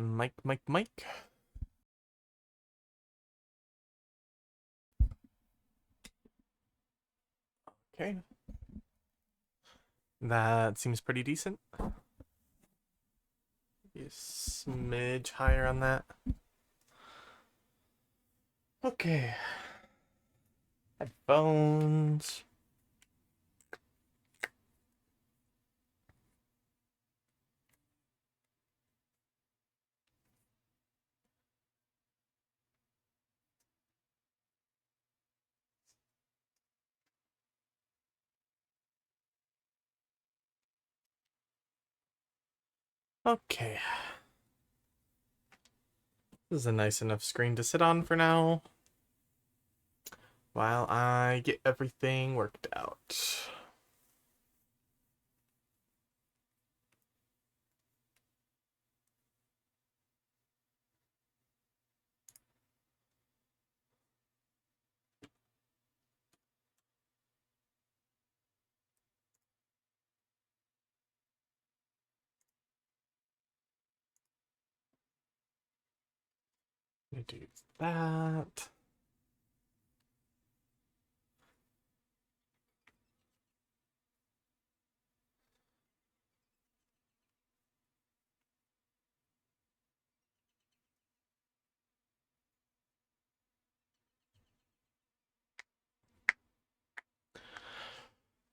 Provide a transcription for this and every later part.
Mike. Okay. That seems pretty decent. Be a smidge higher on that. Okay. Headphones. Okay. This is a nice enough screen to sit on for now, while I get everything worked out. Let me do that.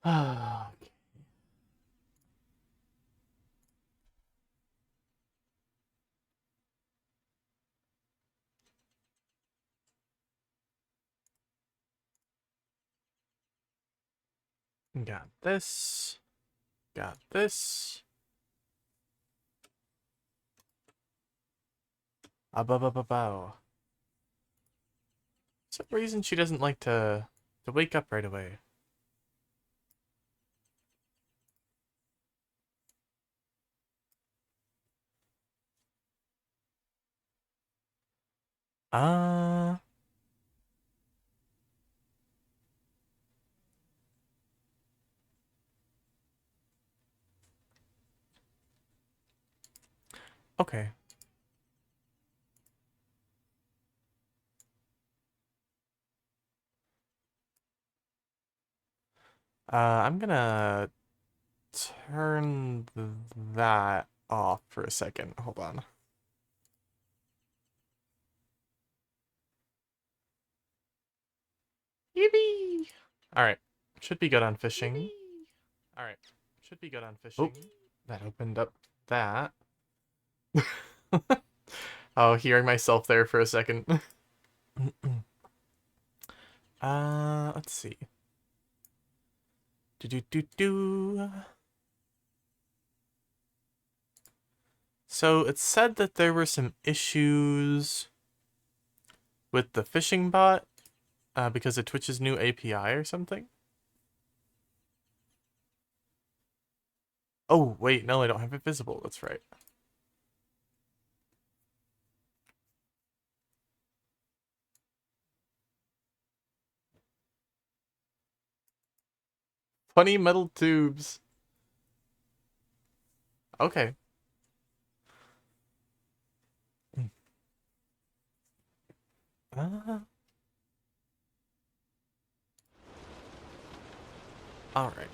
Okay. Got this. Got this. Bow. For some reason she doesn't like to wake up right away. Uh okay. I'm gonna turn that off for a second. Hold on. Yippee! Alright. Should be good on fishing. Alright. Should be good on fishing. Oh, that opened up that. Oh, hearing myself there for a second. Let's see. Do. So it said that there were some issues with the fishing bot because of Twitch's new API or something. Oh, wait, no, I don't have it visible. That's right. Funny metal tubes. Okay. Uh, all right.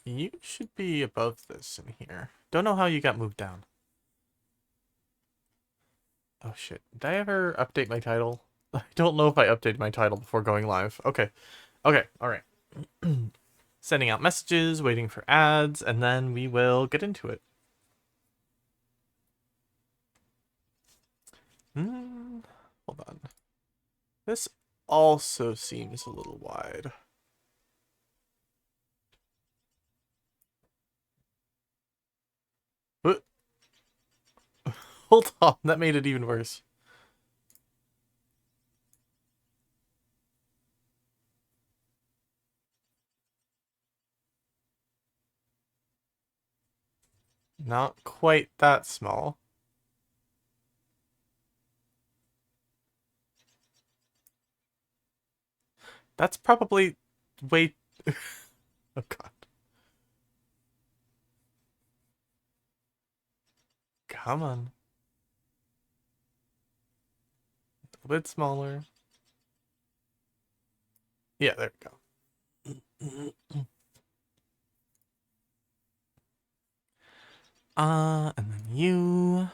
You should be above this in here. Don't know how you got moved down. Oh shit. Did I ever update my title? I don't know if I updated my title before going live. Okay. Okay, alright. Sending out messages, waiting for ads, and then we will get into it. Hold on. This also seems a little wide. But hold on, that made it even worse. Not quite that small. That's probably wait. Oh god. Come on. A bit smaller. Yeah, there we go. And then you.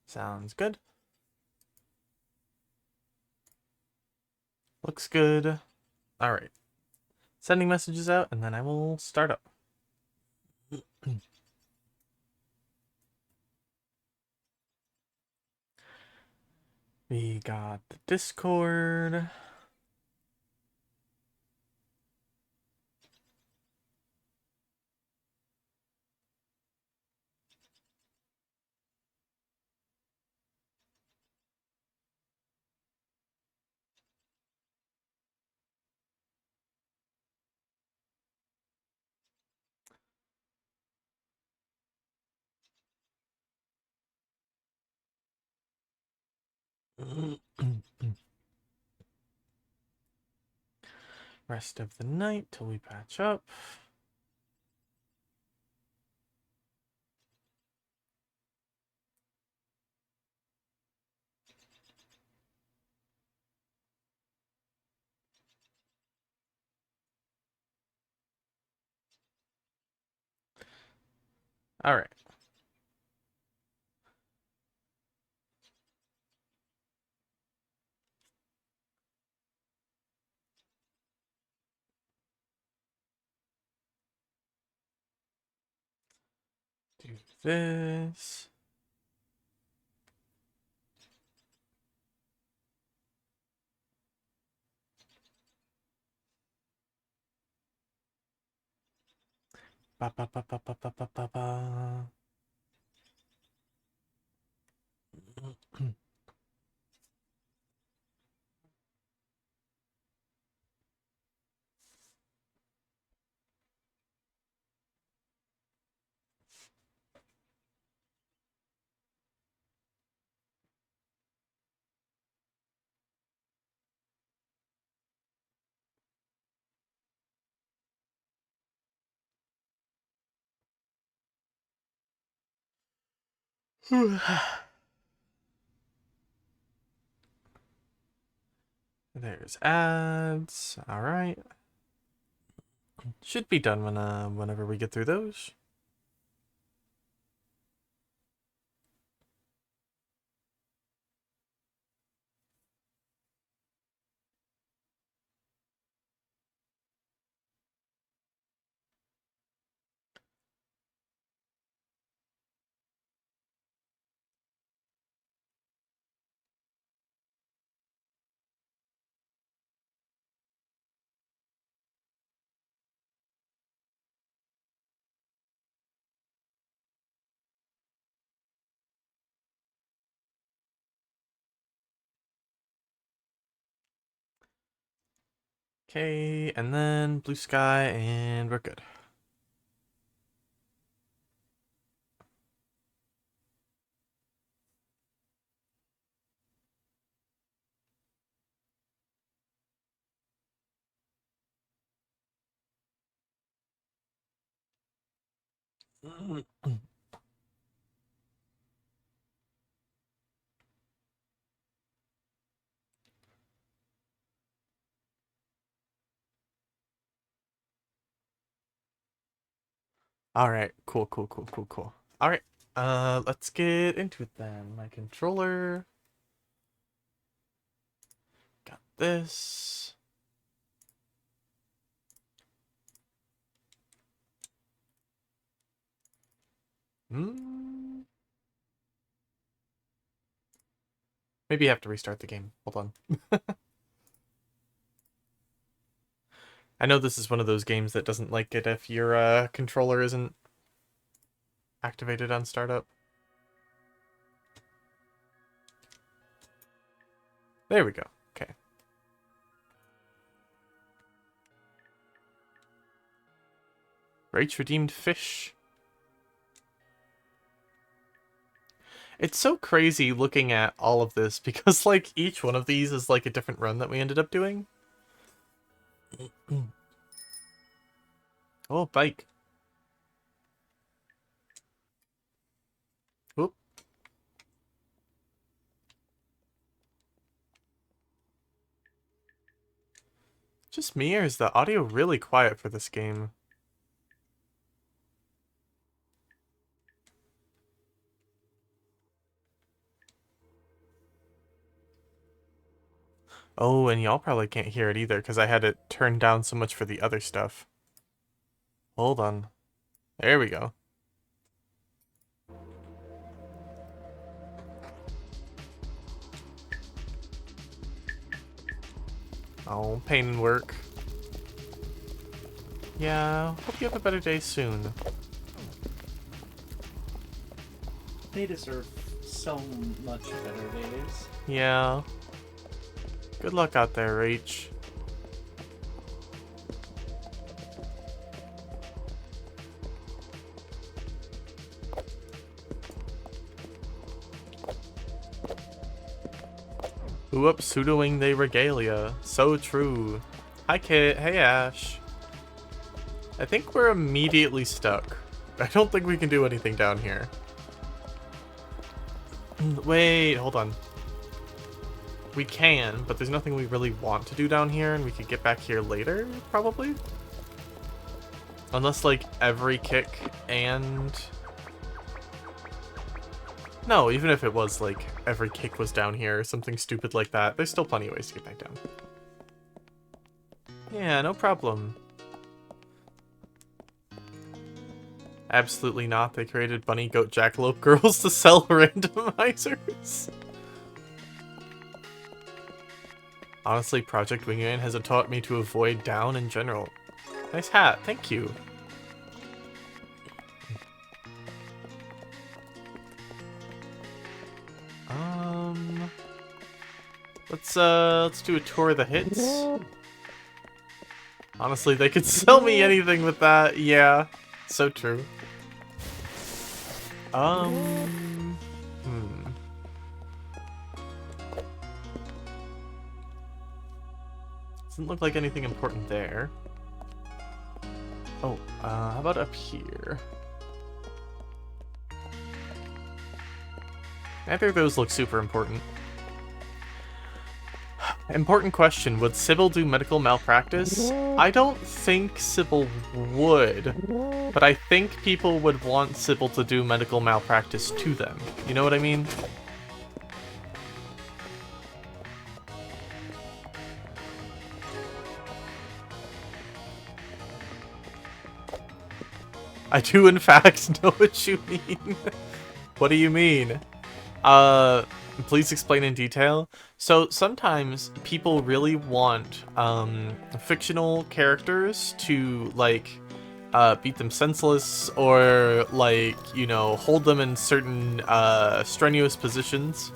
Sounds good. Looks good. All right. Sending messages out, and then I will start up. We got the Discord. Rest of the night till we patch up. All right. Do this. Ba ba ba ba ba ba ba ba ba. There's ads. All right. Should be done whenever we get through those. Okay, and then blue sky, and we're good. All right, cool, cool, cool, cool, cool. All right, let's get into it then. My controller. Got this. Hmm. Maybe I have to restart the game. Hold on. I know this is one of those games that doesn't like it if your controller isn't activated on startup. There we go. Okay. Rates redeemed fish. It's so crazy looking at all of this because, like, each one of these is, like, a different run that we ended up doing. Oh, bike. Oop. Just me, or is the audio really quiet for this game? Oh, and y'all probably can't hear it either because I had it turned down so much for the other stuff. Hold on. There we go. Oh, pain and work. Yeah, hope you have a better day soon. They deserve so much better days. Yeah. Good luck out there, Rach. Whoop, pseudoing they regalia. So true. Hi, Kit. Hey, Ash. I think we're immediately stuck. I don't think we can do anything down here. Wait, hold on. We can, but there's nothing we really want to do down here, and we could get back here later, probably? Unless, like, every kick and... No, even if it was, like, every kick was down here or something stupid like that, there's still plenty of ways to get back down. Yeah, no problem. Absolutely not. They created bunny, goat, jackalope girls to sell randomizers. Honestly, Project Wingman has taught me to avoid down in general. Nice hat, thank you. Let's do a tour of the hits. Honestly, they could sell me anything with that. Yeah, so true. Doesn't look like anything important there. Oh, how about up here? Neither of those look super important. Important question, would Sybil do medical malpractice? I don't think Sybil would, but I think people would want Sybil to do medical malpractice to them. You know what I mean? I do in fact know what you mean. What do you mean? Please explain in detail. So sometimes people really want fictional characters to like beat them senseless or like, you know, hold them in certain strenuous positions.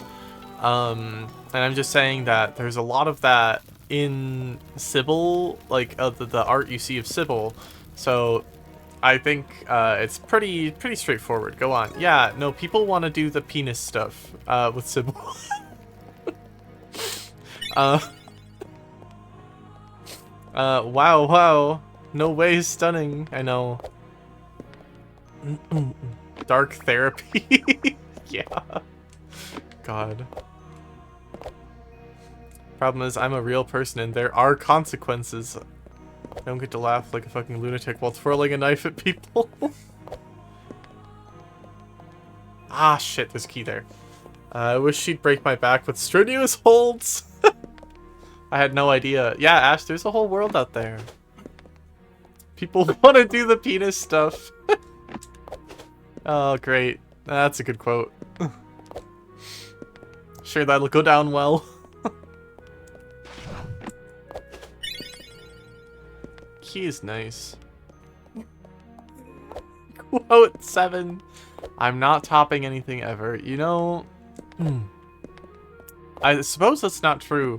And I'm just saying that there's a lot of that in Sybil, like the art you see of Sybil. So I think it's pretty straightforward. Go on. Yeah, no, people want to do the penis stuff with Sybil. Wow. No way, stunning. I know. Dark therapy. Yeah. God. Problem is, I'm a real person and there are consequences. I don't get to laugh like a fucking lunatic while twirling a knife at people. Ah, shit, there's a key there. I wish she'd break my back with strenuous holds. I had no idea. Yeah, Ash, there's a whole world out there. People want to do the penis stuff. Oh, great. That's a good quote. Sure, that'll go down well. Key is nice. Quote 7. I'm not topping anything ever. You know, I suppose that's not true.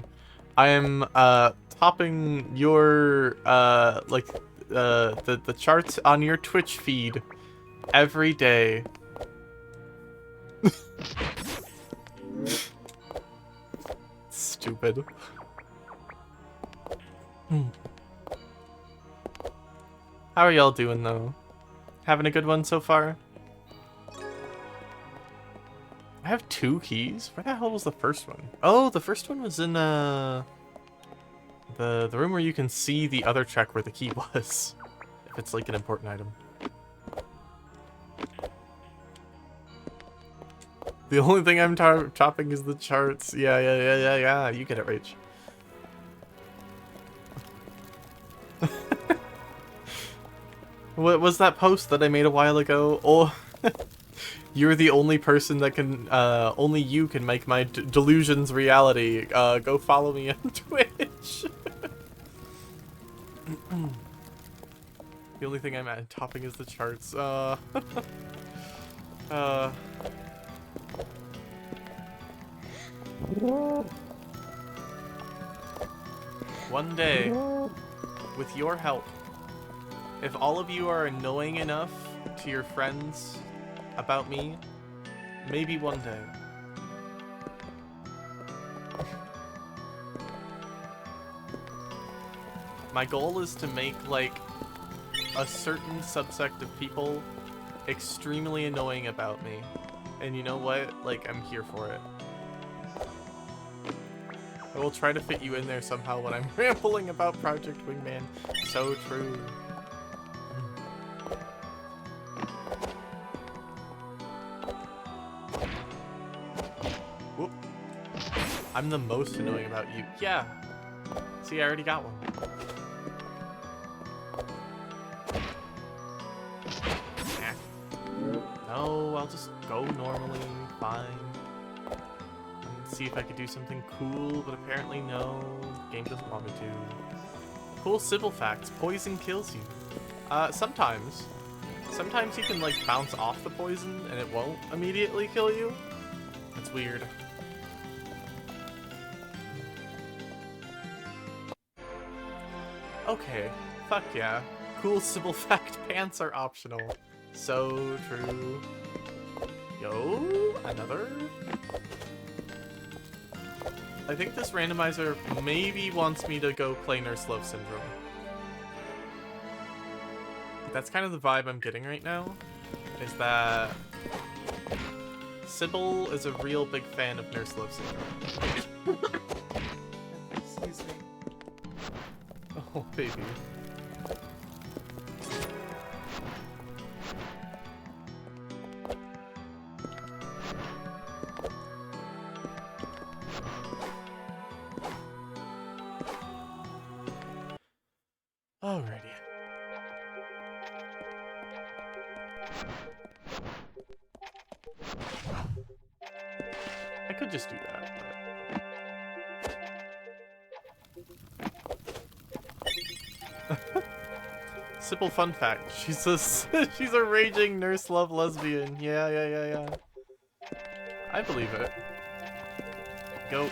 I am topping your the charts on your Twitch feed every day. stupid. How are y'all doing though? Having a good one so far? I have 2 keys? Where the hell was the first one? Oh, the first one was in the room where you can see the other check where the key was. If it's like an important item. The only thing I'm chopping is the charts. Yeah. You get it, Rach. What was that post that I made a while ago? Oh, you're the only person that can, only you can make my delusions reality. Go follow me on Twitch. The only thing I'm topping is the charts. One day, with your help, if all of you are annoying enough to your friends about me, maybe one day. My goal is to make, like, a certain subsect of people extremely annoying about me. And you know what? Like, I'm here for it. I will try to fit you in there somehow when I'm rambling about Project Wingman. So true. Whoop. I'm the most annoying about you. Yeah. See, I already got one. No, I'll just go normally. Fine. See if I could do something cool, but apparently no. The game doesn't want me to. Cool Sybil facts. Poison kills you. Sometimes. Sometimes you can, like, bounce off the poison and it won't immediately kill you. That's weird. Okay. Fuck yeah. Cool Sybil fact. Pants are optional. So true. Yo, another? I think this randomizer maybe wants me to go play Nurse Love Syndrome. That's kind of the vibe I'm getting right now, is that Sybil is a real big fan of Nurse Love Syndrome. Excuse me. Oh, baby. Alrighty. I could just do that, but... Simple fun fact. She's a, she's a raging nurse love lesbian. Yeah. I believe it. Go.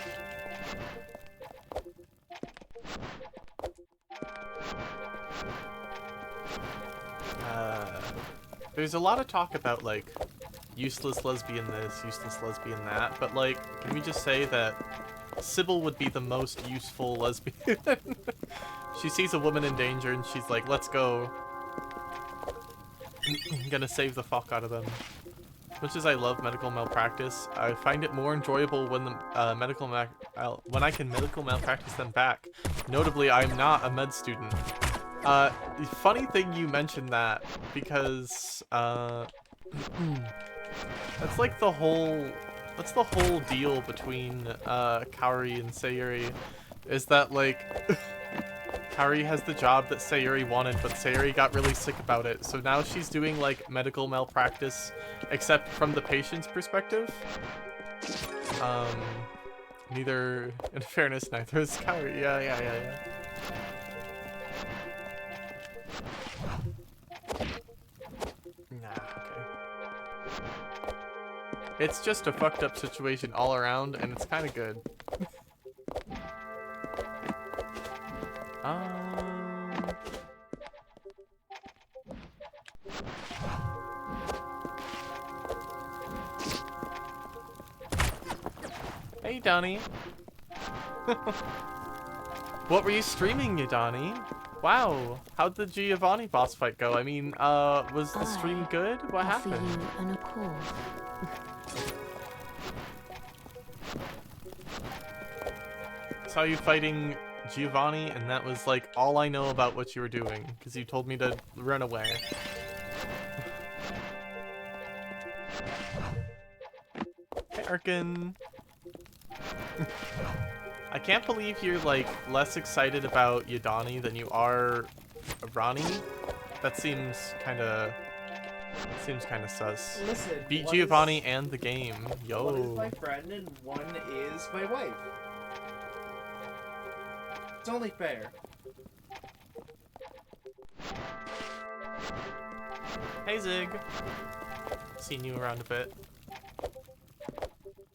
There's a lot of talk about, like, useless lesbian this, useless lesbian that, but, like, can we just say that Sybil would be the most useful lesbian? She sees a woman in danger and she's like, let's go. I'm gonna save the fuck out of them. As much as I love medical malpractice, I find it more enjoyable when the when I can medical malpractice them back. Notably, I'm not a med student. Funny thing you mentioned that, because, that's like the whole, that's the whole deal between, Kaori and Sayuri, is that, like, Kaori has the job that Sayuri wanted, but Sayuri got really sick about it, so now she's doing, like, medical malpractice, except from the patient's perspective. Neither, in fairness, neither is Kaori. Yeah. Nah, okay. It's just a fucked up situation all around, and it's kind of good. Hey, Donnie. What were you streaming, Yadani? Wow, how'd the Giovanni boss fight go? I mean, was the stream good? What offer happened? you an accord. Saw you fighting Giovanni, and that was like all I know about what you were doing, because you told me to run away. Hey, Arkin. I can't believe you're like less excited about Yadani than you are Ronnie. That seems kind of sus. Listen, Beat one Giovanni is, and the game. Yo. one is my friend and one is my wife. It's only fair. Hey Zig. Seen you around a bit.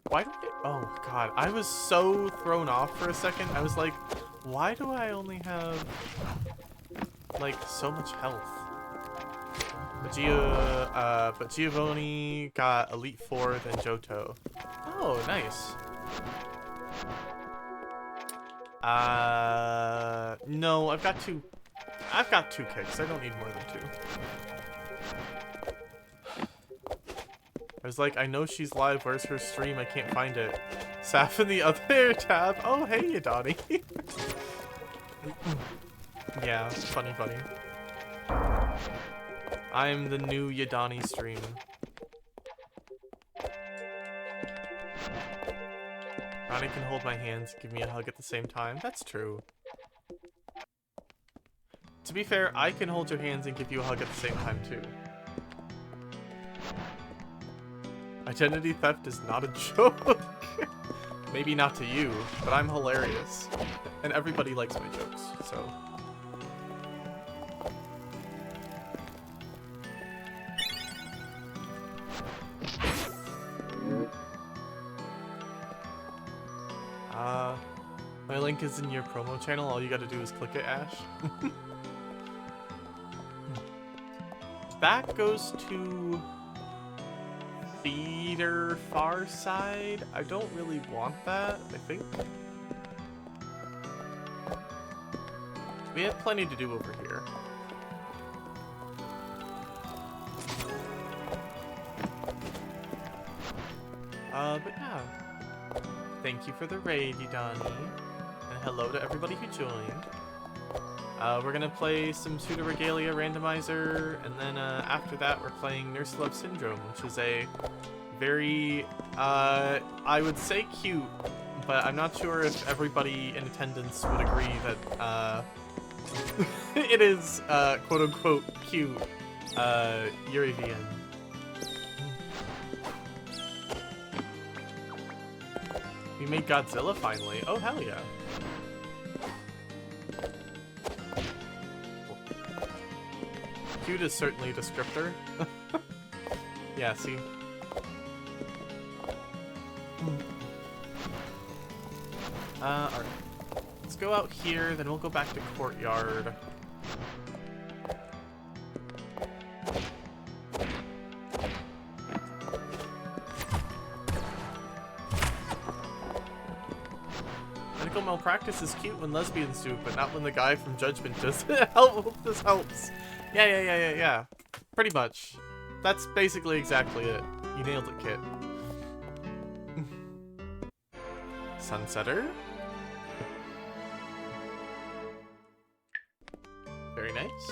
Why do I... Oh god, I was so thrown off for a second. I was like, why do I only have like so much health? But Giovanni got Elite 4 then Johto. Oh, nice. No, I've got two kicks. I don't need more than two. I was like, I know she's live. Where's her stream? I can't find it. Saf in the other tab. Oh, hey, Yadani. Yeah, funny. I'm the new Yadani stream. Ronnie can hold my hands, give me a hug at the same time. That's true. To be fair, I can hold your hands and give you a hug at the same time too. Identity theft is not a joke. Maybe not to you, but I'm hilarious. And everybody likes my jokes, so... My link is in your promo channel. All you gotta do is click it, Ash. That goes to Theater Far Side. I don't really want that, I think. We have plenty to do over here. But yeah. Thank you for the raid, Yadani. And hello to everybody who joined. We're gonna play some Pseudo Regalia Randomizer, and then after that we're playing Nurse Love Syndrome, which is a very, I would say cute, but I'm not sure if everybody in attendance would agree that, it is, quote-unquote cute, Eurivian. We made Godzilla finally. Oh, hell yeah. Cute is certainly a descriptor. Yeah, see? Alright. Let's go out here, then we'll go back to Courtyard. Medical malpractice is cute when lesbians do, but not when the guy from Judgment does it. This helps. Yeah. Pretty much. That's basically exactly it. You nailed it, Kit. Sunsetter. Very nice.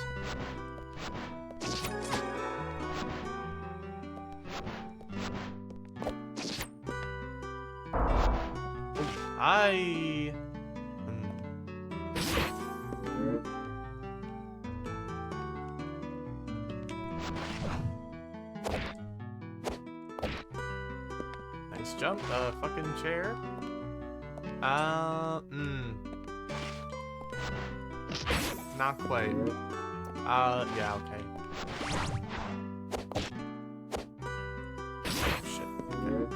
Nice jump, fucking chair. Not quite. Yeah, okay. Oh, shit. Okay.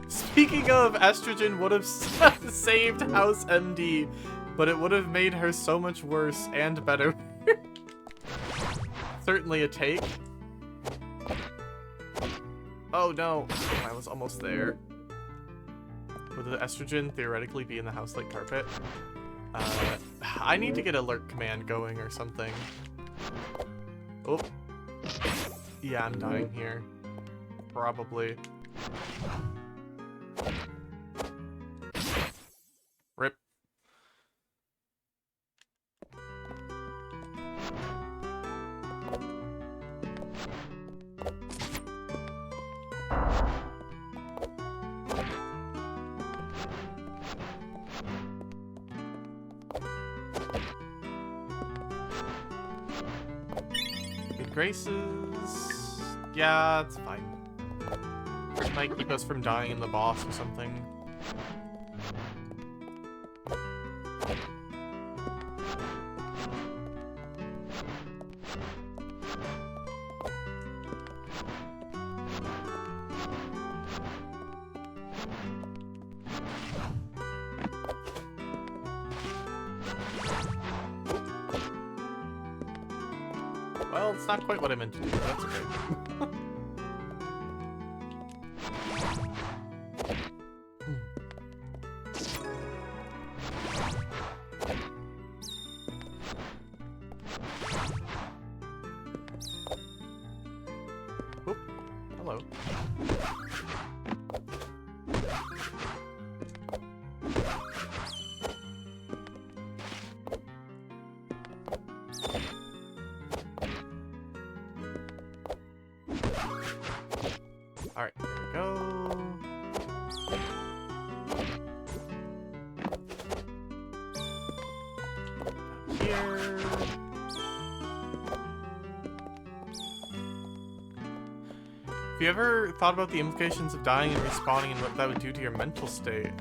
Speaking of, estrogen would have saved House MD, but it would have made her so much worse and better. Certainly a take. Oh no, I was almost there. Would the estrogen theoretically be in the house like carpet? I need to get alert command going or something. Oh. Yeah, I'm dying here. Probably. Rip. Good graces. Yeah, it's fine. It might keep us from dying in the boss or something. Well, it's not quite what I meant to do, but that's okay. Oop, hello. Alright, there we go. Down here. Have you ever thought about the implications of dying and respawning and what that would do to your mental state?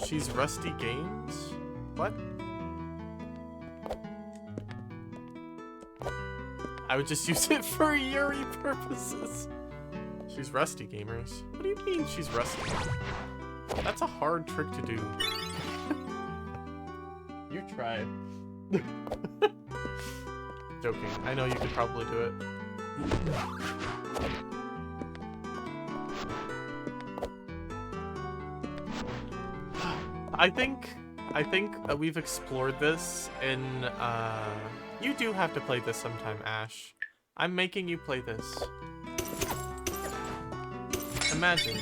She's Rusty Games? What? I would just use it for Yuri purposes. She's Rusty Gamers. What do you mean she's Rusty? That's a hard trick to do. You try. Joking. I know you could probably do it. I think we've explored this in, you do have to play this sometime, Ash. I'm making you play this. Imagine.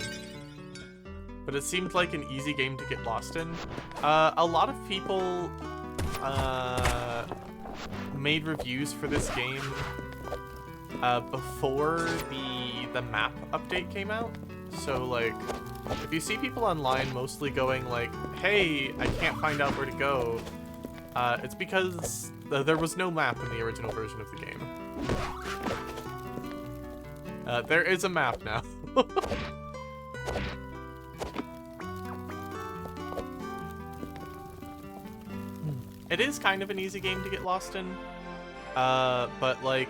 But it seemed like an easy game to get lost in. A lot of people, made reviews for this game, before the map update came out. So, like, if you see people online mostly going like, hey, I can't find out where to go, it's because there was no map in the original version of the game. There is a map now. It is kind of an easy game to get lost in, but like,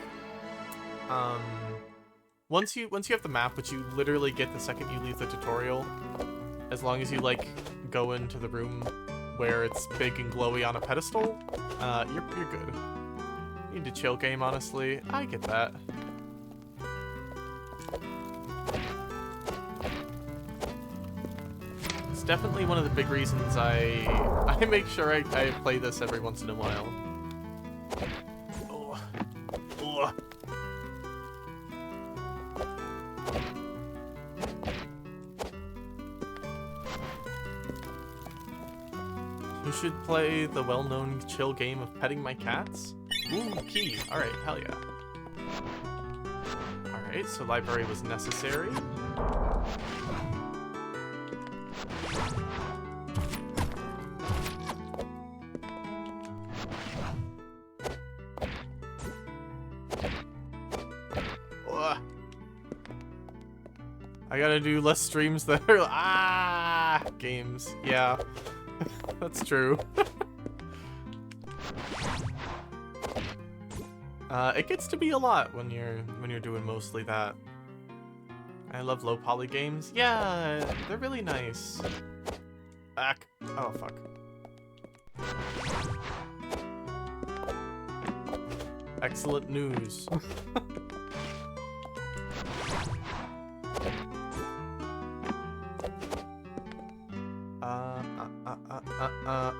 once you have the map, which you literally get the second you leave the tutorial, as long as you like go into the room where it's big and glowy on a pedestal, you're good. You need to chill game, honestly. I get that. It's definitely one of the big reasons I make sure I play this every once in a while. Oh. Oh. You should play the well-known chill game of petting my cats? Ooh, key. Alright, hell yeah. Alright, so library was necessary. Ugh. I gotta do less streams that are games. Yeah. That's true. It gets to be a lot when you're doing mostly that. I love low poly games. Yeah, they're really nice. Back. Oh fuck. Excellent news.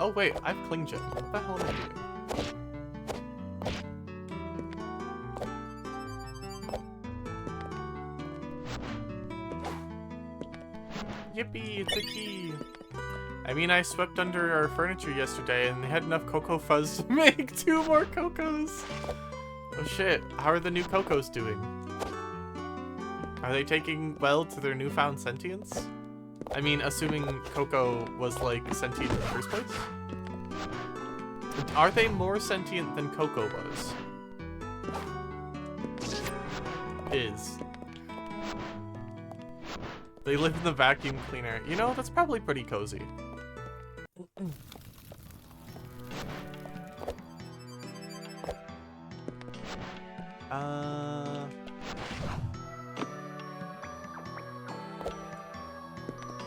Oh wait, I have Cling Gem. What the hell am I doing? Yippee, it's a key. I mean, I swept under our furniture yesterday and they had enough cocoa fuzz to make 2 more cocos. Oh shit, how are the new cocos doing? Are they taking well to their newfound sentience? I mean, assuming Coco was like sentient in the first place? Are they more sentient than Coco was? Is. They live in the vacuum cleaner. You know, that's probably pretty cozy.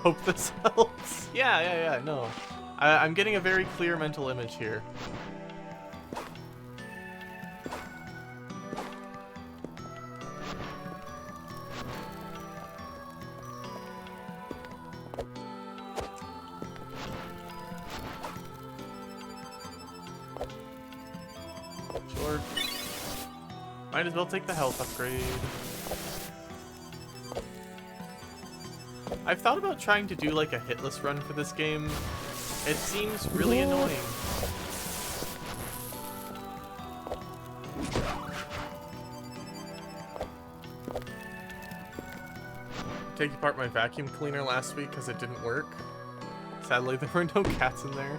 Hope this helps. Yeah, no. I'm getting a very clear mental image here. Sure. Might as well take the health upgrade. I've thought about trying to do like a hitless run for this game. It seems really annoying. Take apart my vacuum cleaner last week because it didn't work. Sadly, there were no cats in there.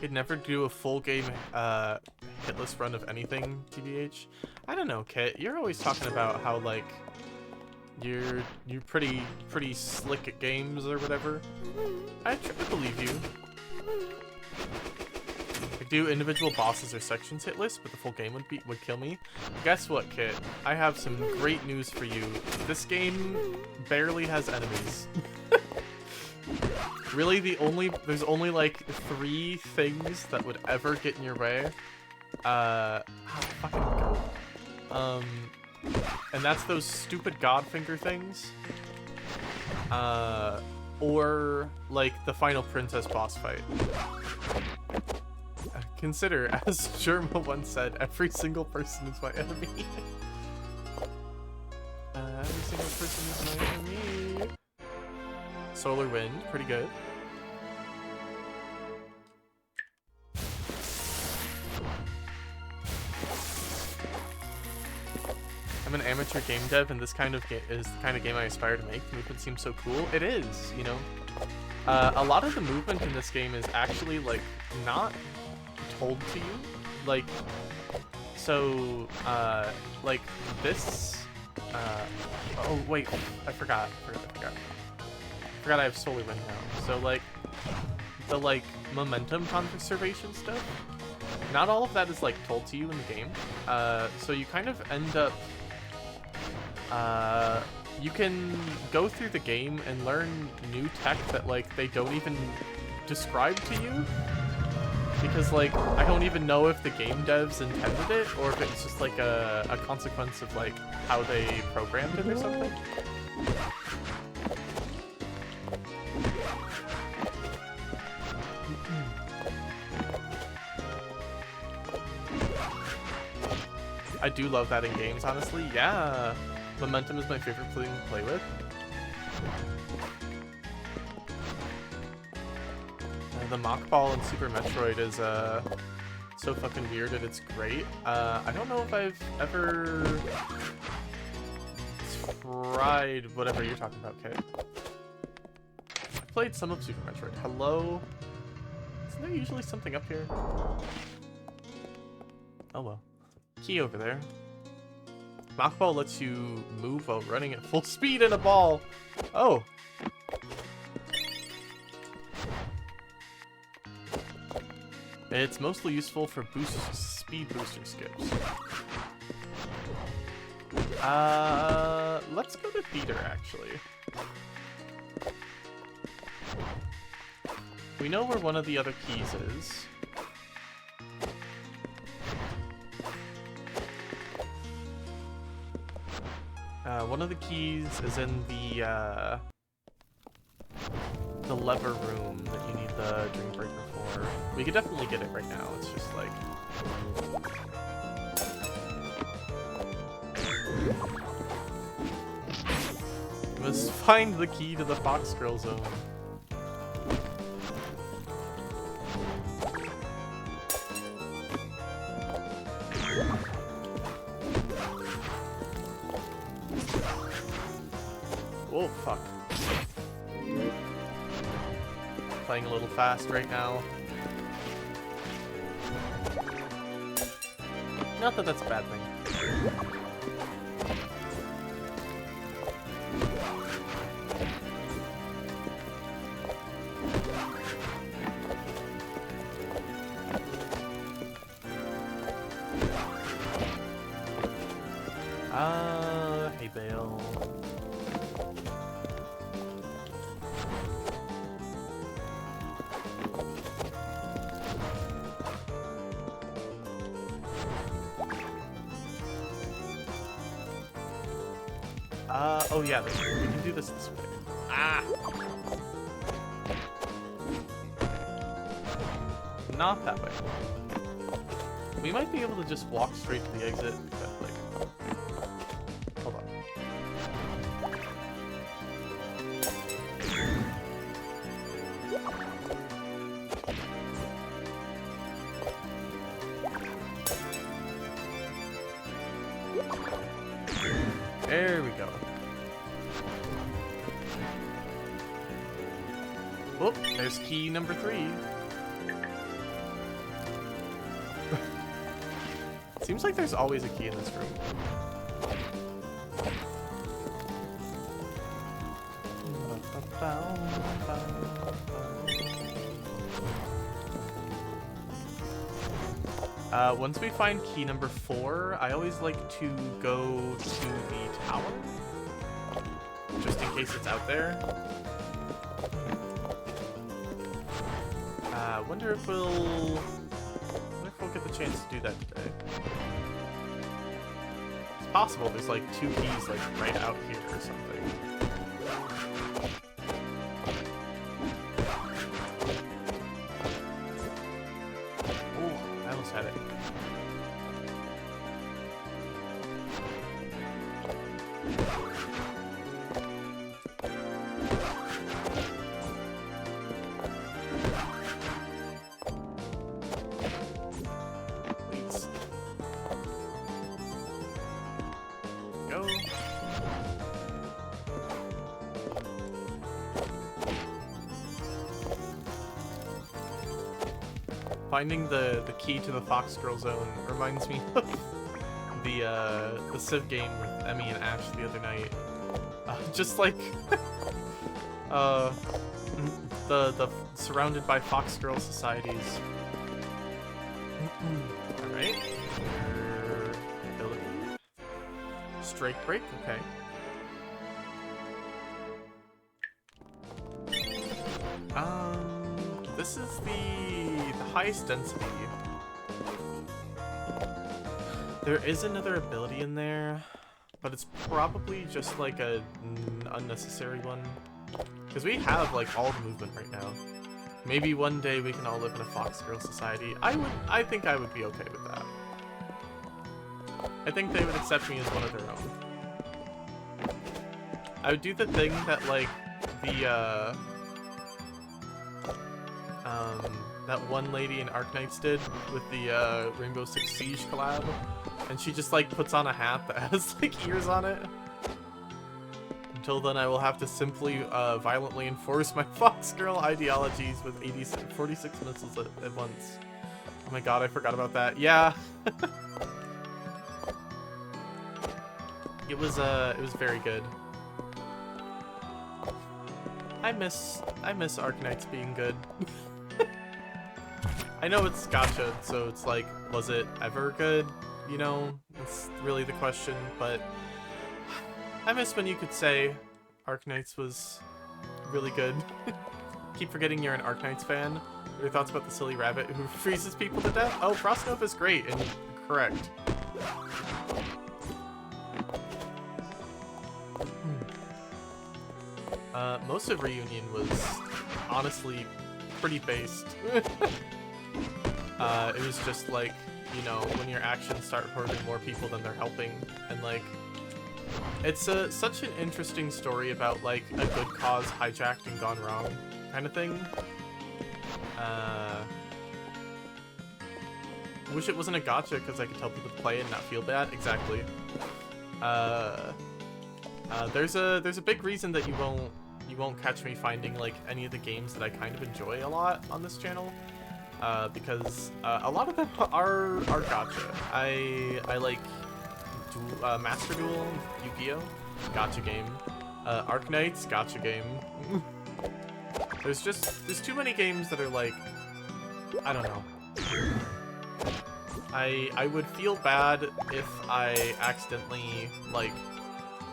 Could never do a full game hitless run of anything, TBH. I don't know, Kit. You're always talking about how like you're pretty slick at games or whatever. I believe you. I do individual bosses or sections hitless, but the full game would kill me. Guess what, Kit? I have some great news for you. This game barely has enemies. Really, there's only like 3 things that would ever get in your way. Fucking go. And that's those stupid Godfinger things. Or like the final princess boss fight. Consider, as Germa once said, every single person is my enemy. Every single person is my enemy. Solar Wind, pretty good. I'm an amateur game dev, and this kind of is the kind of game I aspire to make. The movement seems so cool. It is, you know. A lot of the movement in this game is actually like not told to you. Like, so, like this. Oh wait, I forgot I have Solar Wind now. So like the like momentum conservation stuff, not all of that is like told to you in the game. So you kind of end up you can go through the game and learn new tech that like they don't even describe to you, because like I don't even know if the game devs intended it or if it's just like a consequence of like how they programmed it or something. I do love that in games, honestly. Yeah, momentum is my favorite thing to play with. The Mach Ball in Super Metroid is so fucking weird and it's great. I don't know if I've ever tried whatever you're talking about, Kate. I played some of Super Metroid. Hello? Isn't there usually something up here? Oh well. Key over there. Mach Ball lets you move while running at full speed in a ball. Oh. It's mostly useful for speed booster skips. Let's go to theater actually. We know where one of the other keys is. One of the keys is in the the lever room that you need the dream breaker for. We could definitely get it right now. It's just like... We must find the key to the Fox Girl Zone. Oh, fuck. Playing a little fast right now. Not that that's a bad thing. Hey, Bale. Oh yeah, we can do this way. Ah! Not that way. We might be able to just walk straight to the exit, but like... Hold on. There we go. Whoop, there's key number 3. Seems like there's always a key in this room. Once we find key number 4, I always like to go to the tower, just in case it's out there. Wonder if we'll get the chance to do that today. It's possible there's like 2 keys like right out here or something. Oh, I almost had it. Finding the key to the Fox Girl Zone reminds me of the Civ game with Emmy and Ash the other night. Just like the surrounded by Fox Girl societies. All right. Ability. Strike break. Okay. This is the highest density. There is another ability in there, but it's probably just like a unnecessary one. Because we have like all the movement right now. Maybe one day we can all live in a Fox Girl society. I think I would be okay with that. I think they would accept me as one of their own. I would do the thing that like the that one lady in Arknights did with the Rainbow Six Siege collab, and she just like puts on a hat that has like ears on it. Until then, I will have to simply violently enforce my Fox Girl ideologies with 46 missiles at once. Oh my god, I forgot about that. Yeah. It was very good. I miss Arknights being good. I know it's gacha, so it's like, was it ever good? You know, it's really the question, but I miss when you could say Arknights was really good. Keep forgetting you're an Arknights fan. What are your thoughts about the silly rabbit who freezes people to death? Oh, Frostnova is great, and correct. Most of Reunion was honestly pretty based. It was just like, you know, when your actions start hurting more people than they're helping, and like, it's such an interesting story about like a good cause hijacked and gone wrong kind of thing. Wish it wasn't a gacha because I could tell people to play it and not feel bad. Exactly. There's a big reason that you won't catch me finding like any of the games that I kind of enjoy a lot on this channel, because a lot of them are gacha. I like Master Duel, Yu-Gi-Oh, gacha game. Arknights, gacha game. There's too many games that are like, I don't know. I would feel bad if I accidentally like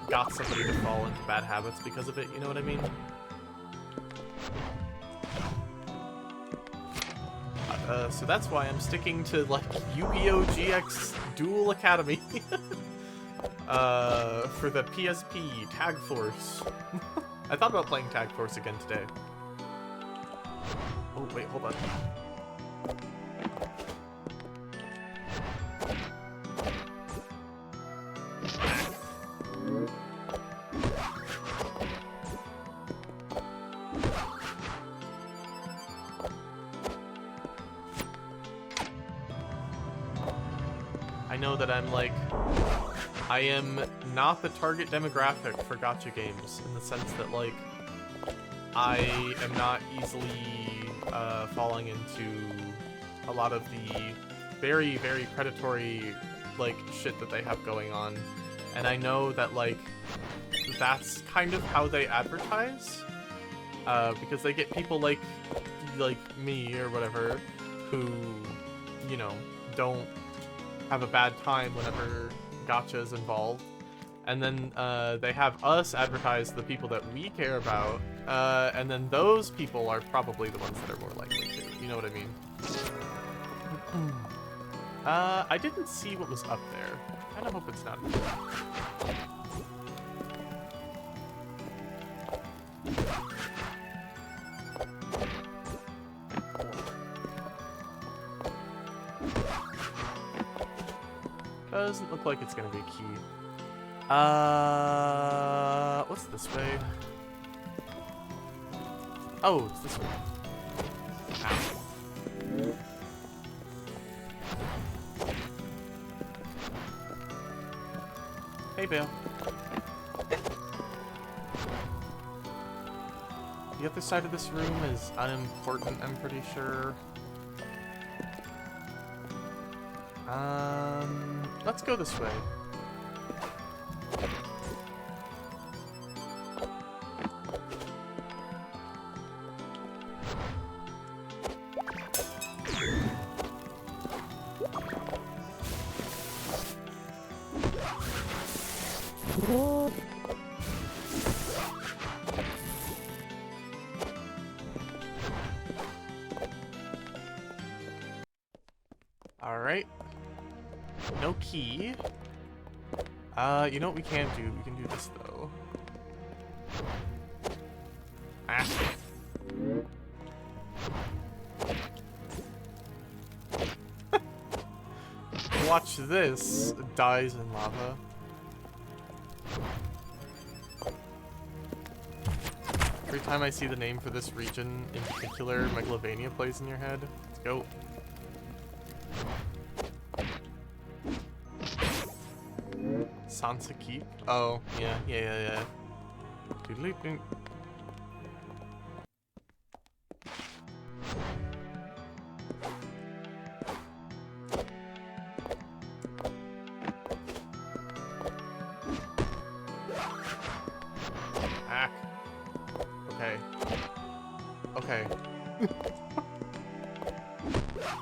got somebody to fall into bad habits because of it, you know what I mean? So that's why I'm sticking to like Yu-Gi-Oh! GX Duel Academy for the PSP Tag Force. I thought about playing Tag Force again today. Oh wait, hold on. I know that I'm like, I am not the target demographic for gacha games in the sense that like, I am not easily falling into a lot of the very, very predatory like shit that they have going on. And I know that like, that's kind of how they advertise, because they get people like me or whatever who, you know, don't have a bad time whenever gacha is involved, and then they have us advertise the people that we care about, and then those people are probably the ones that are more likely to, you know what I mean? I didn't see what was up there. I kind of hope it's not here. Doesn't look like it's gonna be a key. What's this way? Oh, it's this way. Ow. Hey, Bale. The other side of this room is unimportant, I'm pretty sure. Let's go this way. Alright. No key. You know what we can do? We can do this, though. Ah. Watch this. Dies in lava. Every time I see the name for this region, in particular, Megalovania plays in your head. Let's go. Sansa Keep? Oh, yeah. Doodly-doo. Hack. Okay.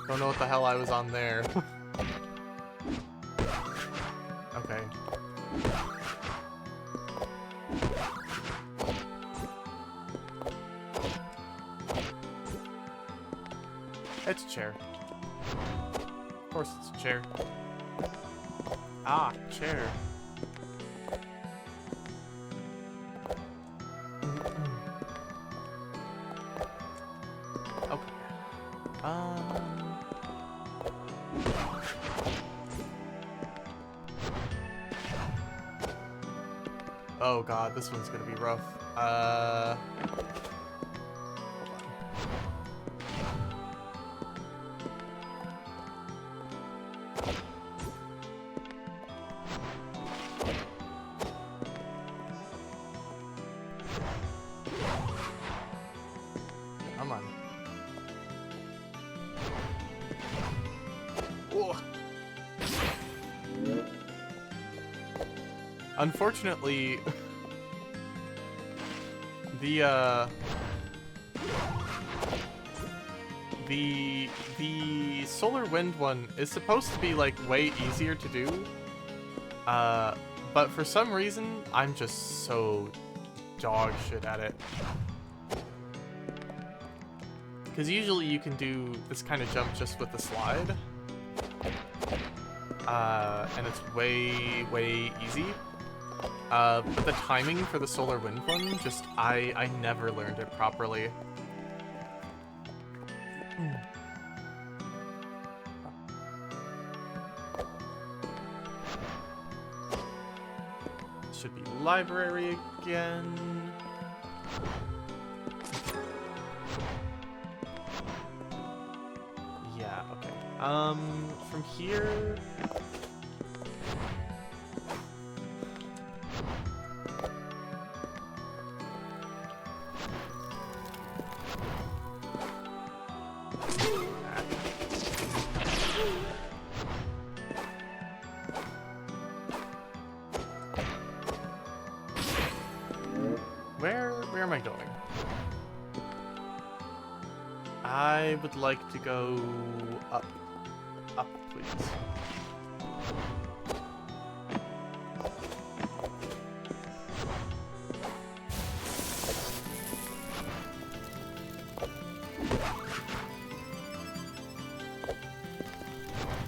Don't know what the hell I was on there. Okay. It's a chair. Of course it's a chair. Ah, chair. Oh god, this one's gonna be rough. Come on. Whoa. Unfortunately, the solar wind one is supposed to be like way easier to do. But for some reason, I'm just so dog shit at it. Because usually you can do this kind of jump just with the slide. And it's way easy. But the timing for the solar wind one, just, I never learned it properly. Should be library again. Yeah, okay. From here... Where am I going? I would like to go up. Up, please.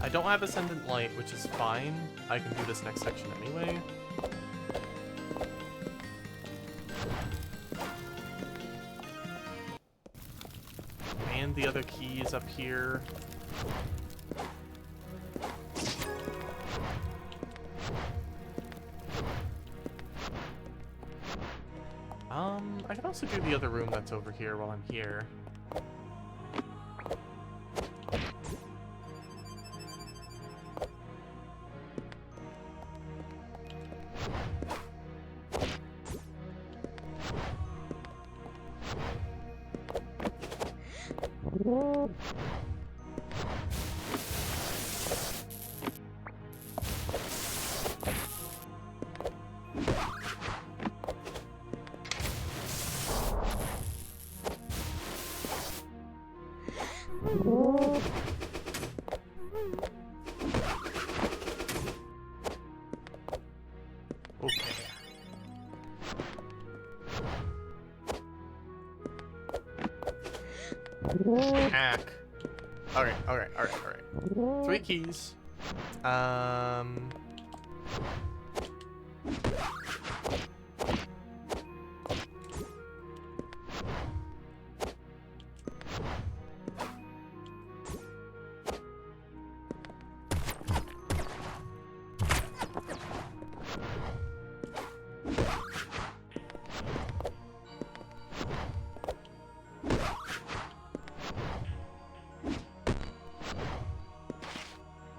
I don't have Ascendant Light, which is fine. I can do this next section anyway. And the other key is up here. I can also do the other room that's over here while I'm here. Hack. Alright. 3 keys.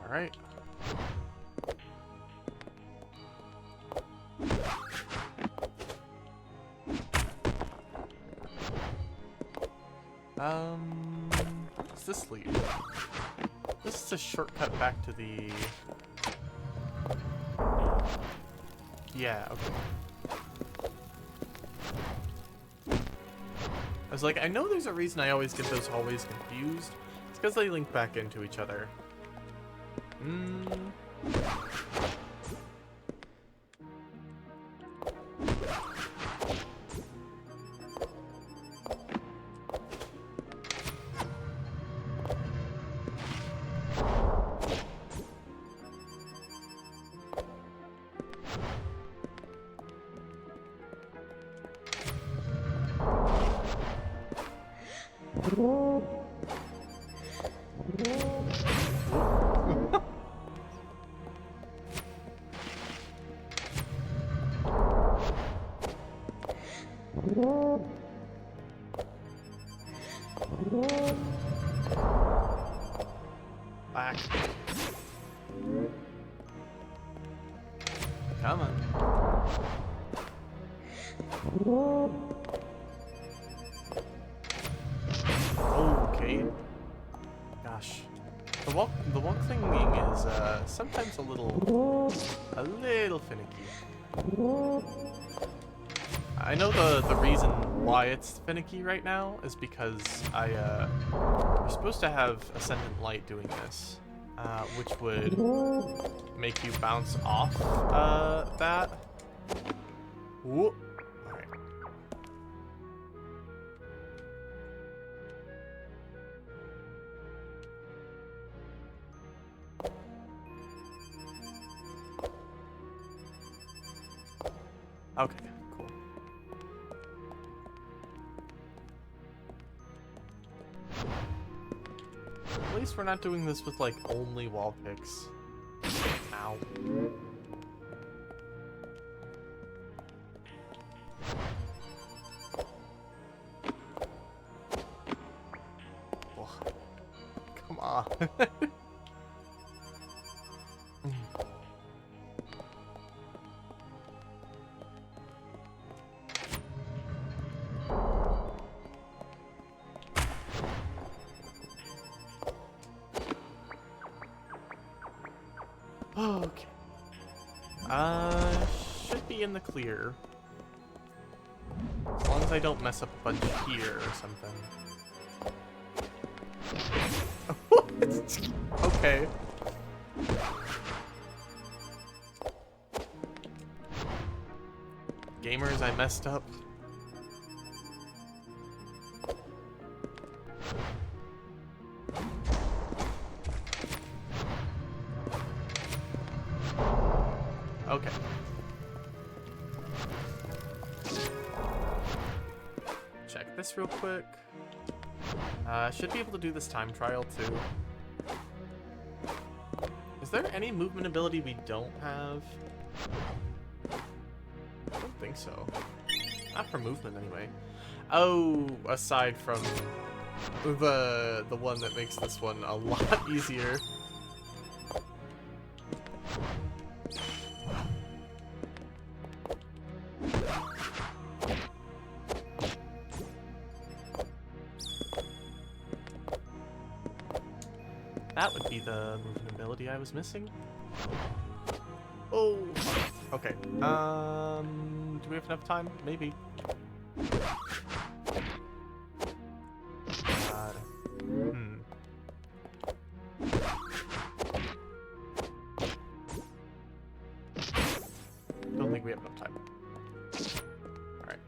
Alright. What's this lead? This is a shortcut back to the... Yeah, okay. I was like, I know there's a reason I always get those hallways confused. It's because they link back into each other. Back. Come on. Okay. Gosh. The walk thinking is sometimes a little finicky. I know the reason why it's finicky right now is because we're supposed to have Ascendant Light doing this, which would make you bounce off that. Whoop. Alright. Okay, cool. At least we're not doing this with, like, only wall picks. Ow. Ugh. Come on. Okay. Should be in the clear. As long as I don't mess up a bunch here or something. Okay. Gamers, I messed up. Okay. Check this real quick. Should be able to do this time trial too. Is there any movement ability we don't have? I don't think so. Not for movement anyway. Oh, aside from the one that makes this one a lot easier. That would be the movement ability I was missing. Oh, okay. Do we have enough time? Maybe. God. Don't think we have enough time. Alright.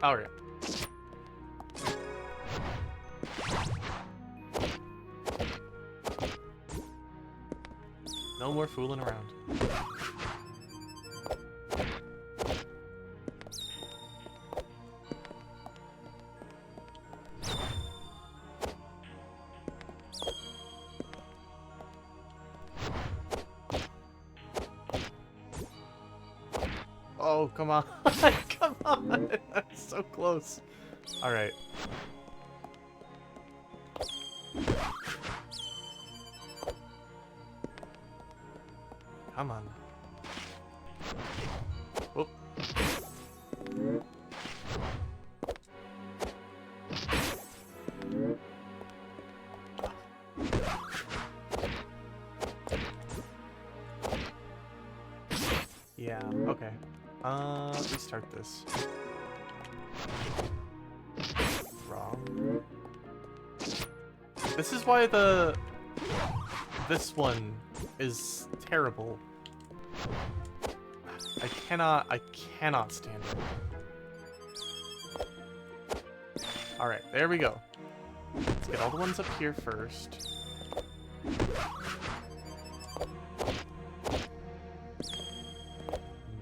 Alright. No more fooling around. Oh, come on. Come on. That's so close. All right. Come on. Whoop. Yeah, okay. Restart this. Wrong. This is why this one is terrible. I cannot stand it. Alright, there we go. Let's get all the ones up here first.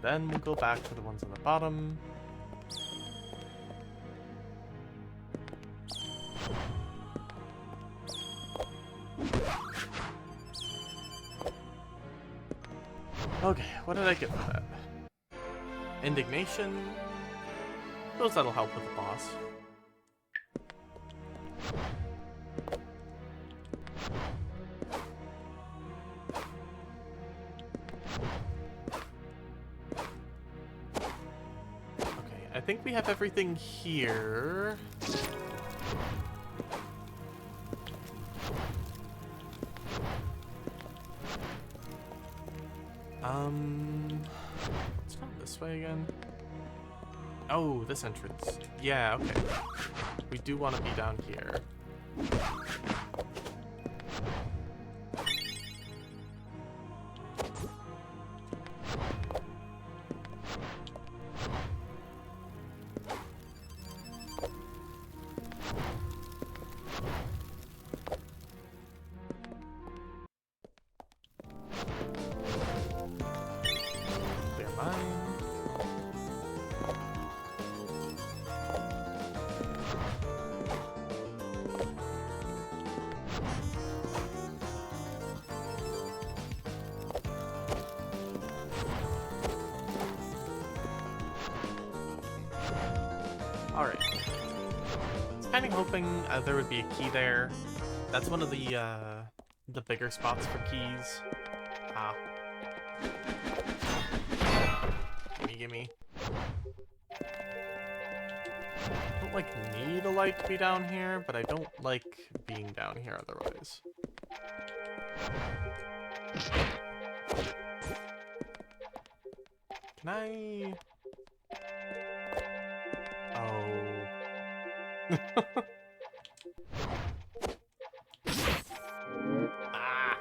then we'll go back to the ones on the bottom. Okay, what did I get for that? Indignation. Suppose that'll help with the boss. Okay, I think we have everything here. Let's go this way again. Oh, this entrance. Yeah, okay. We do want to be down here. Clear mine. Alright. I was kind of hoping there would be a key there. That's one of the bigger spots for keys. Ah. Gimme. I don't like need a light to be down here, but I don't like being down here otherwise. Can I... Oh. Ah!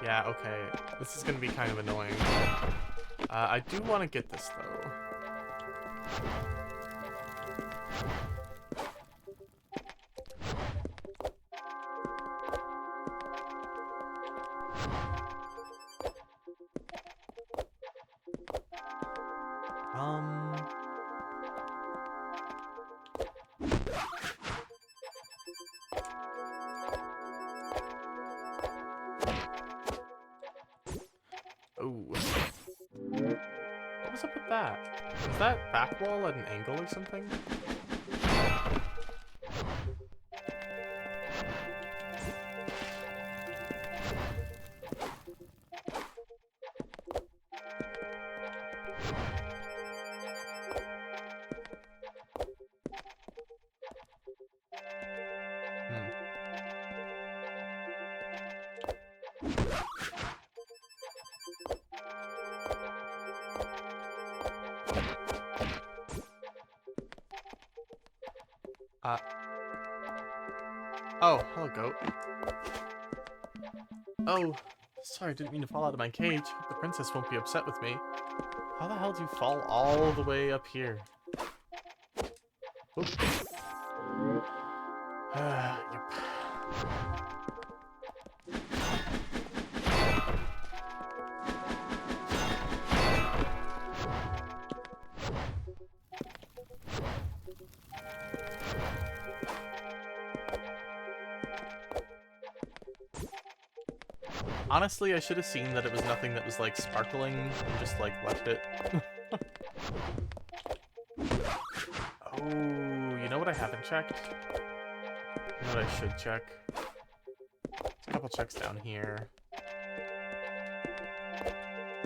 Yeah, okay. This is gonna be kind of annoying. I do want to get this, though. Oh. What's up with that? Is that back wall at an angle or something? Oh, hello, goat. Oh, sorry, I didn't mean to fall out of my cage. Hope the princess won't be upset with me. How the hell do you fall all the way up here? Oop. Yep. Honestly, I should have seen that it was nothing that was, like, sparkling and just, like, left it. Oh, you know what I haven't checked? You know what I should check? There's a couple checks down here.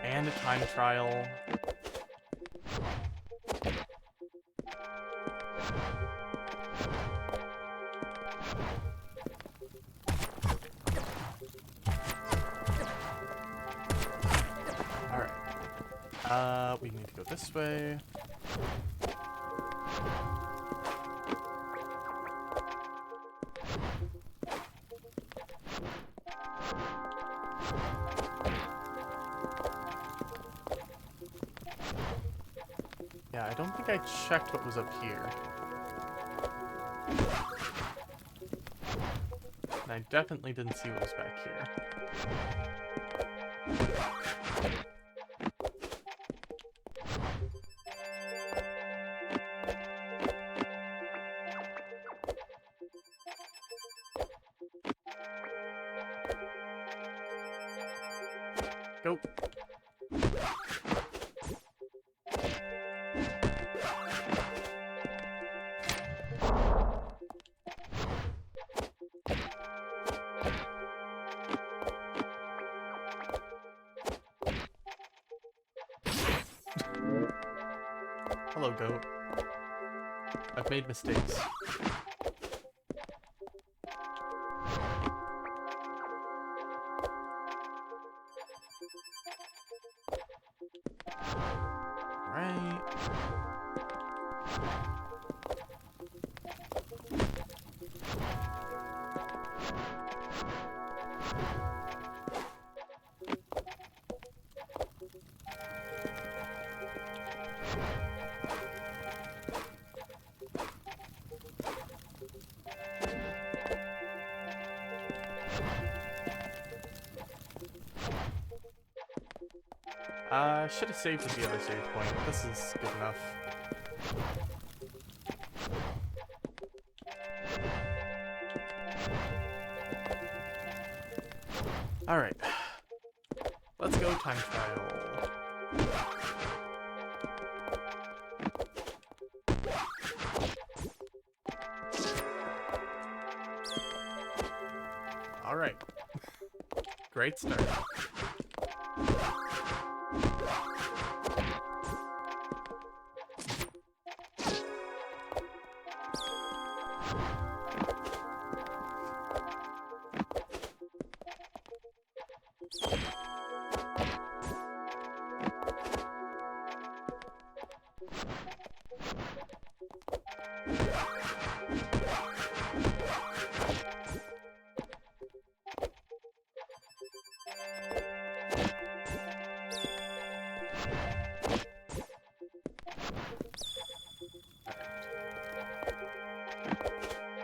And a time trial. We need to go this way. Yeah, I don't think I checked what was up here. And I definitely didn't see what was back here. Go. Hello, goat. I've made mistakes. Right. Should have saved at the other save point. This is good enough. Alright. Let's go time trial. Alright. Great start.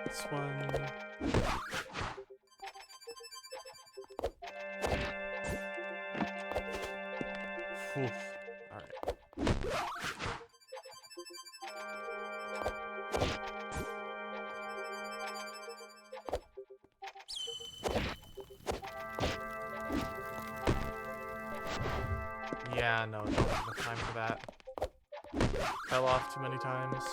This one. Oof. Alright. Yeah, no, don't have enough time for that. Fell off too many times.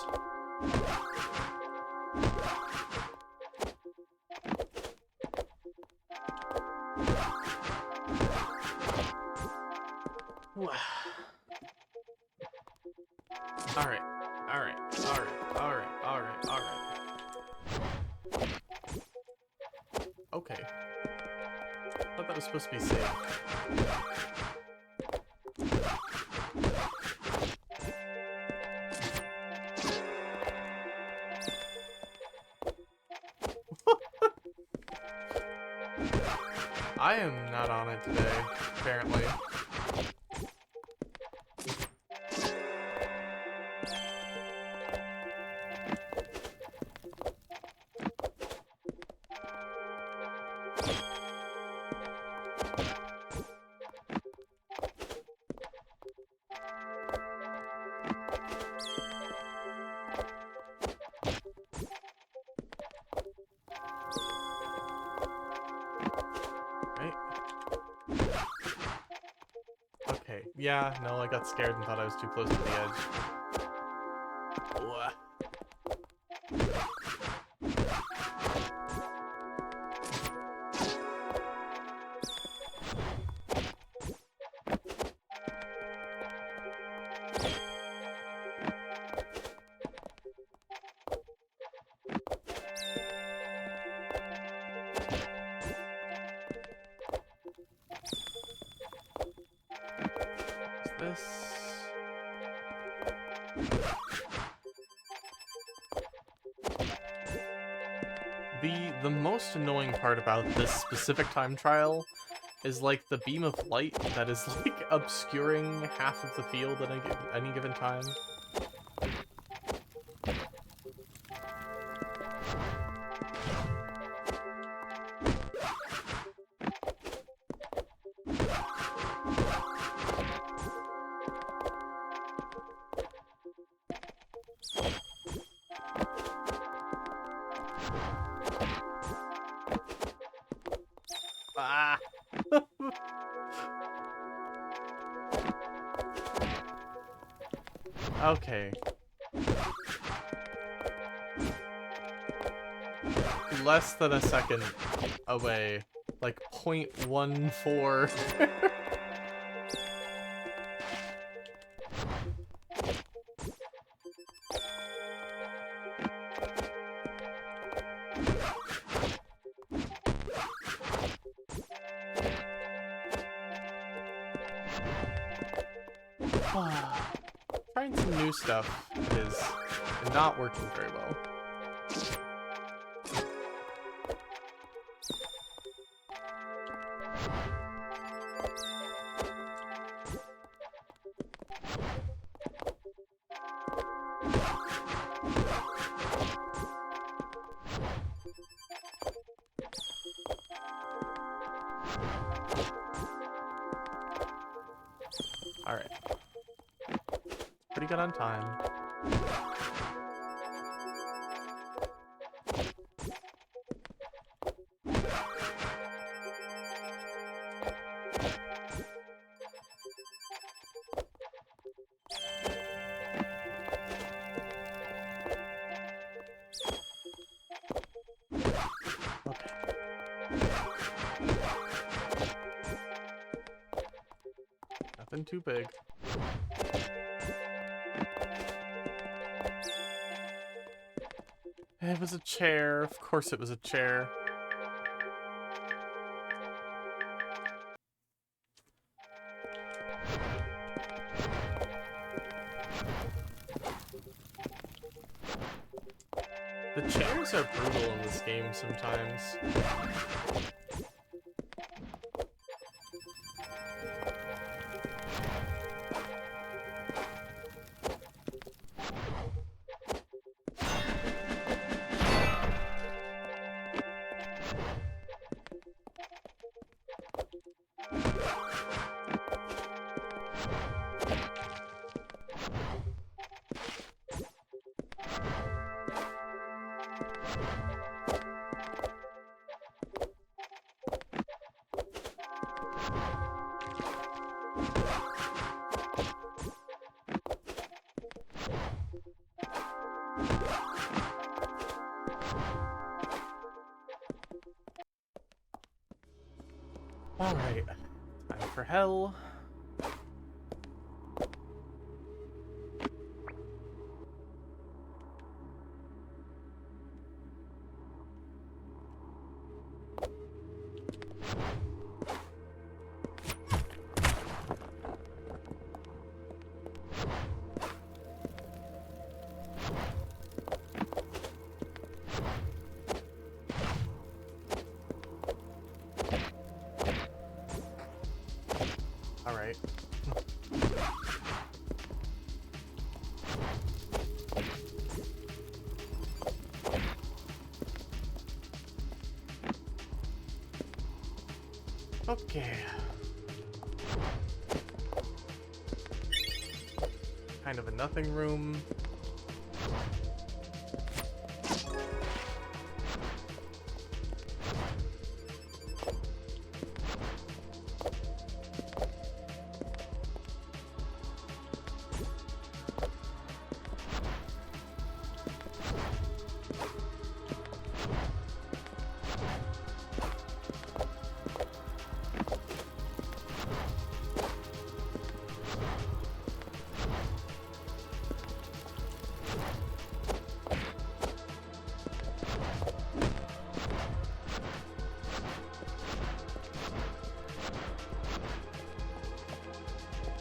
Alright, alright, alright, alright, alright, alright. Okay. I thought that was supposed to be safe. I am not on it today, apparently. Okay, yeah, no, I got scared and thought I was too close to the edge. Ugh. What's this? The most annoying part about this specific time trial is like the beam of light that is like obscuring half of the field at any given time. Ah! Okay. Less than a second away. Like 0.14. Trying some new stuff is not working very well. Alright. Pretty good on time. Nothing too big. It was a chair. Of course it was a chair. The chairs are brutal in this game sometimes. Alright. Time for hell. Alright. Okay. Kind of a nothing room.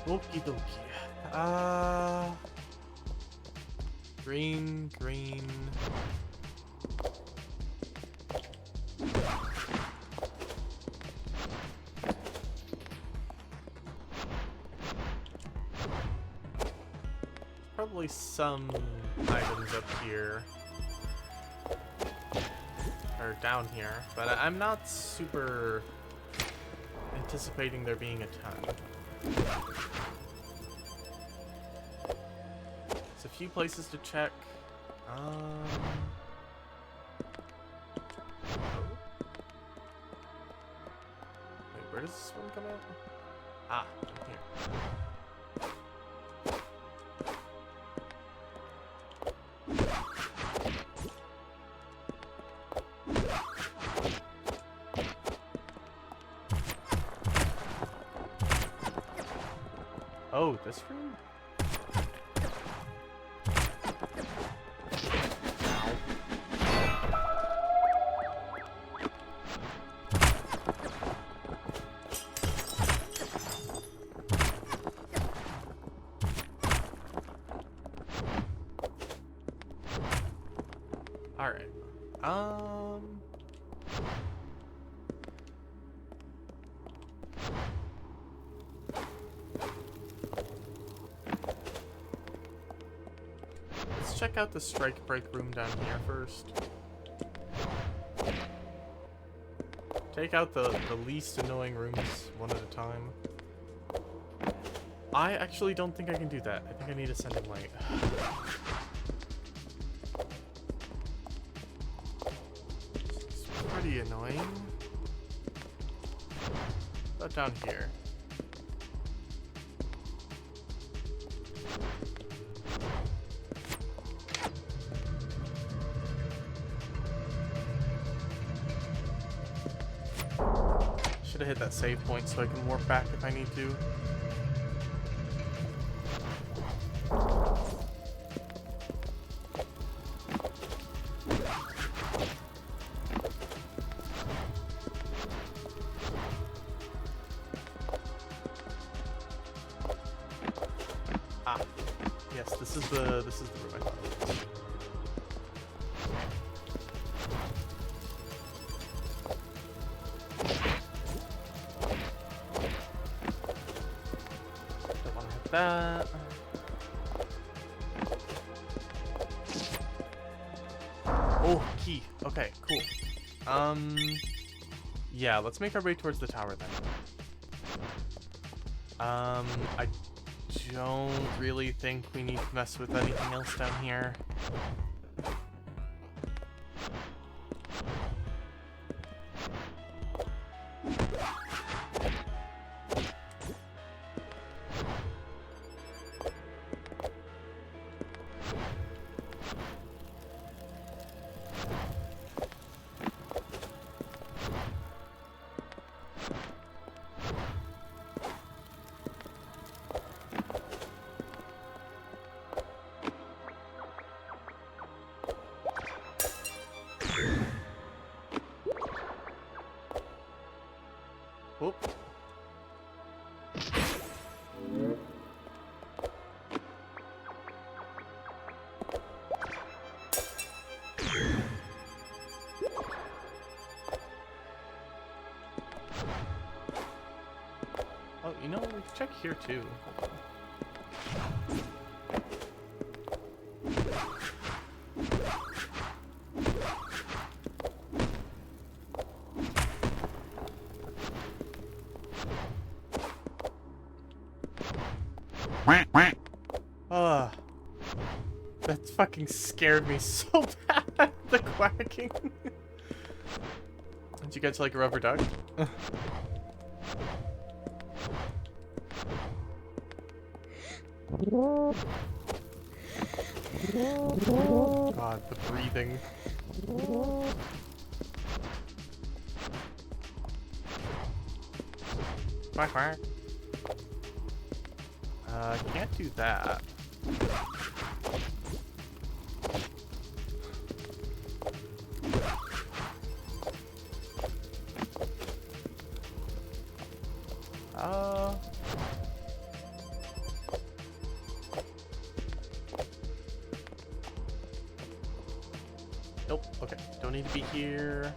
Okie dokie. Green, green. Probably some items up here. Or down here, but I'm not super anticipating there being a ton. There's a few places to check. Oh. Wait, where does this one come out? Ah, down here. Oh, this room? Alright. Let's check out the strike break room down here first. Take out the least annoying rooms one at a time. I actually don't think I can do that. I think I need a sending light. It's pretty annoying. What about down here? Should have hit that save point so I can warp back if I need to. Ah, yes, this is the room I thought it was. Don't want to hit that. Oh, key. Okay, cool. Yeah, let's make our way towards the tower then. I don't really think we need to mess with anything else down here. Whoop. Oh, you know, we can check here too. That fucking scared me so bad, the quacking. Did you get to like a rubber duck? God, the breathing. Quack quack. Can't do that. Nope. Okay. Don't need to be here.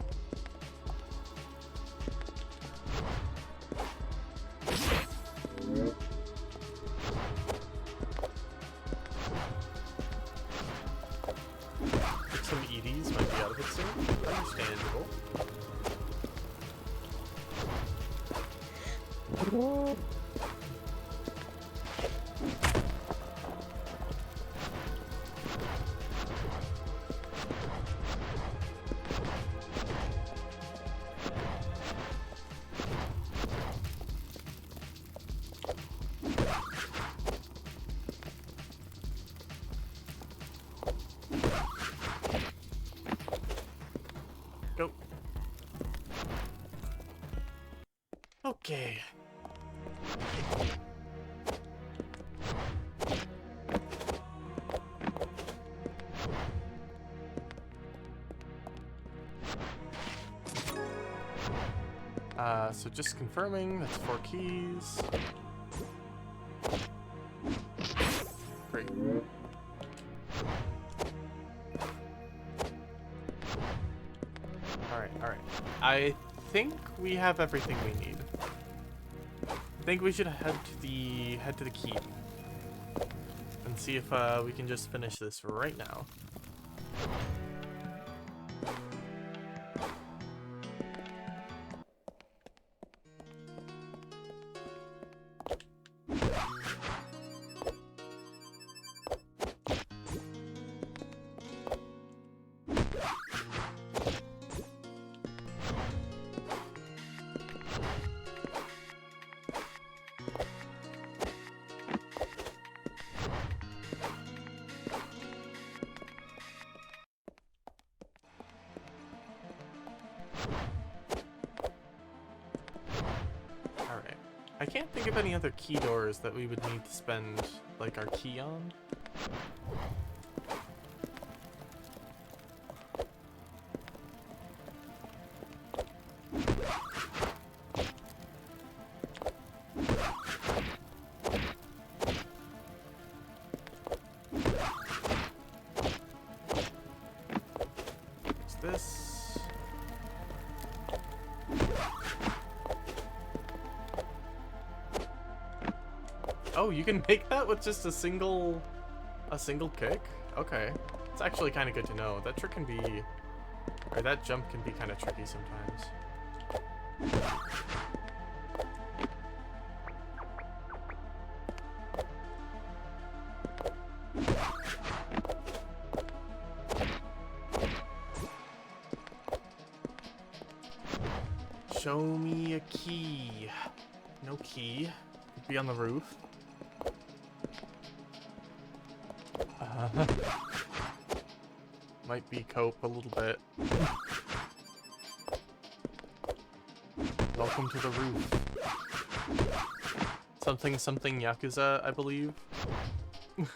Some EDs might be out of it soon. Understandable. Go. Okay. So just confirming, that's 4 keys. Great. Alright. I think we have everything we need. I think we should head to the keep and see if we can just finish this right now. I can't think of any other key doors that we would need to spend, like, our key on. What's this? Oh, you can make that with just a single kick? Okay. It's actually kind of good to know. That trick can be, or that jump can be kind of tricky sometimes. Show me a key. No key. Could be on the roof. Might be cope a little bit. Welcome to the roof. Something Yakuza, I believe. I'm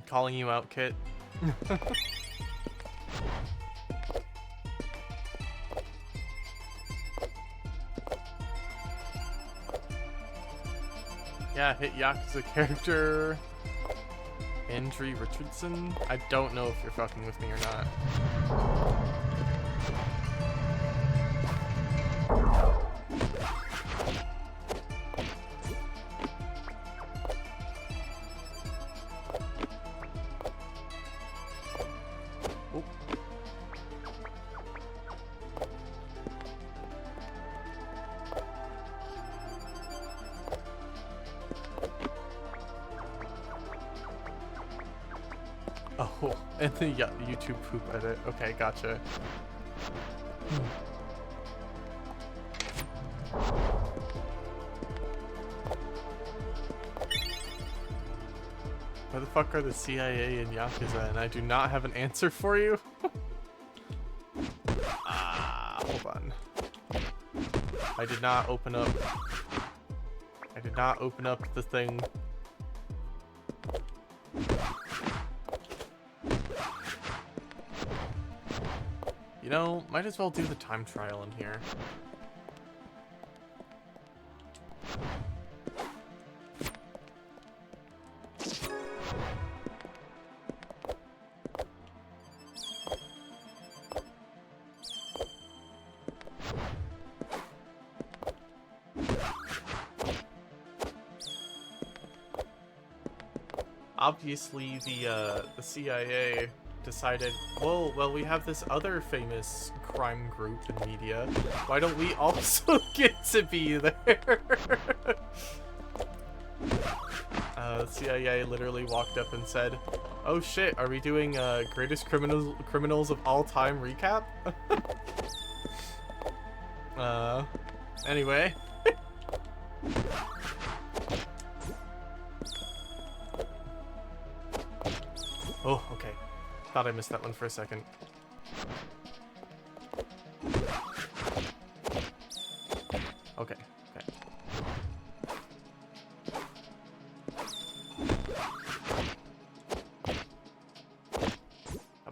calling you out, Kit. Yeah, hit Yakuza character. Andrew Richardson? I don't know if you're fucking with me or not. Oh. Oh, and the YouTube poop edit. Okay, gotcha. Where the fuck are the CIA and Yakuza? And I do not have an answer for you. Hold on. I did not open up the thing. You know, might as well do the time trial in here. Obviously, the CIA decided, whoa, well, we have this other famous crime group in media. Why don't we also get to be there? The CIA literally walked up and said, oh shit, are we doing greatest criminals of all time recap? Anyway. Oh, okay. Thought I missed that one for a second. Okay, okay.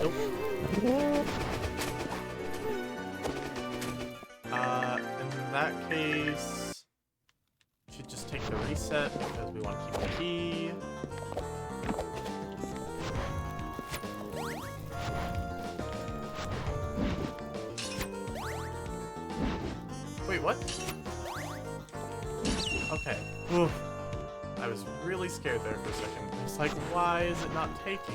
Nope. In that case, should just take the reset because we want to keep the key. Wait, what? Okay. Oof. I was really scared there for a second. I was like, why is it not taking?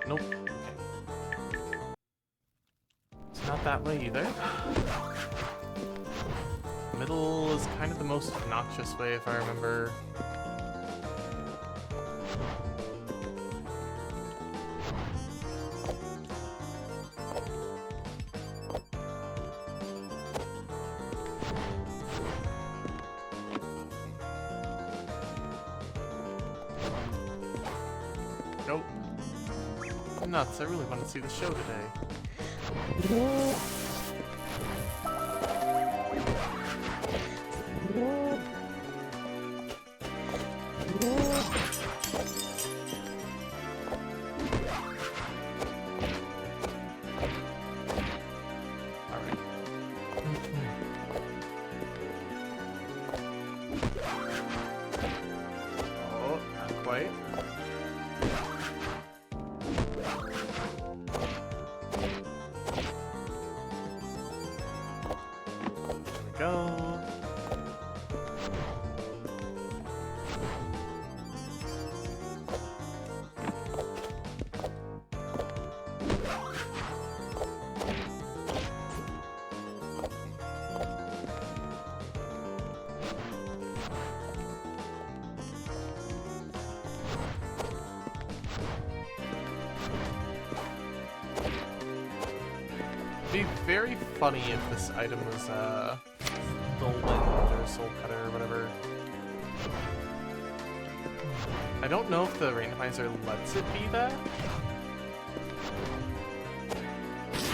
Nope. Okay. It's not that way either. Middle is kind of the most obnoxious way if I remember. Nope. Nuts, I really want to see the show today. Alright. Oh, not quite. Go. It'd be very funny if this item was Golden or Soul Cutter or whatever. I don't know if the randomizer lets it be that.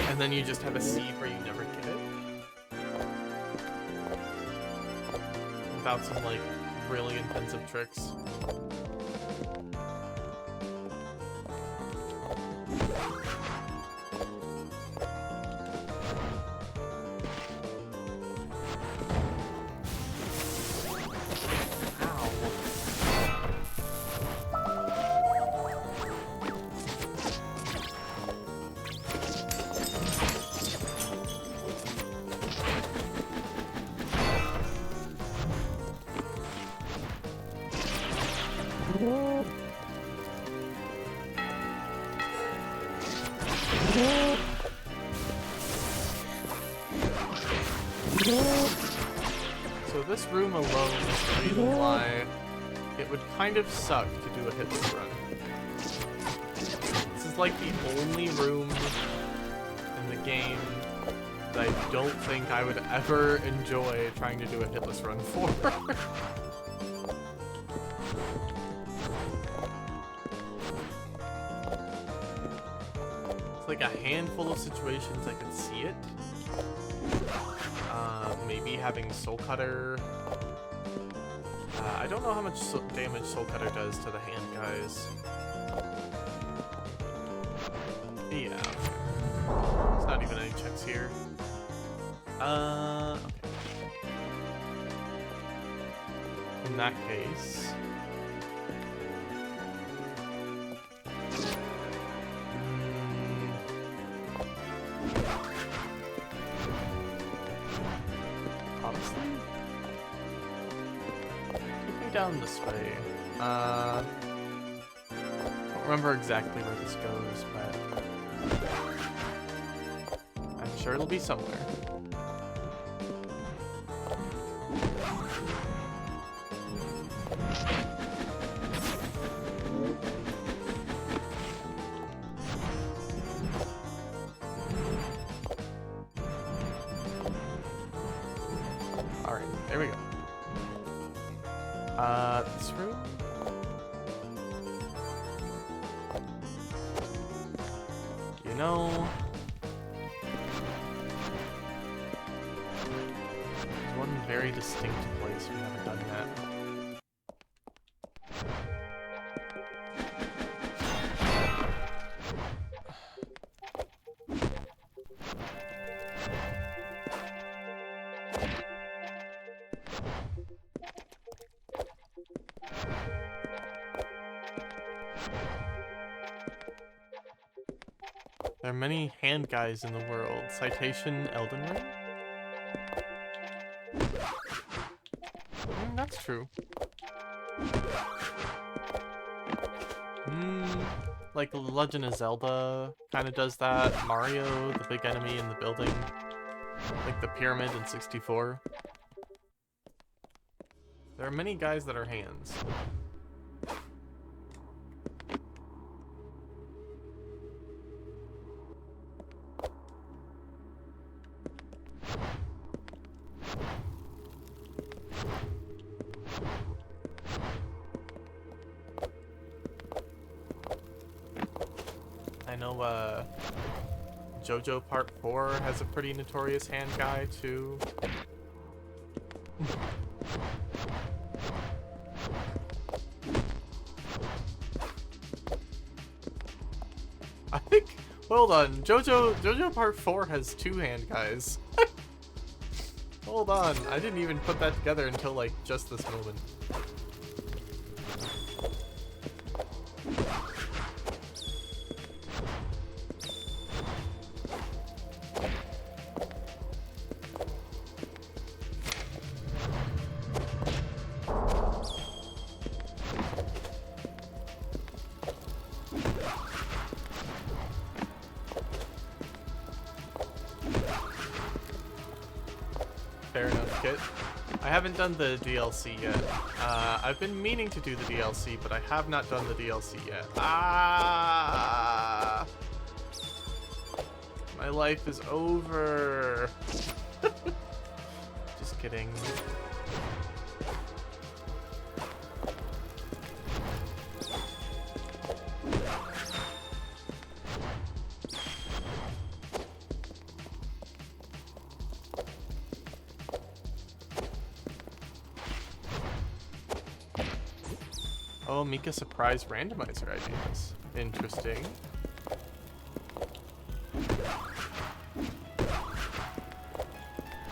And then you just have a seed where you never get it. Without some, like, really intensive tricks. So this room alone is the reason why it would kind of suck to do a hitless run. This is like the only room in the game that I don't think I would ever enjoy trying to do a hitless run for. It's like a handful of situations I could see it. Maybe having Soul Cutter. I don't know how much damage Soul Cutter does to the hand guys. Yeah. There's not even any checks here. Okay. In that case... honestly? Take me down this way. I don't remember exactly where this goes, but... sure it'll be somewhere. Alright, there we go. This room? You know... there's one very distinct place we haven't done yet. There are many hand guys in the world. Citation Elden Ring? That's true. Like Legend of Zelda kind of does that. Mario, the big enemy in the building. Like the pyramid in 64. There are many guys that are hands. I know JoJo Part 4 has a pretty notorious hand guy too. I think, hold on, JoJo Part 4 has 2 hand guys. Hold on, I didn't even put that together until like just this moment. Fair enough, Kit. I haven't done the DLC yet. I've been meaning to do the DLC, but I have not done the DLC yet. Ah! My life is over. Just kidding. Oh, Mika surprise randomizer ideas. Interesting.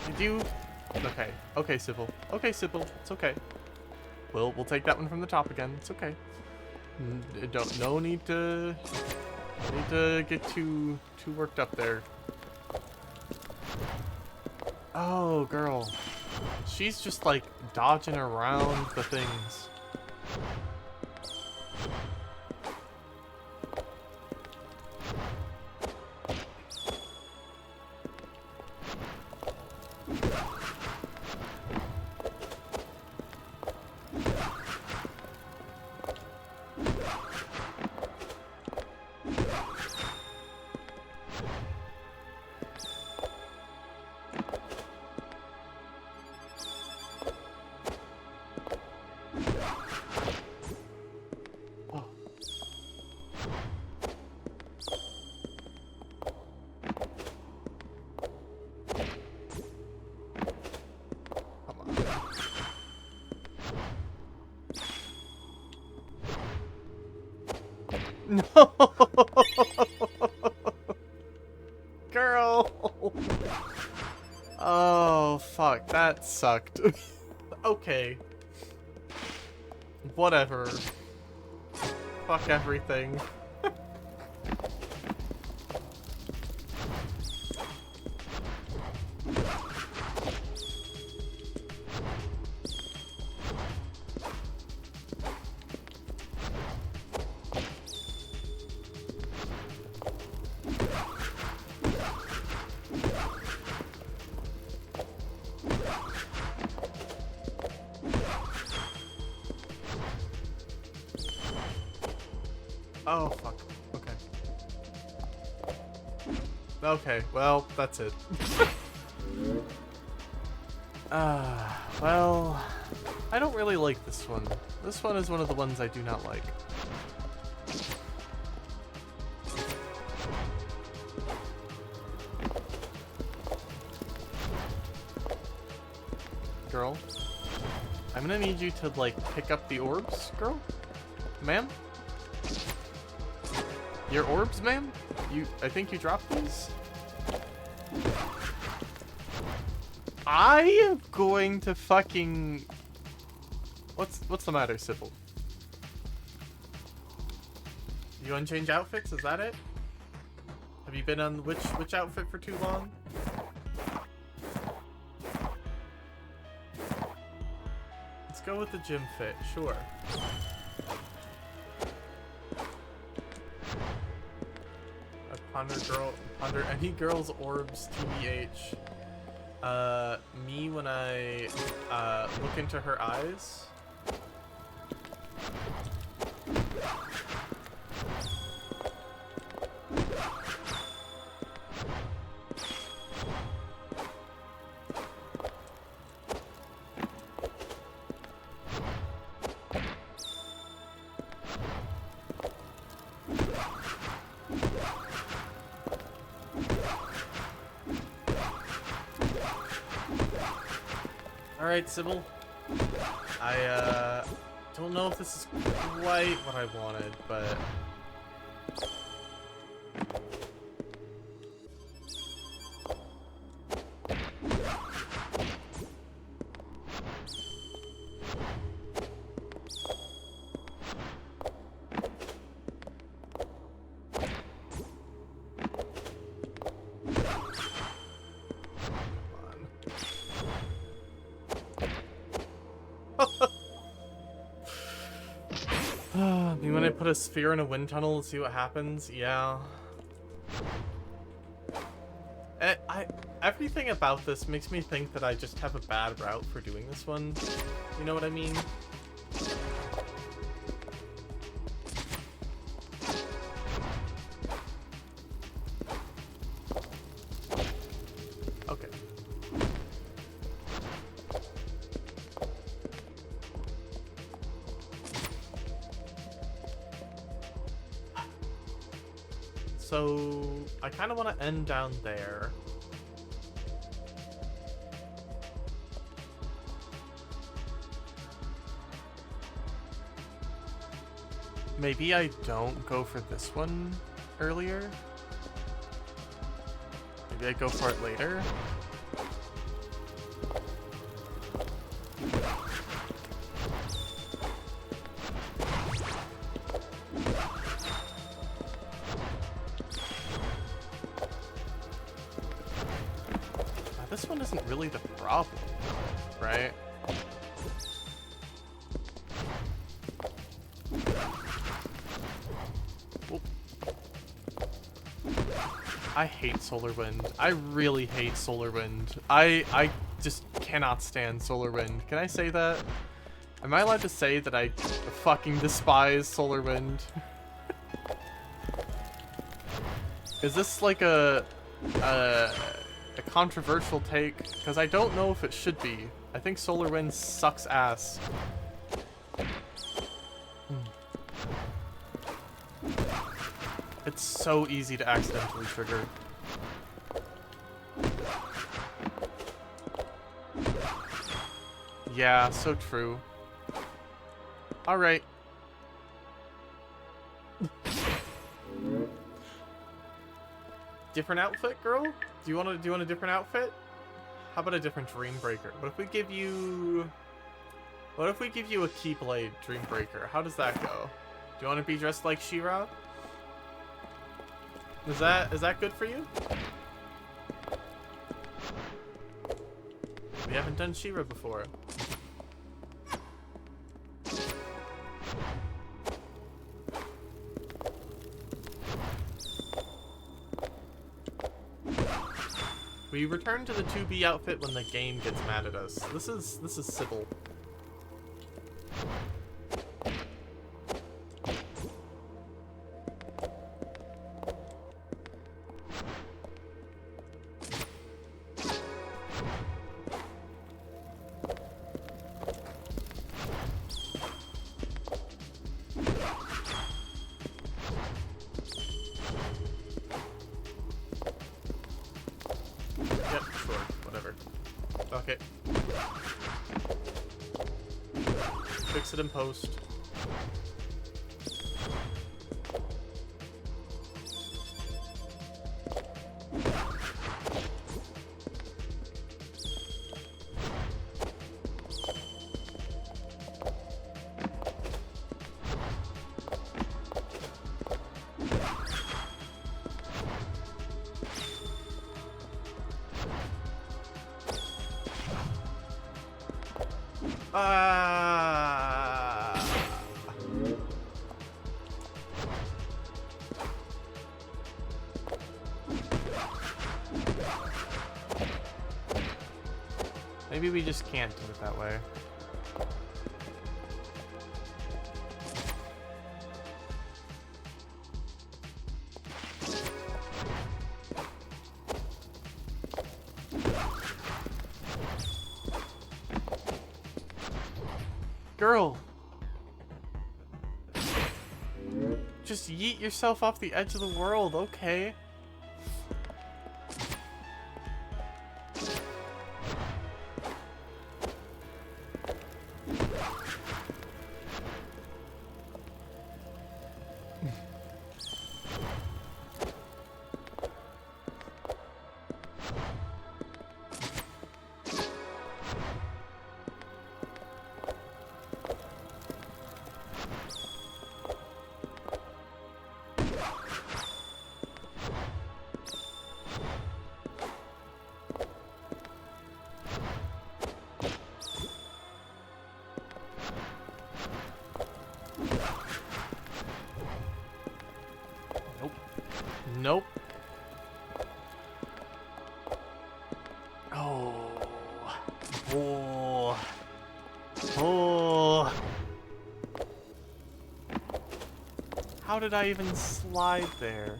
Did you... Okay. Okay, Sybil. Okay, Sybil. It's okay. We'll take that one from the top again. It's okay. No need to get too worked up there. Oh, girl. She's just like dodging around the things. No! Girl! Oh, fuck. That sucked. Okay. Whatever. Fuck everything. Oh, fuck. Okay. Okay, well, that's it. Well, I don't really like this one. This one is one of the ones I do not like. Girl, I'm gonna need you to, like, pick up the orbs, girl? Ma'am? Your orbs, ma'am? I think you dropped these? I am going to fucking... What's the matter, Sybil? You wanna change outfits? Is that it? Have you been on which outfit for too long? Let's go with the gym fit, sure. Ponder any girl's orbs, TBH. Me when I look into her eyes. Alright, Sybil. I don't know if this is quite what I wanted, but... You want to put a sphere in a wind tunnel and see what happens? Yeah. Everything about this makes me think that I just have a bad route for doing this one. You know what I mean? Okay. So, I kind of want to end down there. Maybe I don't go for this one earlier. Maybe I go for it later. This one isn't really the problem, right? Oop. I hate Solar Wind. I really hate Solar Wind. I just cannot stand Solar Wind. Can I say that? Am I allowed to say that I fucking despise Solar Wind? Is this like a controversial take? Because I don't know if it should be. I think Solar Wind sucks ass. It's so easy to accidentally trigger. Yeah, so true. Alright. Different outfit, girl? Do you want a different outfit? How about a different Dream Breaker? What if we give you a Keyblade Dream Breaker? How does that go? Do you want to be dressed like She-Ra? Is that good for you? We haven't done She-Ra before. We return to the 2B outfit when the game gets mad at us. This is Sybil. Okay. Fix it in post. Maybe we just can't do it that way. Girl! Just yeet yourself off the edge of the world, okay? Nope. Oh. Oh. Oh. How did I even slide there?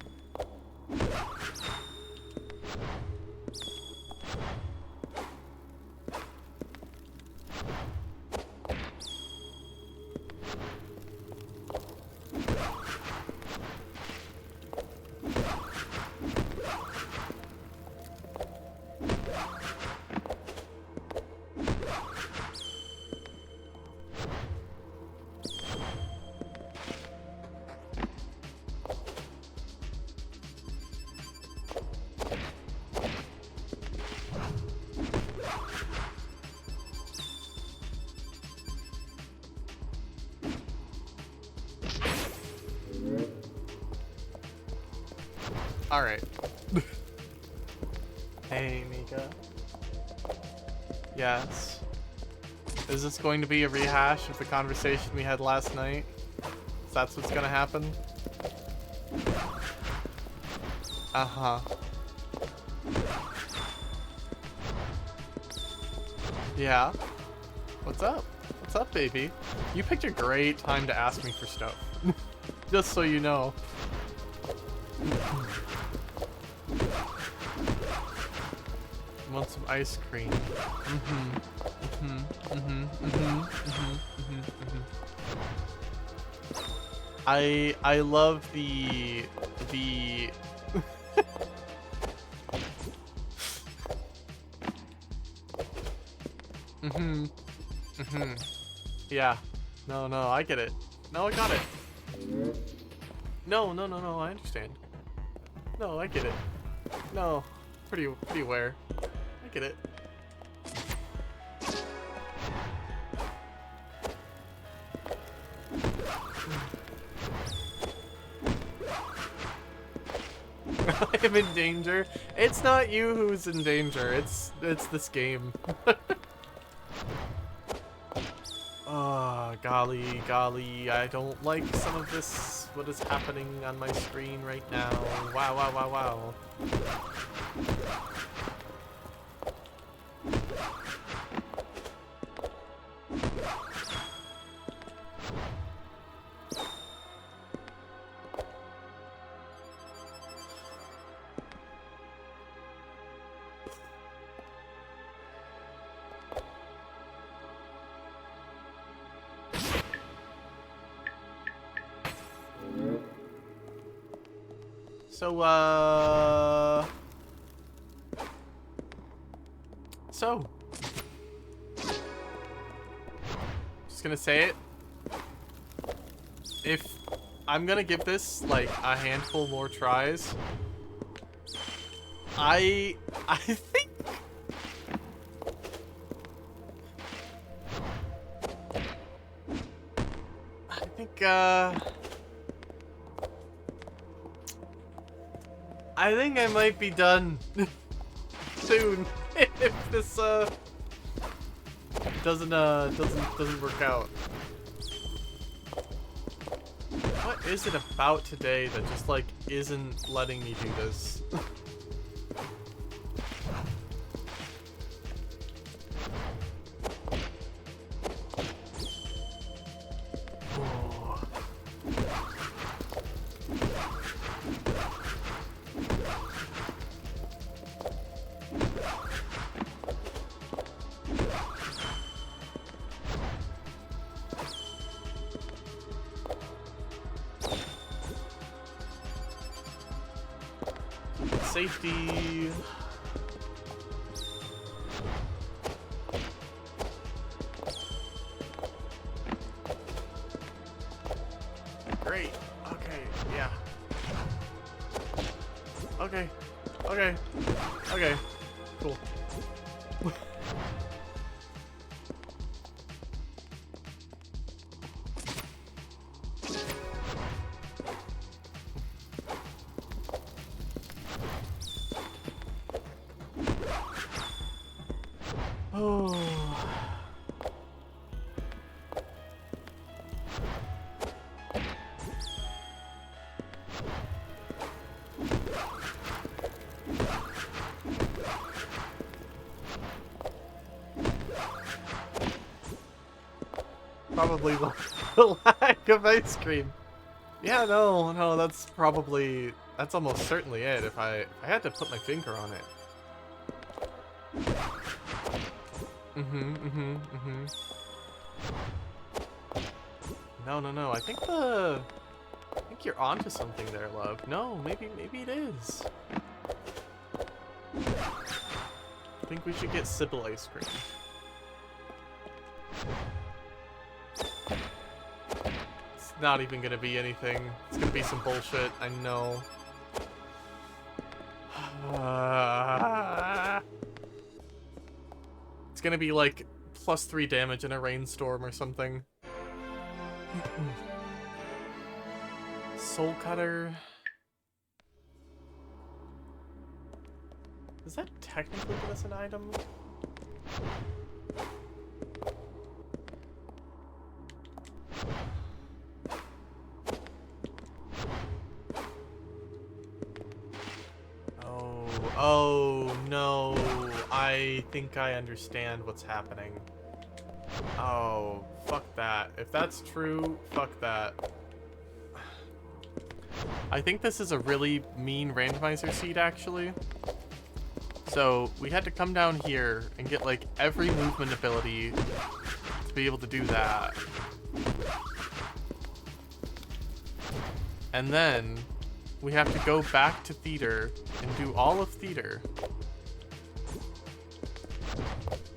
Alright. Hey, Mika. Yes. Is this going to be a rehash of the conversation we had last night? That's what's gonna happen? Uh-huh. Yeah. What's up? What's up, baby? You picked a great time to ask me for stuff. Just so you know. Want some ice cream? I love the yeah. No, I get it. No, I got it. No, I understand. No, I get it. No, pretty aware. I get it. I'm in danger. It's not you who's in danger. It's this game. Oh, golly, I don't like some of this, what is happening on my screen right now. Wow. So, just gonna say it. If I'm gonna give this like a handful more tries, I think I think I might be done soon if this doesn't work out. What is it about today that just like isn't letting me do this? Safety. Great. Okay, yeah. Okay. Okay. Okay. Cool. Oh. Probably the lack of ice cream. Yeah, no, that's almost certainly it if I had to put my finger on it. No. I think you're onto something there, love. No, maybe it is. I think we should get Sybil ice cream. It's not even gonna be anything. It's gonna be some bullshit, I know. It's gonna be like +3 damage in a rainstorm or something. Soul Cutter. Does that technically give us an item? Oh no. I think I understand what's happening. Oh, fuck that. If that's true, fuck that. I think this is a really mean randomizer seed, actually. So, we had to come down here and get, like, every movement ability to be able to do that. And then, we have to go back to theater and do all of theater.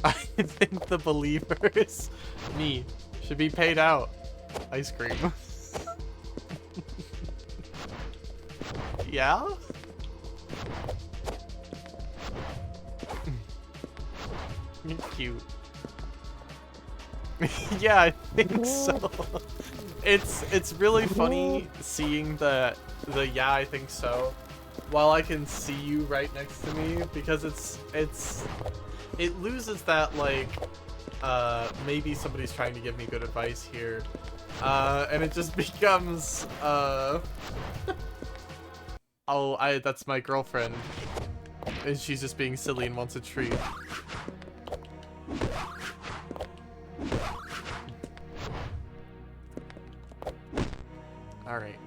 I think the believers, me, should be paid out ice cream. Yeah? You're cute. Yeah, I think so. It's really funny seeing the yeah, I think so, while I can see you right next to me, because it loses that, like, maybe somebody's trying to give me good advice here, and it just becomes, oh, that's my girlfriend, and she's just being silly and wants a treat. Alright.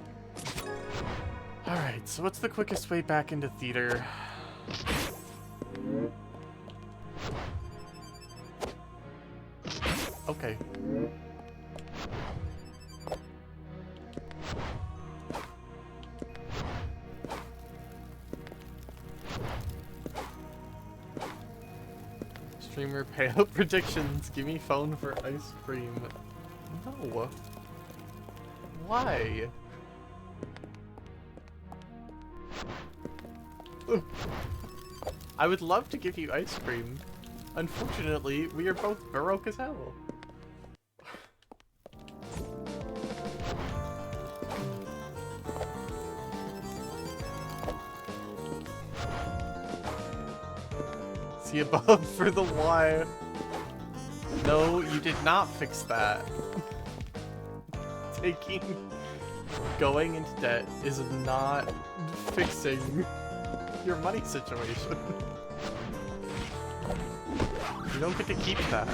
Alright, so what's the quickest way back into theater? Okay. Streamer payout predictions. Give me phone for ice cream. No. Why? I would love to give you ice cream. Unfortunately, we are both broke as hell. See above for the Y. No, you did not fix that. Going into debt is not fixing your money situation. You don't get to keep that.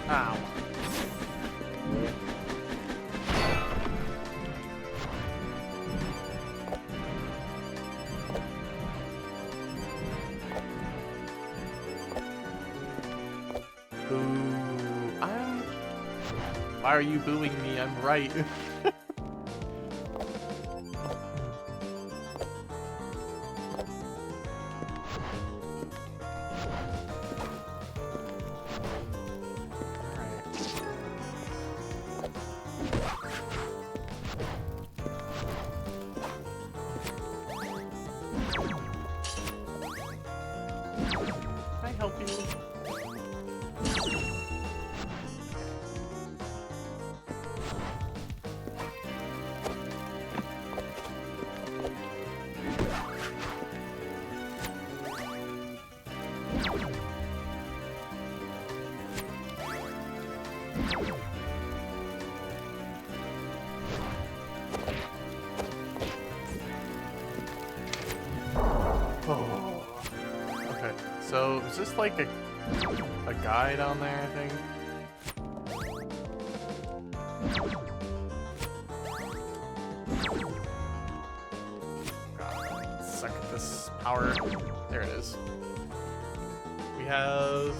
Ow. Why are you booing me? I'm right. Can I help you? Oh. Okay, so is this like a guy down there, I think? God, suck at this power. There it is. We have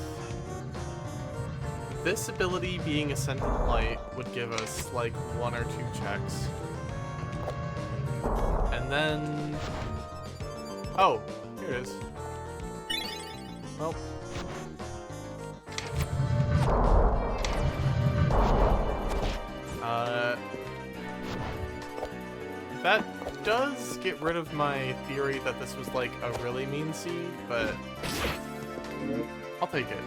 this ability being Ascendant Light would give us like 1 or 2 checks. And then oh, here it is. Well. That does get rid of my theory that this was like a really mean seed, but I'll take it.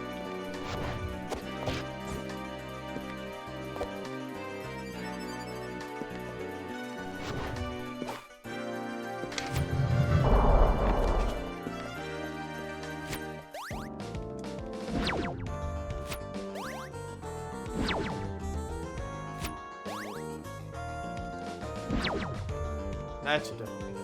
That should definitely hit.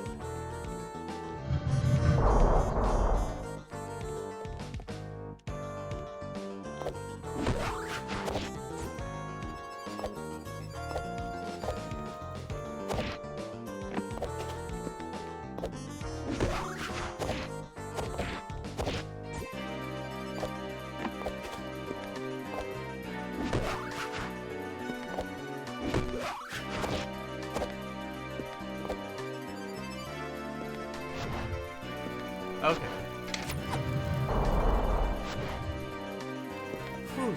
Okay. Whew.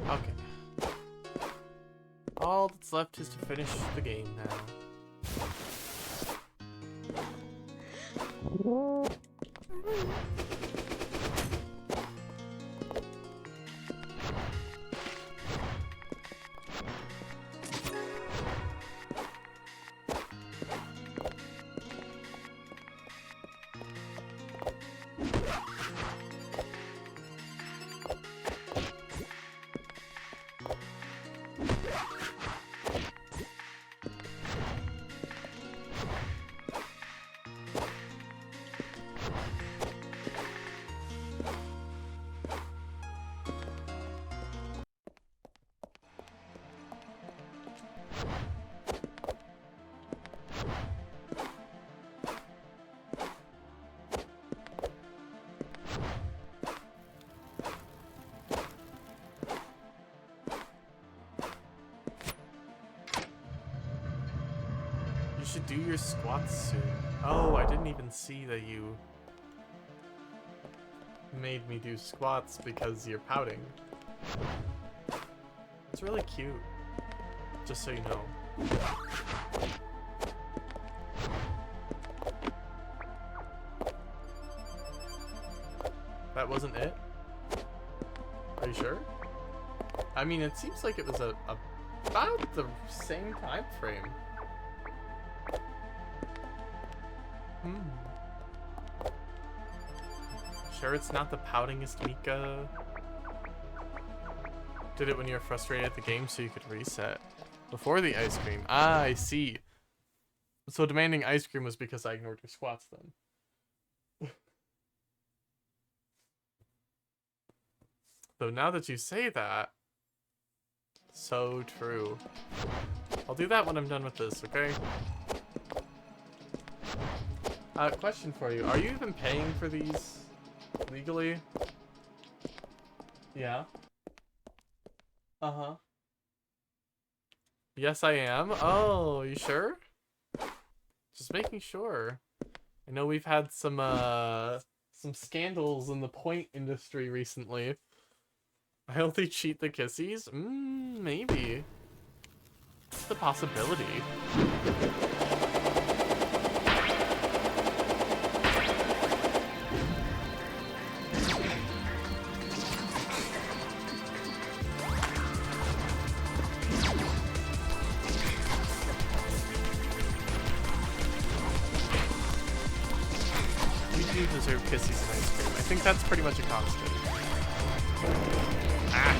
Okay. All that's left is to finish the game now. should do your squats soon. Oh, I didn't even see that you made me do squats because you're pouting. It's really cute. Just so you know. That wasn't it? Are you sure? I mean, it seems like it was about the same time frame. Sure it's not the poutingest Mika? Did it when you were frustrated at the game so you could reset. Before the ice cream. Ah, I see. So demanding ice cream was because I ignored your squats then. So now that you say that, so true. I'll do that when I'm done with this, okay? Question for you. Are you even paying for these legally? Yeah. Uh-huh. Yes, I am. Oh, you sure? Just making sure. I know we've had some scandals in the point industry recently. I only cheat the kissies? Maybe. It's a possibility. We do deserve kissies and ice cream. I think that's pretty much a constant. Ah.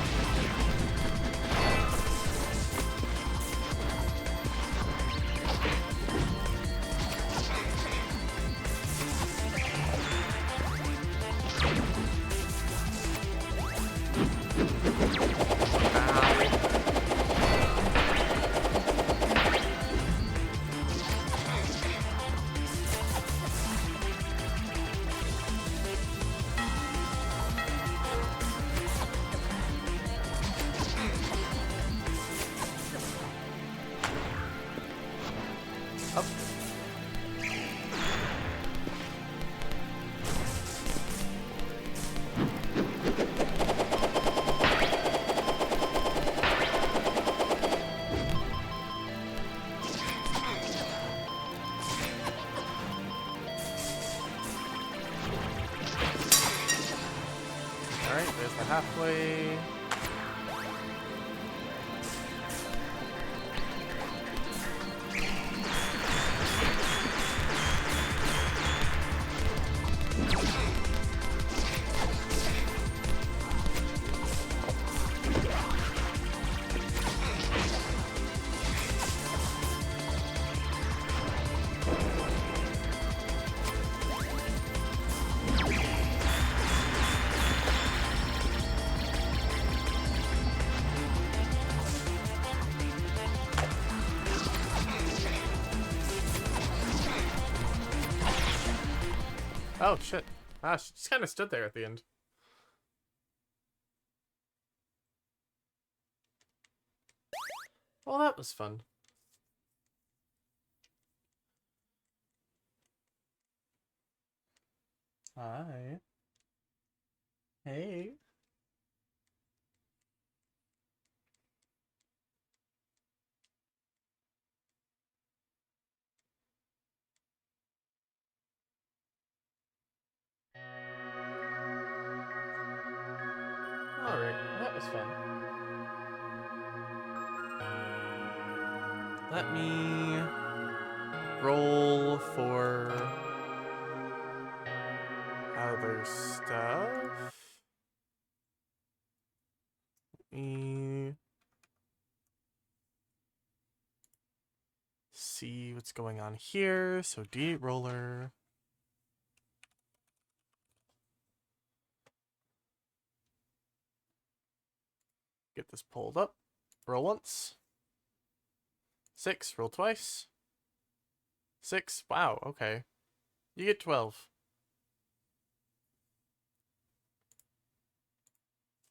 Up. Alright, there's the halfway. Oh, shit. Ah, she just kind of stood there at the end. Well, that was fun. Hi. Hey. Alright, that was fun. Let me roll for other stuff. Let me see what's going on here. So D8 roller. Get this pulled up. Roll once. 6, roll twice. 6, wow, okay. You get 12.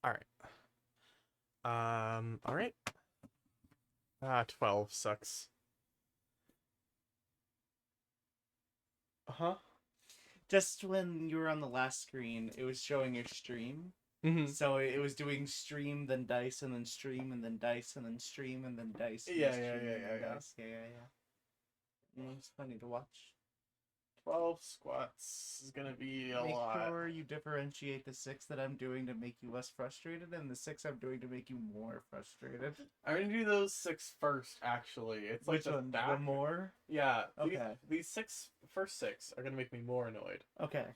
Alright. Alright. Ah, 12 sucks. Uh-huh. Just when you were on the last screen, it was showing your stream. Mm-hmm. So it was doing stream, then dice, and then stream, and then dice, and then stream, and then dice, and Yeah, then yeah, stream, yeah, and yeah, then yeah. dice. Yeah. It's funny to watch. 12 squats is gonna be a Make lot. sure you differentiate the 6 that I'm doing to make you less frustrated, and the 6 I'm doing to make you more frustrated. I'm gonna do those 6 first, actually. It's like Which the one? The stack. more? Yeah. Okay. These first 6 are gonna make me more annoyed. Okay.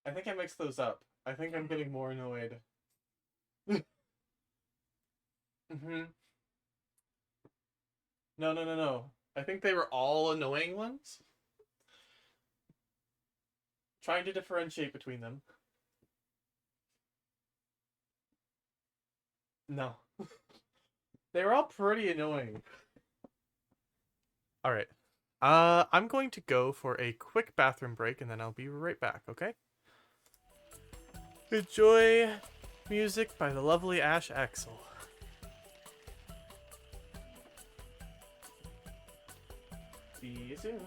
I think I mixed those up. I think I'm getting more annoyed. Mm-hmm. No, no, no, no. I think they were all annoying ones. Trying to differentiate between them. No. They were all pretty annoying. Alright. I'm going to go for a quick bathroom break and then I'll be right back, okay? Enjoy music by the lovely Ash Axel. See you soon.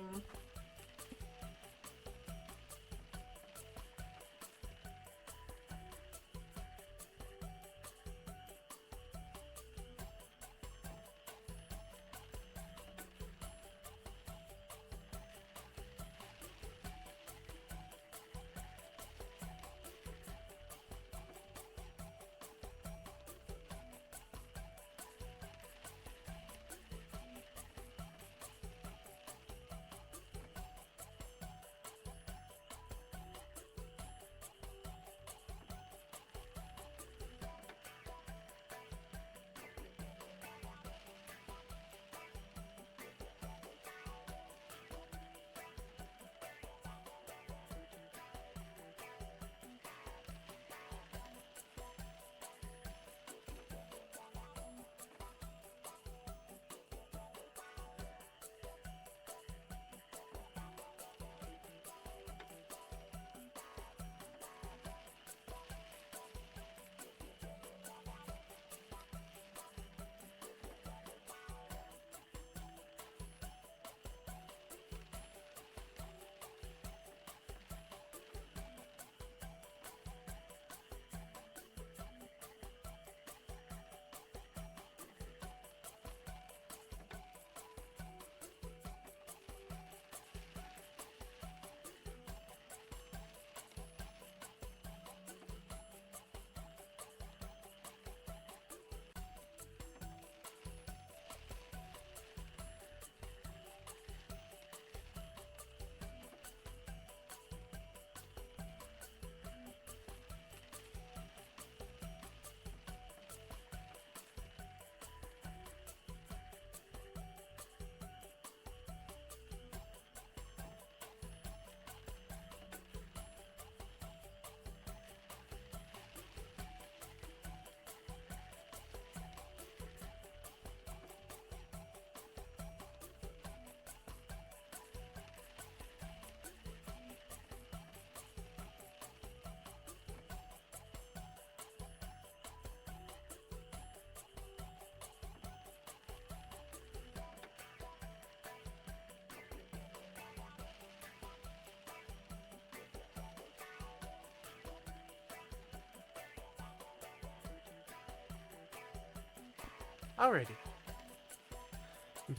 Alrighty.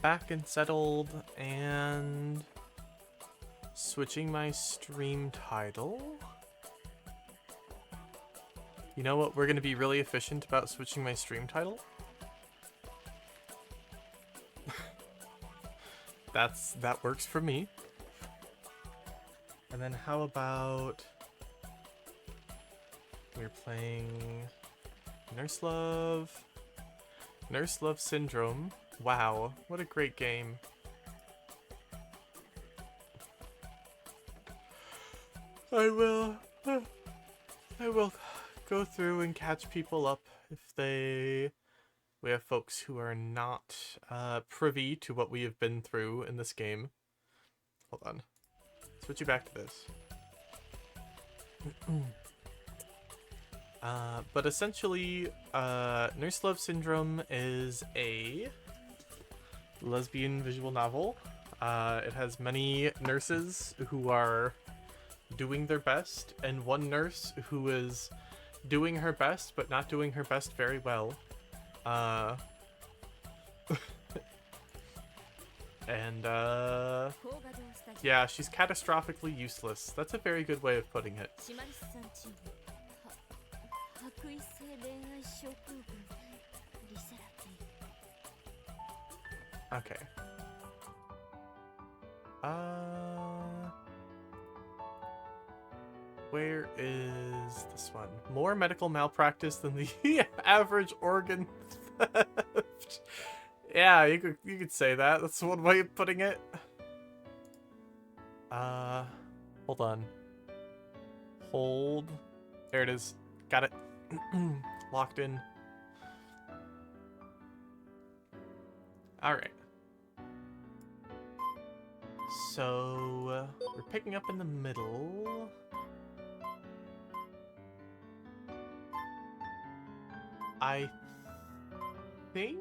Back and settled and switching my stream title. You know what? We're going to be really efficient about switching my stream title. That works for me. And then how about we're playing Nurse Love Syndrome. Wow, what a great game. I will go through and catch people up if we have folks who are not privy to what we have been through in this game. Hold on. Let's switch you back to this. But essentially, Nurse Love Syndrome is a lesbian visual novel. It has many nurses who are doing their best, and one nurse who is doing her best, but not doing her best very well. And, yeah, she's catastrophically useless. That's a very good way of putting it. Okay. Where is this one? More medical malpractice than the average organ theft. Yeah, you could say that. That's one way of putting it. Hold on. Hold. There it is. Got it. Locked in. Alright. So, we're picking up in the middle. I think...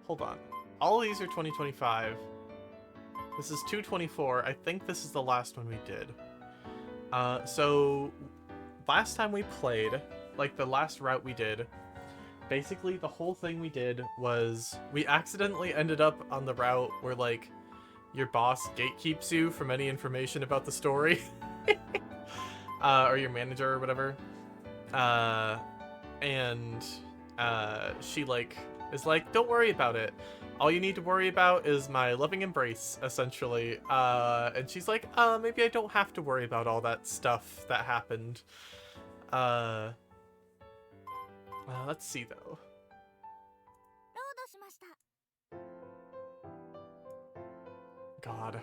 Hold on. All these are 2025. This is 224. I think this is the last one we did. So, last time we played, like the last route we did, basically the whole thing we did was we accidentally ended up on the route where, like, your boss gatekeeps you from any information about the story. Or your manager or whatever. And she, like, is like, don't worry about it. All you need to worry about is my loving embrace, essentially. And she's like, maybe I don't have to worry about all that stuff that happened. Let's see, though. God.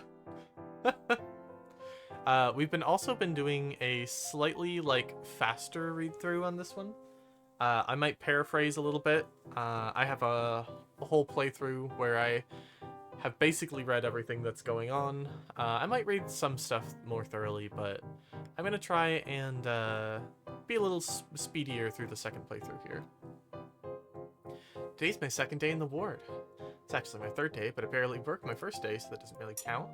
We've also been doing a slightly, like, faster read-through on this one. I might paraphrase a little bit. I have a whole playthrough where I have basically read everything that's going on. I might read some stuff more thoroughly, but I'm gonna try and be a little speedier through the second playthrough here. Today's my second day in the ward. It's actually my third day, but I barely worked my first day, so that doesn't really count.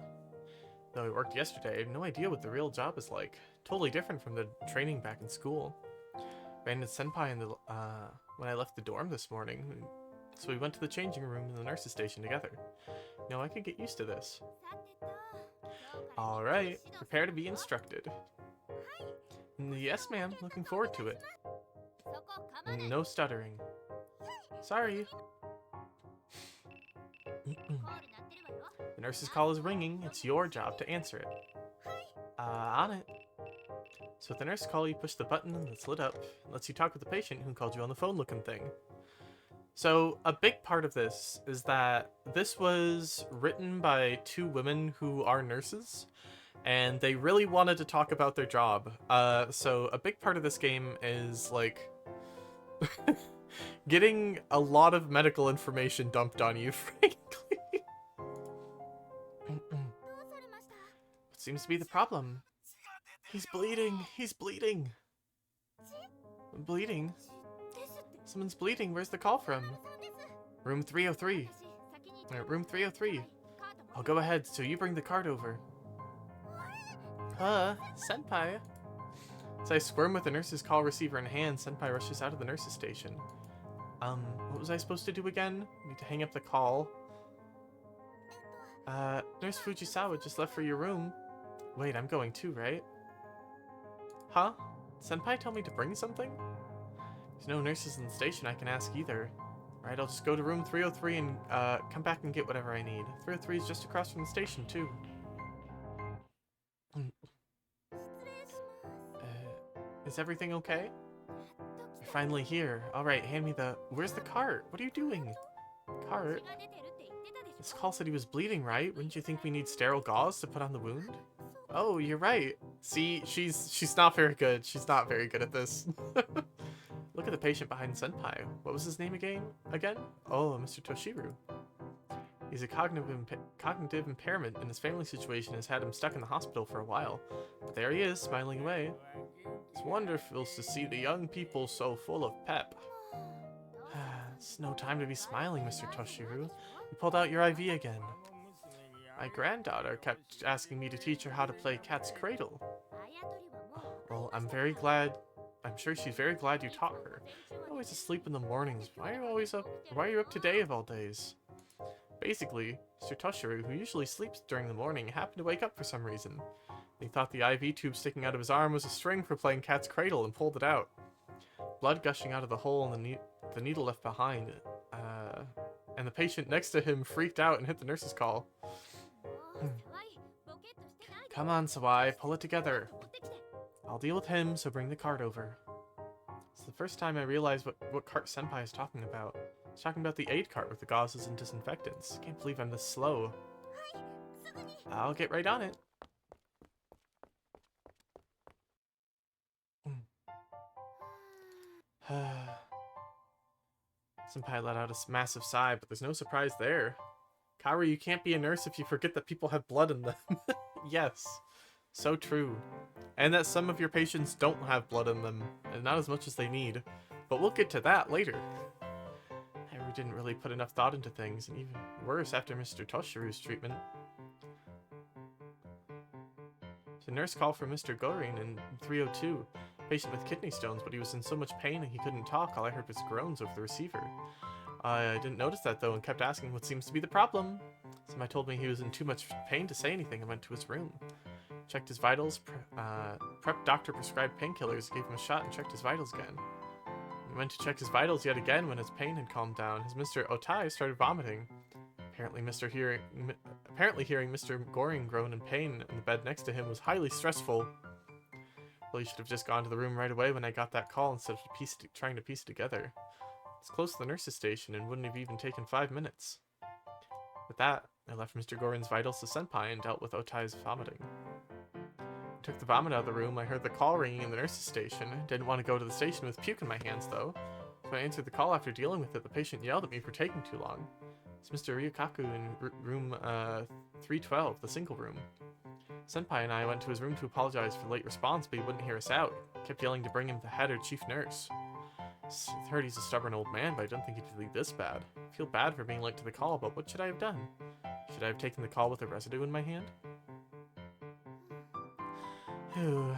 Though I worked yesterday, I have no idea what the real job is like. Totally different from the training back in school. Ran into Senpai in the, when I left the dorm this morning, so we went to the changing room in the nurse's station together. You know, I could get used to this. Alright, prepare to be instructed. Yes, ma'am, looking forward to it. No stuttering. Sorry. The nurse's call is ringing. It's your job to answer it. On it. So with the nurse call, you push the button that's lit up. It lets you talk with the patient who called you on the phone looking thing. So a big part of this is that this was written by two women who are nurses, and they really wanted to talk about their job. So a big part of this game is, like, getting a lot of medical information dumped on you, frankly. What seems to be the problem? He's bleeding! He's bleeding! Bleeding? Someone's bleeding. Where's the call from? Room 303. Room 303. I'll go ahead, so you bring the card over. Senpai. As I squirm with the nurse's call receiver in hand, Senpai rushes out of the nurse's station. What was I supposed to do again? Need to hang up the call. Nurse Fujisawa just left for your room. Wait, I'm going too, right? Huh? Senpai told me to bring something? There's no nurses in the station I can ask either. Alright, I'll just go to room 303 and come back and get whatever I need. 303 is just across from the station, too. Is everything okay? You're finally here. Alright, hand me the... Where's the cart? What are you doing? Cart? This call said he was bleeding, right? Wouldn't you think we need sterile gauze to put on the wound? Oh, you're right. See, she's not very good. She's not very good at this. Look at the patient behind Senpai. What was his name again? Oh, Mr. Toshiru. He's a cognitive impairment, and his family situation has had him stuck in the hospital for a while. But there he is, smiling away. It's wonderful to see the young people so full of pep. It's no time to be smiling, Mr. Toshiru. You pulled out your IV again. My granddaughter kept asking me to teach her how to play cat's cradle. Well, I'm very glad. I'm sure she's very glad you taught her. You're always asleep in the mornings. Why are you always up? Why are you up today of all days? Basically, Mr. Toshiru, who usually sleeps during the morning, happened to wake up for some reason. He thought the IV tube sticking out of his arm was a string for playing cat's cradle and pulled it out. Blood gushing out of the hole and the needle left behind. And the patient next to him freaked out and hit the nurse's call. Come on, Sawai, pull it together. I'll deal with him, so bring the cart over. It's the first time I realized what cart Senpai is talking about. He's talking about the aid cart with the gauzes and disinfectants. Can't believe I'm this slow. I'll get right on it. Senpai let out a massive sigh, but there's no surprise there. Kaoru, you can't be a nurse if you forget that people have blood in them. Yes, so true. And that some of your patients don't have blood in them, and not as much as they need. But we'll get to that later. I didn't really put enough thought into things, and even worse after Mr. Toshiru's treatment. The nurse called for Mr. Gorin in 302, patient with kidney stones, but he was in so much pain and he couldn't talk. All I heard was groans over the receiver. I didn't notice that though and kept asking what seems to be the problem. Somebody told me he was in too much pain to say anything and went to his room. Checked his vitals, prep doctor prescribed painkillers, gave him a shot and checked his vitals again. He went to check his vitals yet again when his pain had calmed down. His Mr. Otai started vomiting. Apparently hearing Mr. Goring groan in pain in the bed next to him was highly stressful. Well, he should have just gone to the room right away when I got that call instead of trying to piece it together. It's close to the nurse's station and wouldn't have even taken 5 minutes. With that, I left Mr. Gorin's vitals to Senpai and dealt with Otai's vomiting. I took the vomit out of the room. I heard the call ringing in the nurse's station. I didn't want to go to the station with puke in my hands, though. So I answered the call after dealing with it. The patient yelled at me for taking too long. It's Mr. Ryukaku in room 312, the single room. Senpai and I went to his room to apologize for late response, but he wouldn't hear us out. He kept yelling to bring him the head or chief nurse. I heard he's a stubborn old man, but I don't think he'd be this bad. I feel bad for being late to the call, but what should I have done? Should I have taken the call with a residue in my hand? Phew.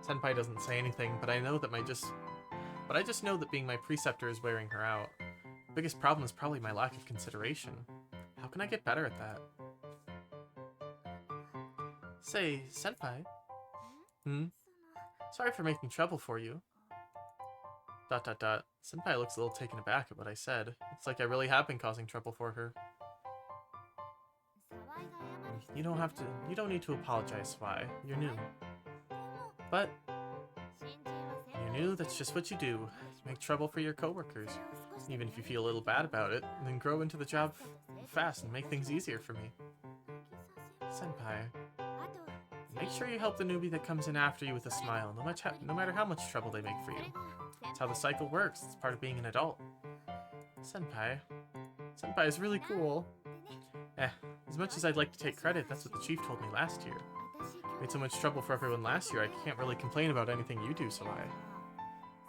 Senpai doesn't say anything, but I know that I just know that being my preceptor is wearing her out. The biggest problem is probably my lack of consideration. How can I get better at that? Say, Senpai. Sorry for making trouble for you. ... Senpai looks a little taken aback at what I said. It's like I really have been causing trouble for her. You don't need to apologize, Sawai. You're new. But you're new, that's just what you do. You make trouble for your coworkers. Even if you feel a little bad about it, then grow into the job fast and make things easier for me. Senpai, make sure you help the newbie that comes in after you with a smile, no matter how much trouble they make for you. That's how the cycle works. It's part of being an adult. Senpai is really cool. As much as I'd like to take credit, that's what the chief told me last year. Made so much trouble for everyone last year, I can't really complain about anything you do, Sawai.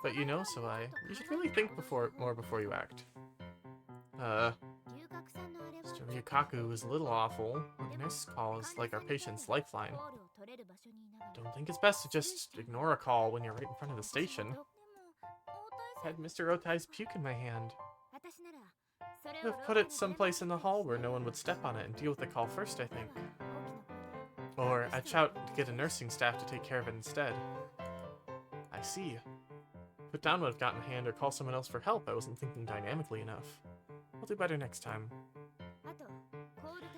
But you know, Sawai, you should really think more before you act. Mr. Ryukaku is a little awful. The nurse's call is like our patient's lifeline. Don't think it's best to just ignore a call when you're right in front of the station. I had Mr. Otai's puke in my hand. I would have put it someplace in the hall where no one would step on it and deal with the call first, I think. Or I'd shout to get a nursing staff to take care of it instead. I see. Put down what I've got in hand or call someone else for help. I wasn't thinking dynamically enough. I'll do better next time.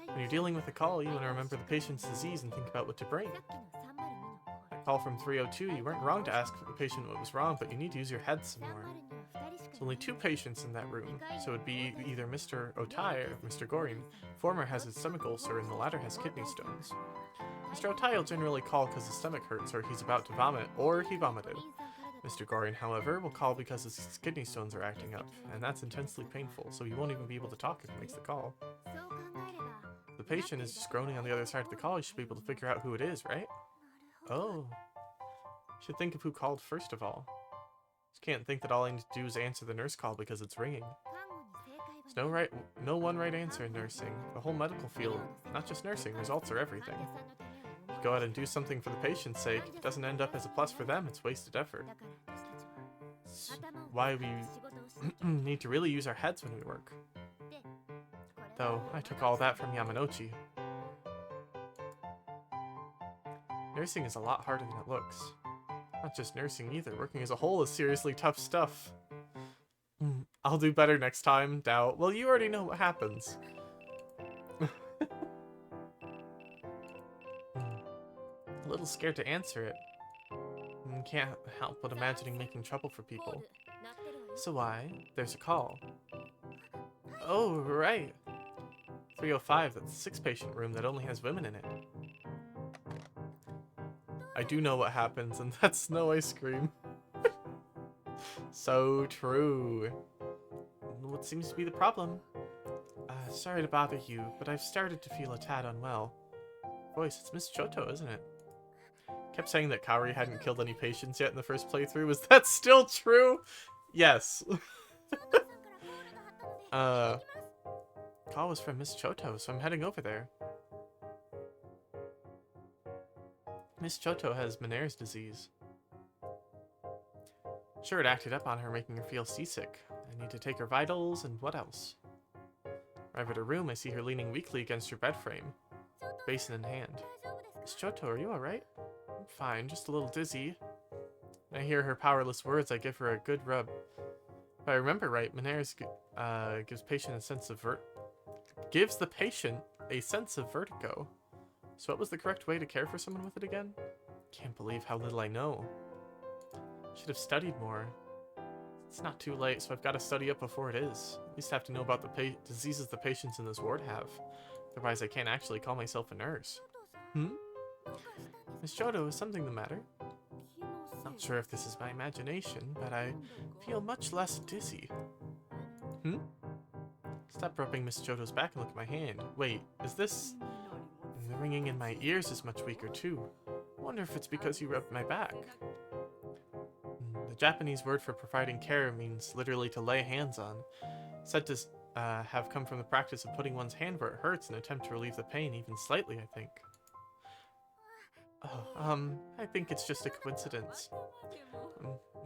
When you're dealing with a call, you want to remember the patient's disease and think about what to bring. That call from 302, you weren't wrong to ask the patient what was wrong, but you need to use your head some more. There's only 2 patients in that room, so it'd be either Mr. Otai or Mr. Gorin. Former has his stomach ulcer and the latter has kidney stones. Mr. Otai will generally call because his stomach hurts or he's about to vomit, or he vomited. Mr. Gorian, however, will call because his kidney stones are acting up, and that's intensely painful, so he won't even be able to talk if he makes the call. If the patient is just groaning on the other side of the call, you should be able to figure out who it is, right? Oh. Should think of who called first of all. Just can't think that all I need to do is answer the nurse call because it's ringing. There's no one right answer in nursing. The whole medical field, not just nursing, results are everything. If you go out and do something for the patient's sake, if it doesn't end up as a plus for them, it's wasted effort. It's why we need to really use our heads when we work. Though, I took all that from Yamanochi. Nursing is a lot harder than it looks. Not just nursing either, working as a whole is seriously tough stuff. I'll do better next time, doubt. Well, you already know what happens. A little scared to answer it. Can't help but imagining making trouble for people. So why? There's a call. Oh, right. 305, that's the 6-patient room that only has women in it. I do know what happens, and that's no ice cream. So true. What seems to be the problem? Sorry to bother you, but I've started to feel a tad unwell. Voice, it's Miss Choto, isn't it? Kept saying that Kaori hadn't killed any patients yet in the first playthrough. Was that still true? Yes. Call was from Miss Choto, so I'm heading over there. Miss Choto has Meniere's disease. Sure, it acted up on her, making her feel seasick. I need to take her vitals, and what else? Arrive at her room, I see her leaning weakly against her bed frame, basin in hand. Miss Choto, are you alright? I'm fine, just a little dizzy. When I hear her powerless words, I give her a good rub. If I remember right, Meniere's gives the patient a sense of vertigo. So what was the correct way to care for someone with it again? Can't believe how little I know. Should have studied more. It's not too late, so I've got to study up before it is. At least I have to know about the diseases the patients in this ward have. Otherwise, I can't actually call myself a nurse. Miss Choto, is something the matter? Not sure if this is my imagination, but I feel much less dizzy. Stop rubbing Miss Choto's back and look at my hand. Wait, is this... The ringing in my ears is much weaker too. I wonder if it's because you rubbed my back. The Japanese word for providing care means literally to lay hands on. Said to have come from the practice of putting one's hand where it hurts in an attempt to relieve the pain, even slightly, I think. I think it's just a coincidence.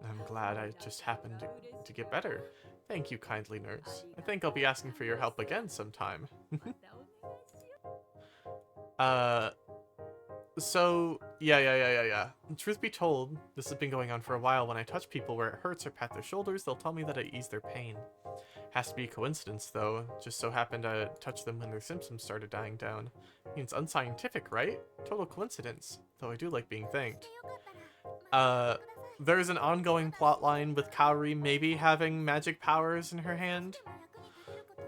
I'm glad I just happened to get better. Thank you kindly, nurse. I think I'll be asking for your help again sometime. So, yeah. Truth be told, this has been going on for a while. When I touch people where it hurts or pat their shoulders, they'll tell me that I ease their pain. Has to be a coincidence, though. Just so happened to touch them when their symptoms started dying down. Means unscientific, right? Total coincidence. Though I do like being thanked. There's an ongoing plotline with Kaori maybe having magic powers in her hand.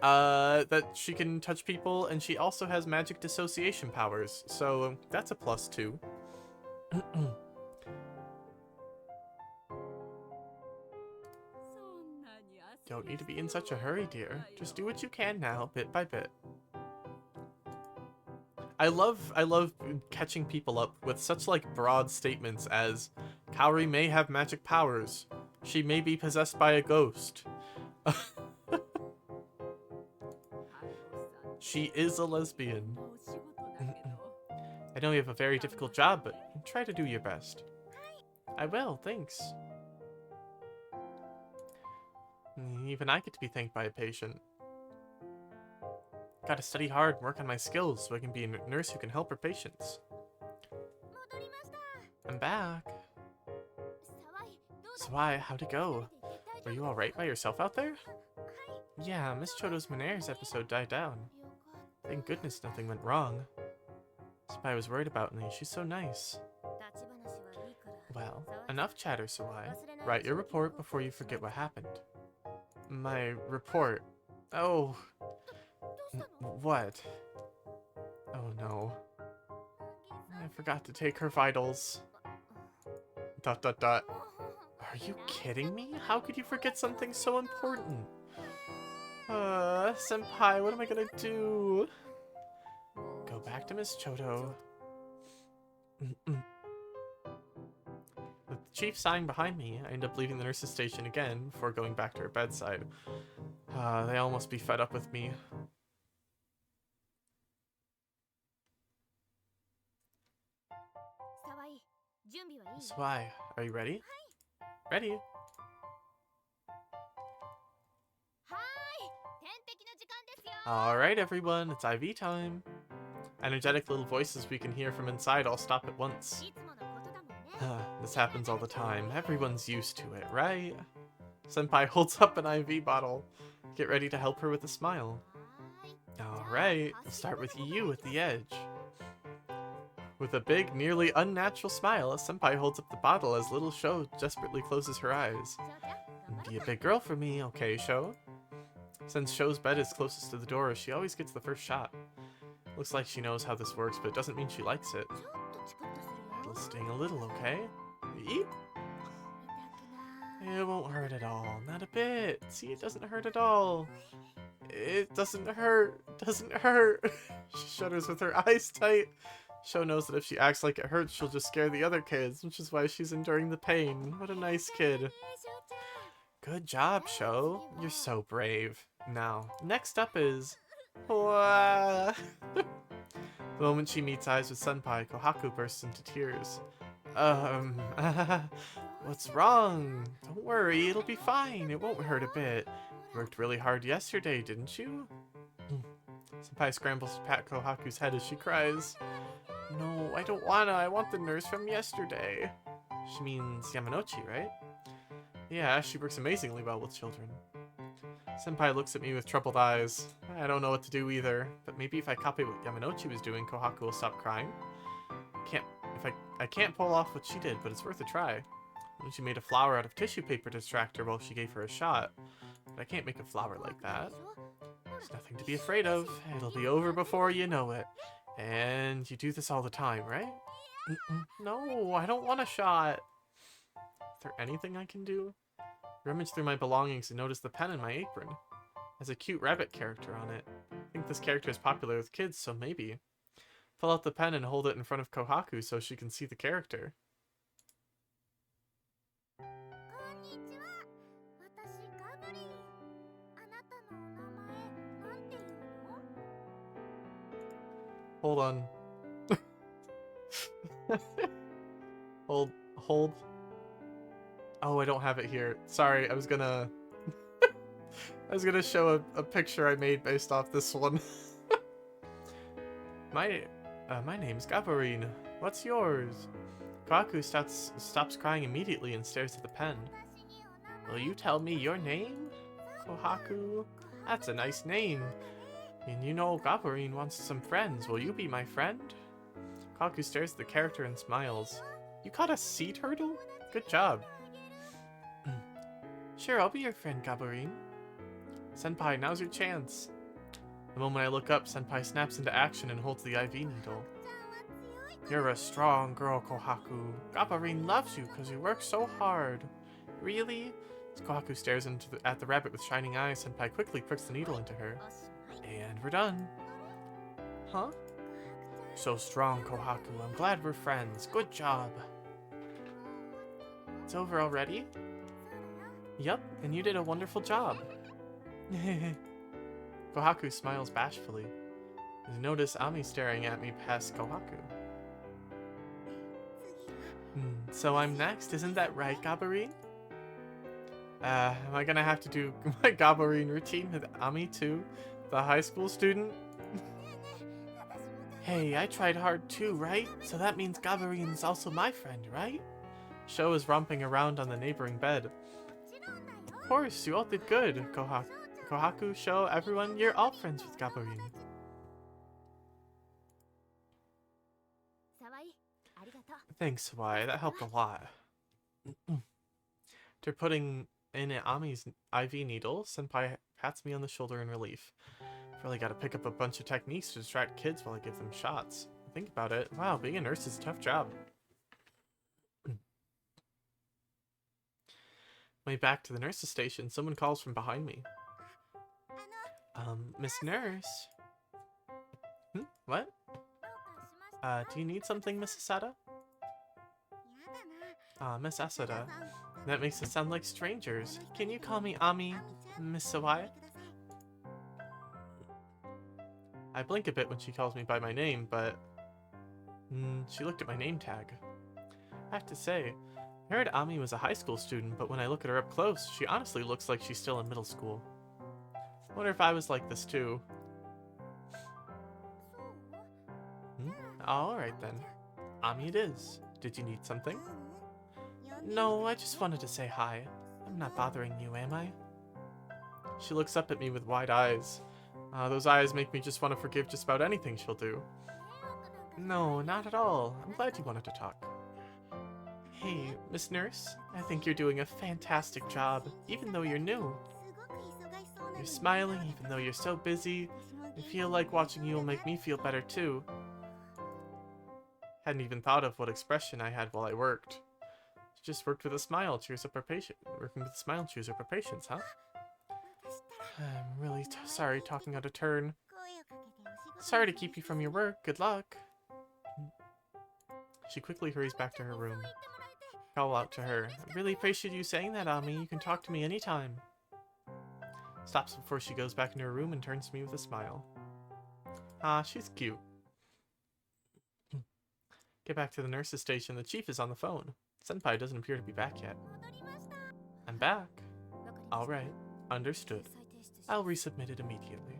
That she can touch people, and she also has magic dissociation powers, so that's a plus too. Don't need to be in such a hurry, dear. Just do what you can now, bit by bit. I love catching people up with such like broad statements as Kaori may have magic powers. She may be possessed by a ghost. She is a lesbian. I know you have a very difficult job, but try to do your best. I will, thanks. Even I get to be thanked by a patient. Gotta study hard and work on my skills so I can be a nurse who can help her patients. I'm back. Sawai, how'd it go? Were you alright by yourself out there? Yeah, Miss Choto's Meniere's episode died down. Thank goodness nothing went wrong. Sawai was worried about me. She's so nice. Well, enough chatter, Sawai. Write your report before you forget what happened. My report? Oh. What? Oh no. I forgot to take her vitals. ... Are you kidding me? How could you forget something so important? Senpai, what am I gonna do? Go back to Miss Choto. With the chief sighing behind me, I end up leaving the nurse's station again before going back to her bedside. They all must be fed up with me. Sawai, are you ready? Ready. Alright everyone, it's IV time. Energetic little voices we can hear from inside all stop at once. This happens all the time. Everyone's used to it, right? Senpai holds up an IV bottle. Get ready to help her with a smile. Alright, we'll start with you at the edge. With a big, nearly unnatural smile, Senpai holds up the bottle as little Sho desperately closes her eyes. Be a big girl for me, okay, Sho? Since Sho's bed is closest to the door, she always gets the first shot. Looks like she knows how this works, but it doesn't mean she likes it. It'll sting a little, okay? Eep! It won't hurt at all, not a bit. See, it doesn't hurt at all. It doesn't hurt, doesn't hurt. She shudders with her eyes tight. Sho knows that if she acts like it hurts, she'll just scare the other kids, which is why she's enduring the pain. What a nice kid. Good job, Sho. You're so brave. Now, next up is... The moment she meets eyes with Senpai, Kohaku bursts into tears. What's wrong? Don't worry, it'll be fine. It won't hurt a bit. You worked really hard yesterday, didn't you? Senpai scrambles to pat Kohaku's head as she cries. No, I don't wanna. I want the nurse from yesterday. She means Yamanochi, right? Yeah, she works amazingly well with children. Senpai looks at me with troubled eyes. I don't know what to do either, but maybe if I copy what Yamanochi was doing, Kohaku will stop crying. I can't pull off what she did, but it's worth a try. When she made a flower out of tissue paper to distract her while she gave her a shot. But I can't make a flower like that. There's nothing to be afraid of. It'll be over before you know it. And you do this all the time, right? No, I don't want a shot. Is there anything I can do? Rummage through my belongings and notice the pen in my apron. It has a cute rabbit character on it. I think this character is popular with kids, so maybe. Pull out the pen and hold it in front of Kohaku so she can see the character. Hold on. Hold. Oh, I don't have it here. Sorry, I was gonna... I was gonna show a picture I made based off this one. My name's Gavarine. What's yours? Kohaku stops crying immediately and stares at the pen. Will you tell me your name? Kohaku? That's a nice name. And you know Gavarine wants some friends. Will you be my friend? Kohaku stares at the character and smiles. You caught a sea turtle? Good job. Sure, I'll be your friend, Gavarine. Senpai, now's your chance. The moment I look up, Senpai snaps into action and holds the IV needle. You're a strong girl, Kohaku. Gavarine loves you because you work so hard. Really? As Kohaku stares at the rabbit with shining eyes, Senpai quickly pricks the needle into her. And we're done. Huh? So strong, Kohaku. I'm glad we're friends. Good job. It's over already? Yup, and you did a wonderful job. Kohaku smiles bashfully. I notice Ami staring at me past Kohaku. So I'm next, isn't that right, Gabarine? Am I gonna have to do my Gabarine routine with Ami too? The high school student? Hey, I tried hard too, right? So that means Gabarine's also my friend, right? Sho is romping around on the neighboring bed. Of course, you all did good, Kohaku, Sho, everyone, you're all friends with Gabarine. Thanks, Sawai, that helped a lot. After putting in Ami's IV needle, Senpai pats me on the shoulder in relief. I've really got to pick up a bunch of techniques to distract kids while I give them shots. Think about it. Wow, being a nurse is a tough job. way back to the nurse's station, someone calls from behind me. Miss Nurse? What? Do you need something, Miss Asada? Miss Asada. That makes us sound like strangers. Can you call me Ami, Miss Sawai? I blink a bit when she calls me by my name, but... she looked at my name tag. I have to say, I heard Ami was a high school student, but when I look at her up close, she honestly looks like she's still in middle school. I wonder if I was like this too. Alright then. Ami it is. Did you need something? No, I just wanted to say hi. I'm not bothering you, am I? She looks up at me with wide eyes. Those eyes make me just want to forgive just about anything she'll do. No, not at all. I'm glad you wanted to talk. Hey, Miss Nurse, I think you're doing a fantastic job, even though you're new. You're smiling even though you're so busy. I feel like watching you will make me feel better too. Hadn't even thought of what expression I had while I worked. Just worked with a smile, cheers up our patient. Working with a smile, cheers up our patients, huh? I'm really sorry talking out of turn. Sorry to keep you from your work. Good luck. She quickly hurries back to her room. Call out to her. I really appreciate you saying that, Ami. You can talk to me anytime. Stops before she goes back into her room and turns to me with a smile. She's cute. Get back to the nurse's station. The chief is on the phone. Senpai doesn't appear to be back yet. I'm back. Alright. Understood. I'll resubmit it immediately.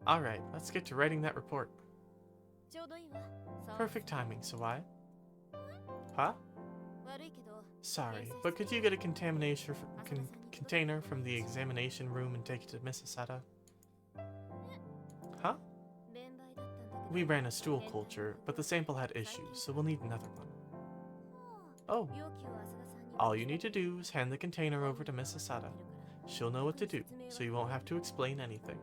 Alright, let's get to writing that report. Perfect timing, Sawai. Huh? Sorry, but could you get a container from the examination room and take it to Miss Asada? Huh? We ran a stool culture, but the sample had issues, so we'll need another one. Oh. All you need to do is hand the container over to Miss Asada. She'll know what to do, so you won't have to explain anything.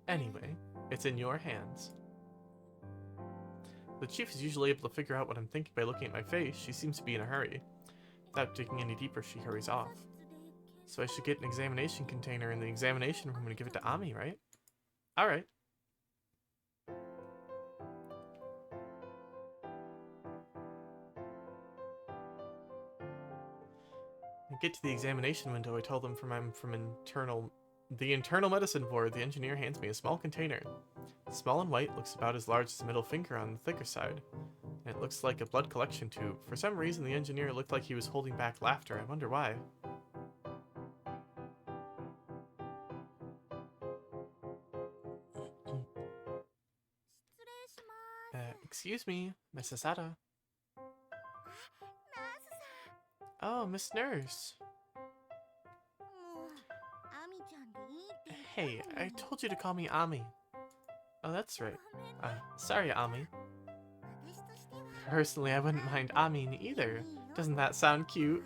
Anyway, it's in your hands. The chief is usually able to figure out what I'm thinking by looking at my face. She seems to be in a hurry. Without digging any deeper, she hurries off. So I should get an examination container in the examination room and give it to Ami, right? Alright. I get to the examination window. I tell them I'm from the internal medicine ward. The engineer hands me a small container. Small and white, looks about as large as a middle finger on the thicker side. And it looks like a blood collection tube. For some reason, the engineer looked like he was holding back laughter. I wonder why. Excuse me, Miss Asada. Oh, Miss Nurse. Hey, I told you to call me Ami. Oh, that's right. Sorry, Ami. Personally, I wouldn't mind Amin either. Doesn't that sound cute?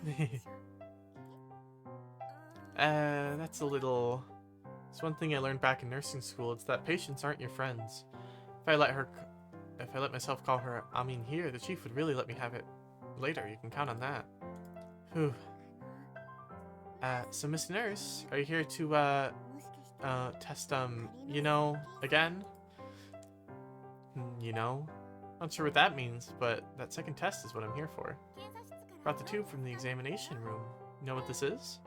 That's a little... It's one thing I learned back in nursing school. It's that patients aren't your friends. If I let myself call her Amin here, the chief would really let me have it later. You can count on that. Whew. So Miss Nurse, are you here to, test, you know, again? You know? Not sure what that means, but that second test is what I'm here for. Brought the tube from the examination room. You know what this is?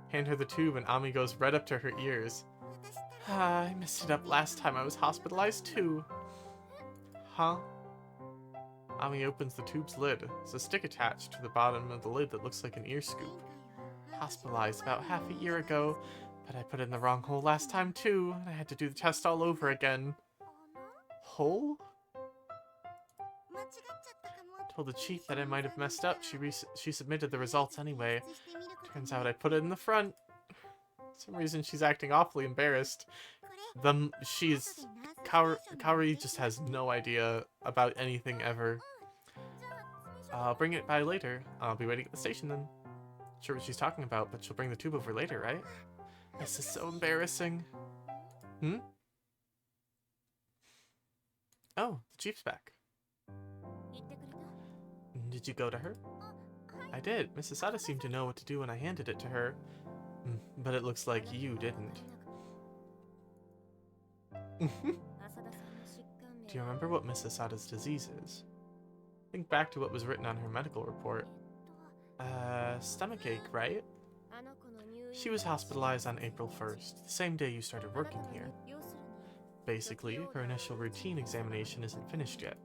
Hand her the tube and Ami goes right up to her ears. I messed it up last time I was hospitalized too. Huh? Ami opens the tube's lid. There's a stick attached to the bottom of the lid that looks like an ear scoop. Hospitalized about half a year ago, but I put it in the wrong hole last time too, and I had to do the test all over again. Hole? Told the chief that I might have messed up. She submitted the results anyway. Turns out I put it in the front. For some reason she's acting awfully embarrassed. Kaori just has no idea about anything ever. I'll bring it by later. I'll be waiting at the station then. Not sure what she's talking about, but she'll bring the tube over later, right? This is so embarrassing. Oh, the chief's back. Did you go to her? I did. Mrs. Sada seemed to know what to do when I handed it to her. But it looks like you didn't. Do you remember what Mrs. Sada's disease is? Think back to what was written on her medical report. Stomachache, right? She was hospitalized on April 1st, the same day you started working here. Basically, her initial routine examination isn't finished yet.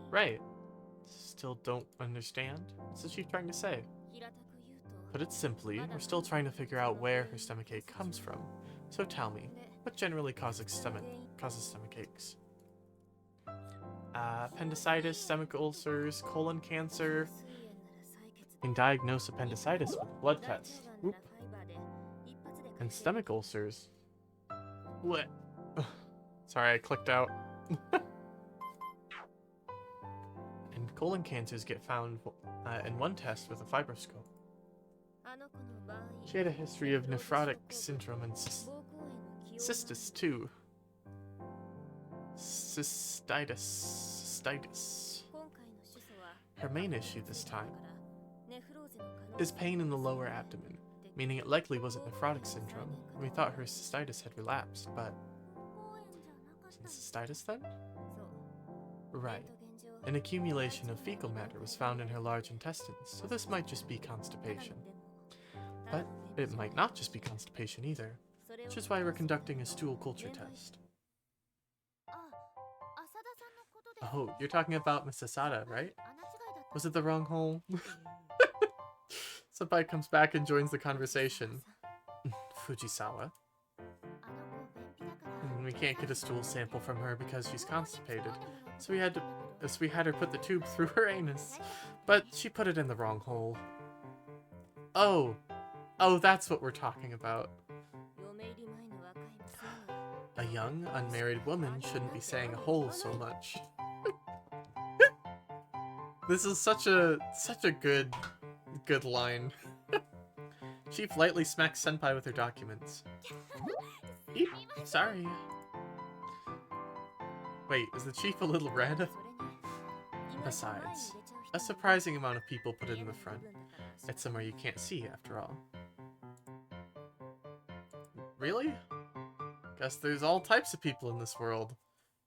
Right. Still don't understand? What's the chief trying to say? Put it simply, we're still trying to figure out where her stomachache comes from. So tell me, what generally causes stomach aches? Appendicitis, stomach ulcers, colon cancer. You can diagnose appendicitis with a blood test. Oop. And stomach ulcers. What? Sorry, I clicked out. And colon cancers get found in one test with a fibroscope. She had a history of nephrotic syndrome and cystis too. Cystitis. Her main issue this time is pain in the lower abdomen, meaning it likely wasn't nephrotic syndrome. We thought her cystitis had relapsed, but... Cystitis then? Right. An accumulation of fecal matter was found in her large intestines, so this might just be constipation. But it might not just be constipation either, which is why we're conducting a stool culture test. Oh, you're talking about Miss Asada, right? Was it the wrong hole? Senpai comes back and joins the conversation. Fujisawa. We can't get a stool sample from her because she's constipated, so we had her put the tube through her anus, but she put it in the wrong hole. Oh, that's what we're talking about. A young, unmarried woman shouldn't be saying a hole so much. This is such a good line. Chief lightly smacks Senpai with her documents. Eep, sorry. Wait, is the chief a little red? Besides, a surprising amount of people put it in the front. It's somewhere you can't see, after all. Really? Guess there's all types of people in this world.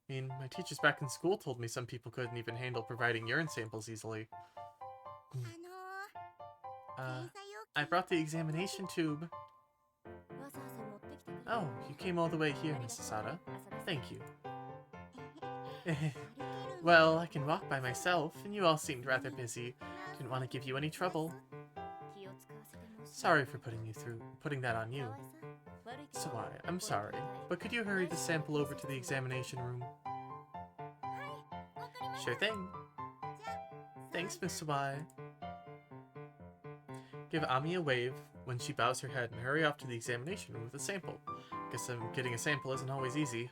I mean, my teachers back in school told me some people couldn't even handle providing urine samples easily. I brought the examination tube. Oh, you came all the way here, Miss Asada. Thank you. Well, I can walk by myself, and you all seemed rather busy. Didn't want to give you any trouble. Sorry for putting that on you. Sawai, I'm sorry, but could you hurry the sample over to the examination room? Sure thing. Thanks, Miss Sawai. Give Ami a wave when she bows her head and hurry off to the examination room with a sample. Guess getting a sample isn't always easy.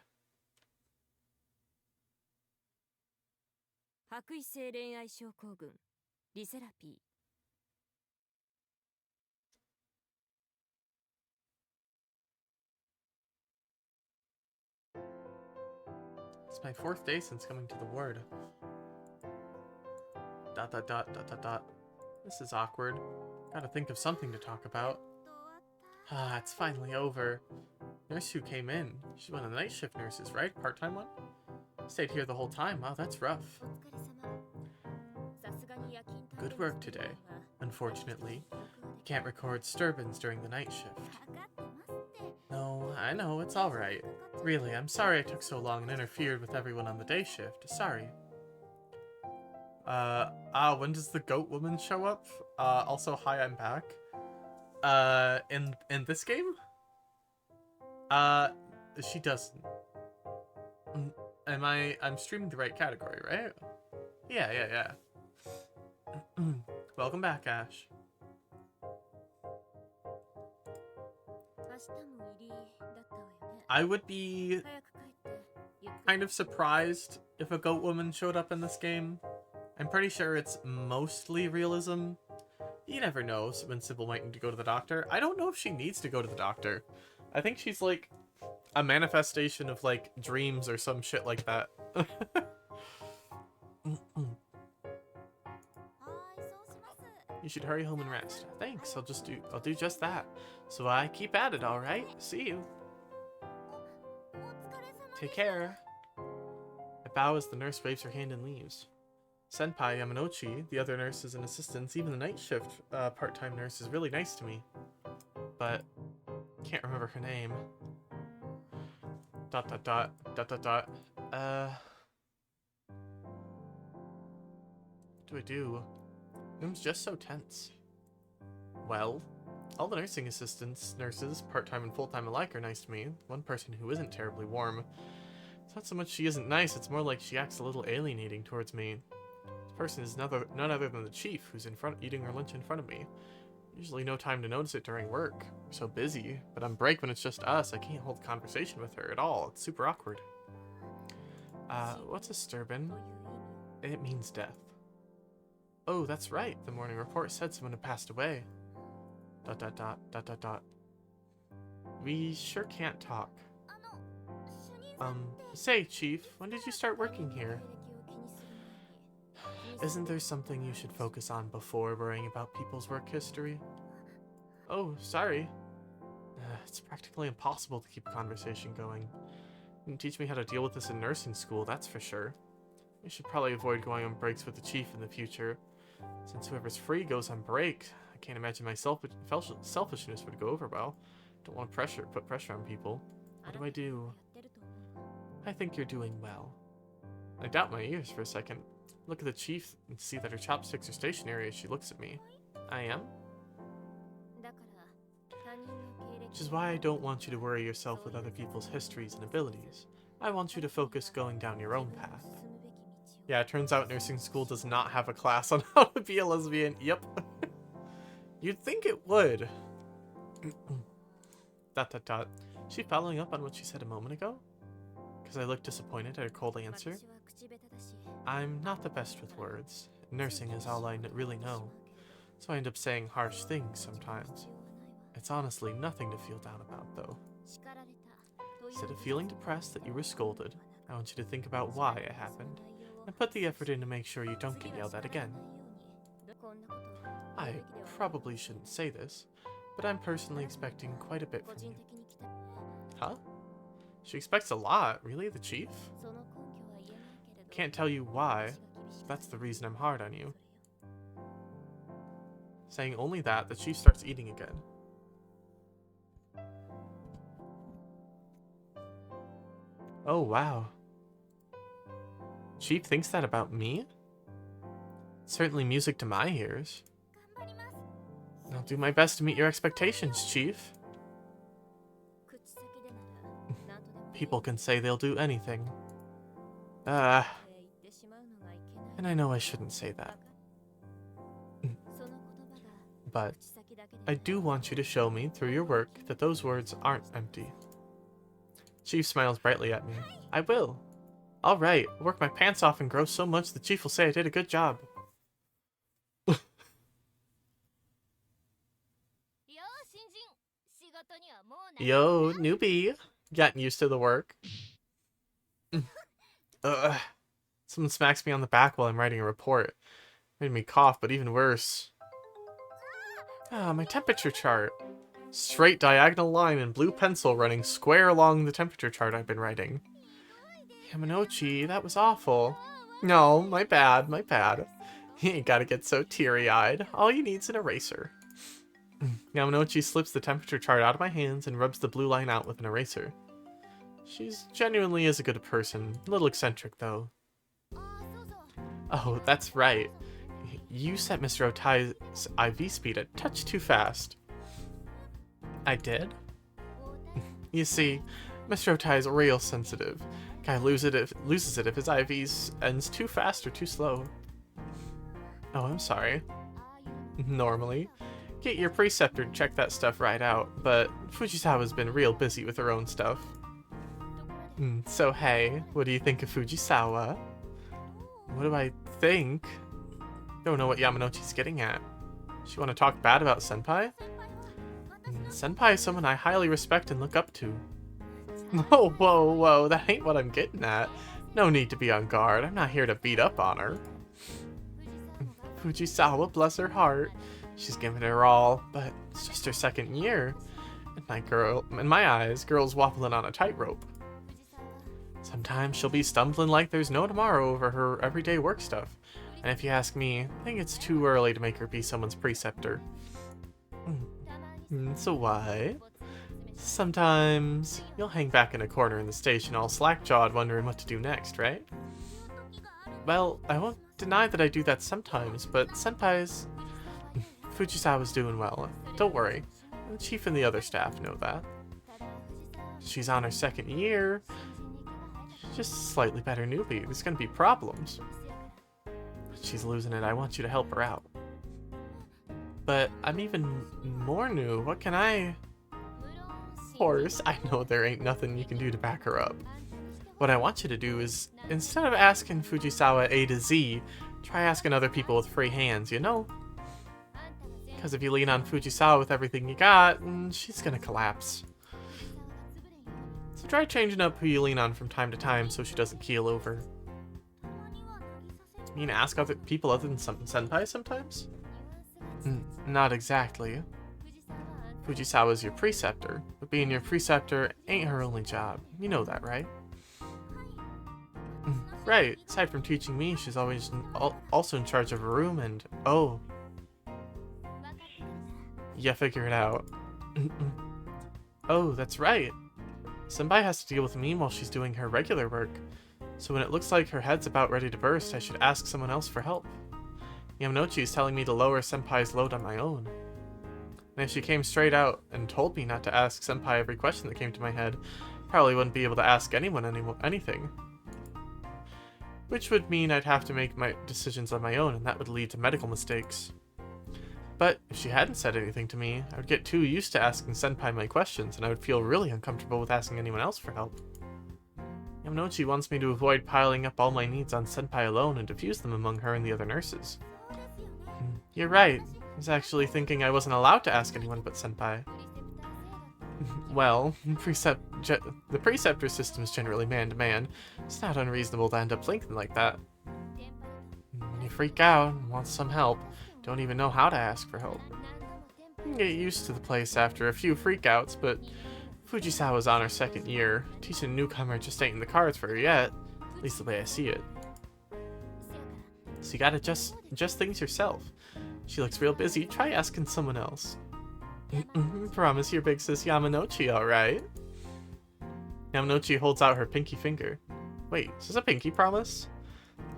It's my 4th day since coming to the ward. ... This is awkward. Gotta think of something to talk about. It's finally over. Nurse who came in. She's one of the night shift nurses, right? Part-time one? Stayed here the whole time. Wow, that's rough. Good work today. Unfortunately, you can't record disturbance during the night shift. No, I know, it's alright. Really, I'm sorry I took so long and interfered with everyone on the day shift. Sorry. When does the goat woman show up? Also, hi, I'm back. In this game? She doesn't. I'm streaming the right category, right? Yeah. Welcome back, Ash. I would be kind of surprised if a goat woman showed up in this game. I'm pretty sure it's mostly realism. You never know when Sybil might need to go to the doctor. I don't know if she needs to go to the doctor. I think she's like a manifestation of like dreams or some shit like that. should hurry home and rest. Thanks, I'll do just that. So I keep at it, alright? See you. Take care. I bow as the nurse waves her hand and leaves. Senpai Yamanouchi, the other nurses and assistants, even the night shift part-time nurse is really nice to me. But can't remember her name. ... What do I do? Room's just so tense. Well, all the nursing assistants, nurses, part-time and full-time alike are nice to me. One person who isn't terribly warm. It's not so much she isn't nice, it's more like she acts a little alienating towards me. This person is none other than the chief, who's eating her lunch in front of me. Usually no time to notice it during work. We're so busy, but on break when it's just us, I can't hold conversation with her at all. It's super awkward. What's a sturban? It means death. Oh, that's right. The morning report said someone had passed away. ... We sure can't talk. Say, Chief, when did you start working here? Isn't there something you should focus on before worrying about people's work history? Oh, sorry. It's practically impossible to keep a conversation going. You can teach me how to deal with this in nursing school, that's for sure. I should probably avoid going on breaks with the chief in the future. Since whoever's free goes on break, I can't imagine my selfishness would go over well. Don't want to put pressure on people. What do I do? I think you're doing well. I doubt my ears for a second. Look at the chief and see that her chopsticks are stationary as she looks at me. I am? Which is why I don't want you to worry yourself with other people's histories and abilities. I want you to focus going down your own path. Yeah, it turns out nursing school does not have a class on how to be a lesbian. Yep. You'd think it would. ... She following up on what she said a moment ago? Because I looked disappointed at her cold answer. I'm not the best with words. Nursing is all I really know. So I end up saying harsh things sometimes. It's honestly nothing to feel down about, though. Instead of feeling depressed that you were scolded, I want you to think about why it happened, and put the effort in to make sure you don't get yelled at again. I probably shouldn't say this, but I'm personally expecting quite a bit from you. Huh? She expects a lot? Really? The chief? Can't tell you why. That's the reason I'm hard on you. Saying only that, the chief starts eating again. Oh, wow. Chief thinks that about me? Certainly music to my ears. I'll do my best to meet your expectations, Chief. People can say they'll do anything. And I know I shouldn't say that. But I do want you to show me, through your work, that those words aren't empty. Chief smiles brightly at me. I will. Alright, I'll work my pants off and grow so much the chief will say I did a good job. Yo, newbie. Getting used to the work. Ugh. Someone smacks me on the back while I'm writing a report. Made me cough, but even worse. Ah, my temperature chart. Straight diagonal line in blue pencil running square along the temperature chart I've been writing. Yamanouchi, that was awful. No, my bad, my bad. You ain't gotta get so teary-eyed. All you need's an eraser. Yamanouchi slips the temperature chart out of my hands and rubs the blue line out with an eraser. She's genuinely is a good person. A little eccentric, though. Oh, that's right. You set Mr. Otai's IV speed a touch too fast. I did? You see, Mr. Otai is real sensitive. Guy loses it if his IV ends too fast or too slow. Oh, I'm sorry. Normally, get your preceptor to check that stuff right out, but Fujisawa's been real busy with her own stuff. So hey, what do you think of Fujisawa? What do I think? Don't know what Yamanouchi's getting at. She want to talk bad about Senpai? Senpai is someone I highly respect and look up to. Oh, whoa, whoa, that ain't what I'm getting at. No need to be on guard. I'm not here to beat up on her. Fujisawa, bless her heart. She's given her all, but it's just her second year. In my eyes, girl's wobbling on a tightrope. Sometimes she'll be stumbling like there's no tomorrow over her everyday work stuff. And if you ask me, I think it's too early to make her be someone's preceptor. So why? Sometimes you'll hang back in a corner in the station all slack-jawed wondering what to do next, right? Well, I won't deny that I do that sometimes, but Senpai's... Fujisawa's doing well. Don't worry. The chief and the other staff know that. She's on her second year. She's just a slightly better newbie. There's gonna be problems. She's losing it. I want you to help her out. But I'm even more new. What can I... Of course, I know there ain't nothing you can do to back her up. What I want you to do is, instead of asking Fujisawa A to Z, try asking other people with free hands, you know? Because if you lean on Fujisawa with everything you got, she's gonna collapse. So try changing up who you lean on from time to time so she doesn't keel over. You mean ask other people other than Senpai sometimes? Not exactly. Fujisawa's your preceptor, but being your preceptor ain't her only job. You know that, right? Right. Aside from teaching me, she's always also in charge of a room and... Oh. Yeah, figure it out. Oh, that's right. Senpai has to deal with me while she's doing her regular work. So when it looks like her head's about ready to burst, I should ask someone else for help. Yamanouchi is telling me to lower Senpai's load on my own. And if she came straight out and told me not to ask Senpai every question that came to my head, probably wouldn't be able to ask anyone anything. Which would mean I'd have to make my decisions on my own, and that would lead to medical mistakes. But if she hadn't said anything to me, I would get too used to asking Senpai my questions, and I would feel really uncomfortable with asking anyone else for help. Yamanouchi wants me to avoid piling up all my needs on Senpai alone and diffuse them among her and the other nurses. You're right. I was actually thinking I wasn't allowed to ask anyone but Senpai. Well, the preceptor system is generally man-to-man. It's not unreasonable to end up thinking like that. When you freak out and want some help, don't even know how to ask for help. You can get used to the place after a few freakouts, but Fujisawa's on her second year. Teaching a newcomer just ain't in the cards for her yet, at least the way I see it. So you gotta adjust things yourself. She looks real busy. Try asking someone else. Promise your big sis Yamanouchi, alright? Yamanouchi holds out her pinky finger. Wait, is this a pinky promise?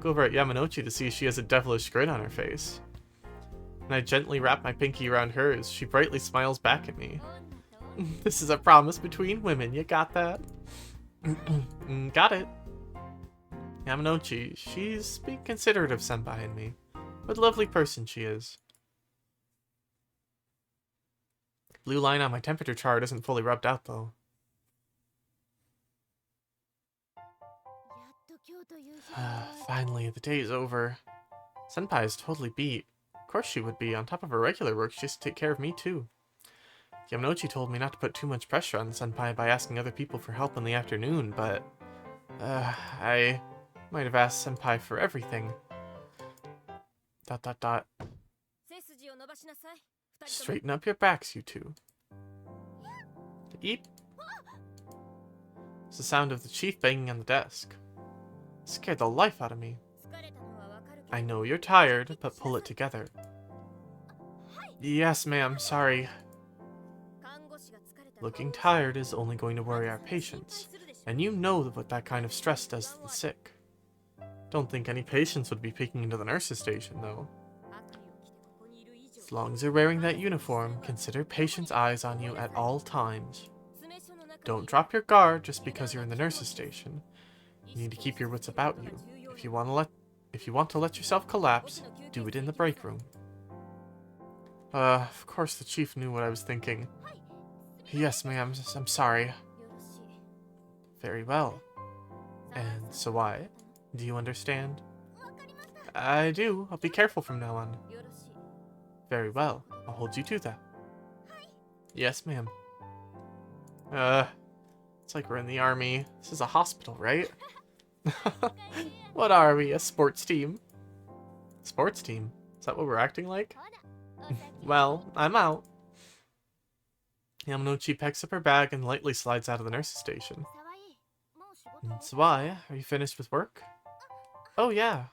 Go over at Yamanouchi to see if she has a devilish grin on her face. And I gently wrap my pinky around hers. She brightly smiles back at me. This is a promise between women, you got that? Got it. Yamanouchi, she's being considerate of Senpai and me. What a lovely person she is. Blue line on my temperature chart isn't fully rubbed out, though. Finally, the day is over. Senpai is totally beat. Of course she would be. On top of her regular work, she has to take care of me, too. Yamanouchi told me not to put too much pressure on Senpai by asking other people for help in the afternoon, but... I might have asked Senpai for everything. ... Straighten up your backs, you two. Eep. It's the sound of the chief banging on the desk. It scared the life out of me. I know you're tired, but pull it together. Yes, ma'am, sorry. Looking tired is only going to worry our patients, and you know what that kind of stress does to the sick. Don't think any patients would be peeking into the nurse's station, though. As long as you're wearing that uniform, consider patients' eyes on you at all times. Don't drop your guard just because you're in the nurse's station. You need to keep your wits about you. If you want to let yourself collapse, do it in the break room. Of course the chief knew what I was thinking. Yes, ma'am, I'm sorry. Very well. And so why? Do you understand? I do. I'll be careful from now on. Very well. I'll hold you to that. Yes, ma'am. It's like we're in the army. This is a hospital, right? What are we? A sports team? Sports team? Is that what we're acting like? Well, I'm out. Yamanochi picks up her bag and lightly slides out of the nurse's station. Sawai, are you finished with work? Oh yeah.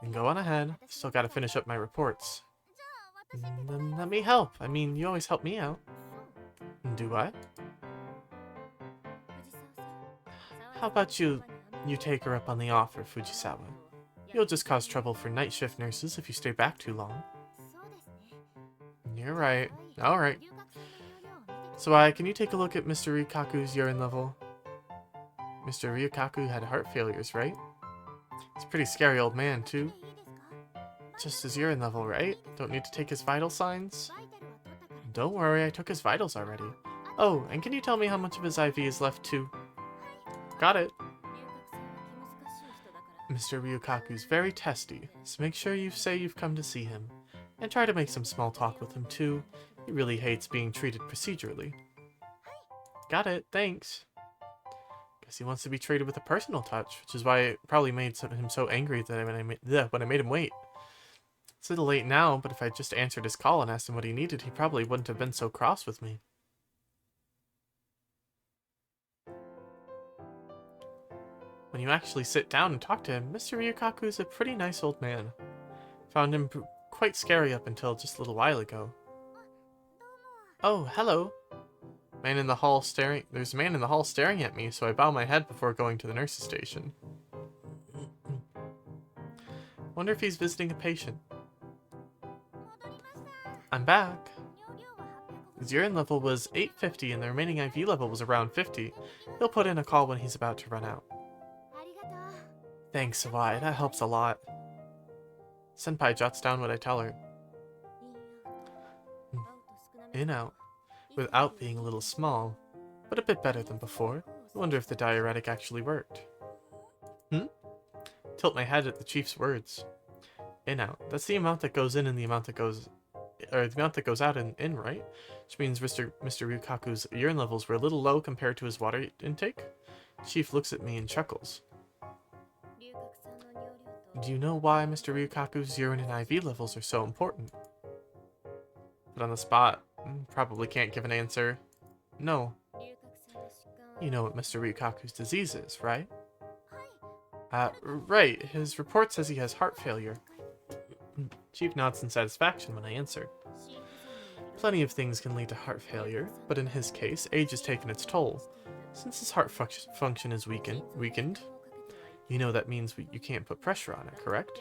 Then go on ahead. Still gotta finish up my reports. Then let me help. I mean, you always help me out. Do I? How about you take her up on the offer, Fujisawa? You'll just cause trouble for night shift nurses if you stay back too long. You're right. Alright. Sawai, can you take a look at Mr. Ryukaku's urine level? Mr. Ryukaku had heart failures, right? He's a pretty scary old man, too. Just his urine level, right? Don't need to take his vital signs? Don't worry, I took his vitals already. Oh, and can you tell me how much of his IV is left, too? Got it. Mr. Ryukaku's very testy, so make sure you say you've come to see him. And try to make some small talk with him, too. He really hates being treated procedurally. Got it, thanks. Guess he wants to be treated with a personal touch, which is why it probably made him so angry that when I made him wait. It's a little late now, but if I just answered his call and asked him what he needed, he probably wouldn't have been so cross with me. When you actually sit down and talk to him, Mr. Ryukaku is a pretty nice old man. Found him quite scary up until just a little while ago. Oh, hello. There's a man in the hall staring at me, so I bow my head before going to the nurse's station. Wonder if he's visiting a patient. I'm back. His urine level was 850 and the remaining IV level was around 50. He'll put in a call when he's about to run out. Thanks, Sawai. That helps a lot. Senpai jots down what I tell her. In out. Without being a little small, but a bit better than before. I wonder if the diuretic actually worked. Tilt my head at the chief's words. In out. That's the amount that goes in and the amount that goes out and in, right? Which means Mr. Ryukaku's urine levels were a little low compared to his water intake. Chief looks at me and chuckles. Do you know why Mr. Ryukaku's urine and IV levels are so important? Put on the spot. Probably can't give an answer. No. You know what Mr. Ryukaku's disease is, right? Right. His report says he has heart failure. Chief nods in satisfaction when I answer. Plenty of things can lead to heart failure, but in his case, age has taken its toll. Since his heart function is weakened, you know that means you can't put pressure on it, correct?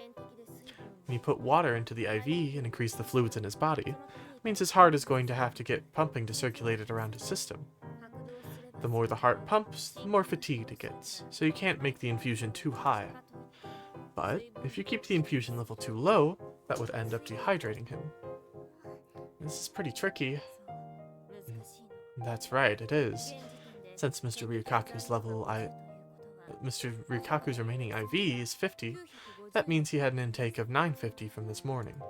When you put water into the IV and increase the fluids in his body, it means his heart is going to have to get pumping to circulate it around his system. The more the heart pumps, the more fatigued it gets, so you can't make the infusion too high. But if you keep the infusion level too low, that would end up dehydrating him. This is pretty tricky. That's right, it is. Since Mr. Ryukaku's remaining IV is 50, that means he had an intake of 950 from this morning.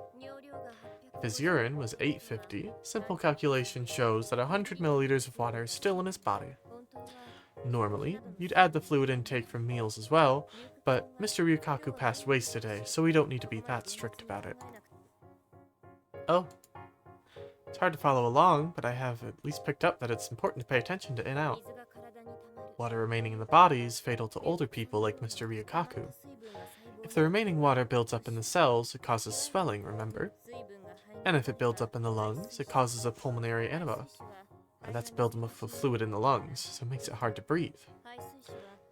If his urine was 850, simple calculation shows that 100 milliliters of water is still in his body. Normally, you'd add the fluid intake from meals as well, but Mr. Ryukaku passed waste today, so we don't need to be that strict about it. Oh. It's hard to follow along, but I have at least picked up that it's important to pay attention to in-out. Water remaining in the body is fatal to older people like Mr. Ryukaku. If the remaining water builds up in the cells, it causes swelling, remember? And if it builds up in the lungs, it causes a pulmonary edema. And that's buildup of fluid in the lungs, so it makes it hard to breathe.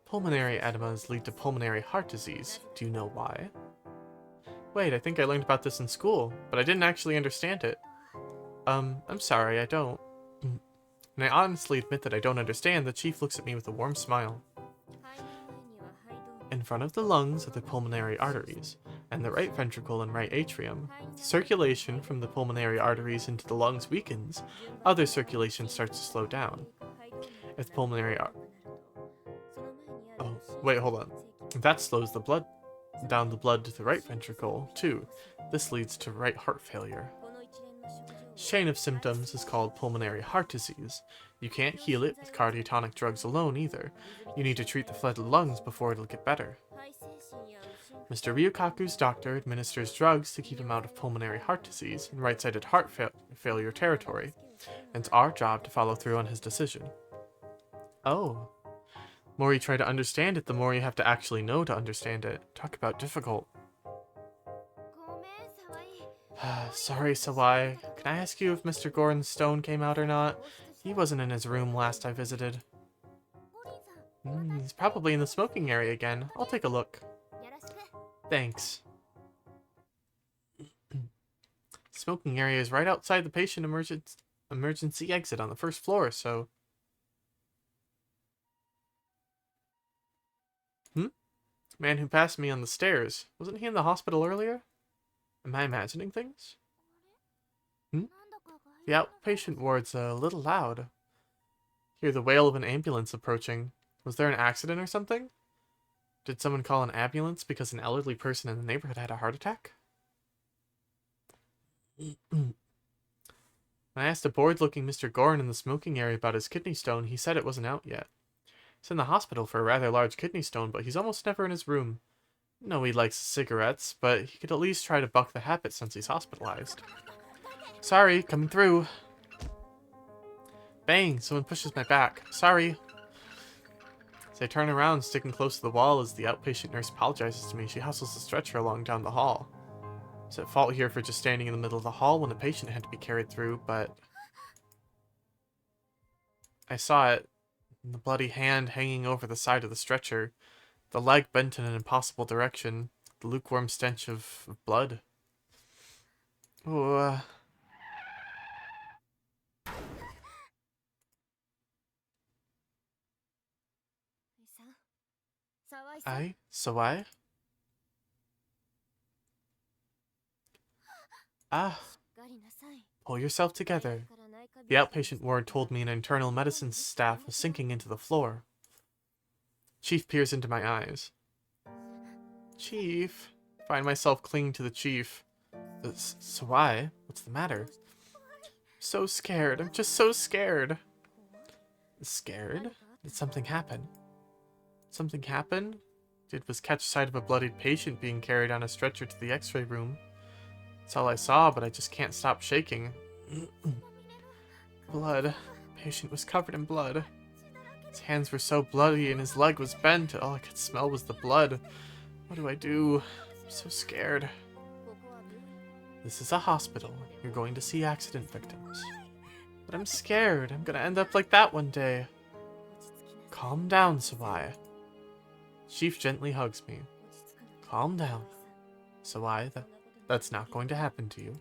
Pulmonary edemas lead to pulmonary heart disease. Do you know why? Wait, I think I learned about this in school, but I didn't actually understand it. I'm sorry, I don't. And I honestly admit that I don't understand. The chief looks at me with a warm smile. In front of the lungs are the pulmonary arteries, and the right ventricle and right atrium. Circulation from the pulmonary arteries into the lungs weakens, other circulation starts to slow down. If pulmonary Oh, wait, hold on. That slows the blood down to the right ventricle, too. This leads to right heart failure. Chain of symptoms is called pulmonary heart disease. You can't heal it with cardiotonic drugs alone either. You need to treat the flooded lungs before it'll get better. Mr. Ryukaku's doctor administers drugs to keep him out of pulmonary heart disease and right-sided heart failure territory, and it's our job to follow through on his decision. Oh. The more you try to understand it, the more you have to actually know to understand it. Talk about difficult. Sorry, Sawai. Can I ask you if Mr. Gordon's stone came out or not? He wasn't in his room last I visited. He's probably in the smoking area again. I'll take a look. Thanks. Smoking area is right outside the patient emergency exit on the first floor, so... Man who passed me on the stairs. Wasn't he in the hospital earlier? Am I imagining things? The outpatient ward's a little loud. Hear the wail of an ambulance approaching. Was there an accident or something? Did someone call an ambulance because an elderly person in the neighborhood had a heart attack? When I asked a bored-looking Mr. Gorin in the smoking area about his kidney stone, he said it wasn't out yet. He's in the hospital for a rather large kidney stone, but he's almost never in his room. No, he likes cigarettes, but he could at least try to buck the habit since he's hospitalized. Sorry, coming through. Bang, someone pushes my back. Sorry. As I turn around, sticking close to the wall as the outpatient nurse apologizes to me, she hustles the stretcher along down the hall. I was at fault here for just standing in the middle of the hall when a patient had to be carried through, but... I saw it. The bloody hand hanging over the side of the stretcher. The leg bent in an impossible direction. The lukewarm stench of blood. Oh, Sawai? Ah, pull yourself together. The outpatient ward told me an internal medicine staff was sinking into the floor. Chief peers into my eyes. Chief? Find myself clinging to the chief. Sawai? What's the matter? So scared. I'm just so scared. Scared? Did something happen? Something happen? Did was catch sight of a bloodied patient being carried on a stretcher to the x-ray room. That's all I saw, but I just can't stop shaking. Blood. Patient was covered in blood. His hands were so bloody and his leg was bent. All I could smell was the blood. What do I do? I'm so scared. This is a hospital. You're going to see accident victims. But I'm scared. I'm gonna end up like that one day. Calm down, Sawai. Chief gently hugs me. Calm down. Sawai, that's not going to happen to you.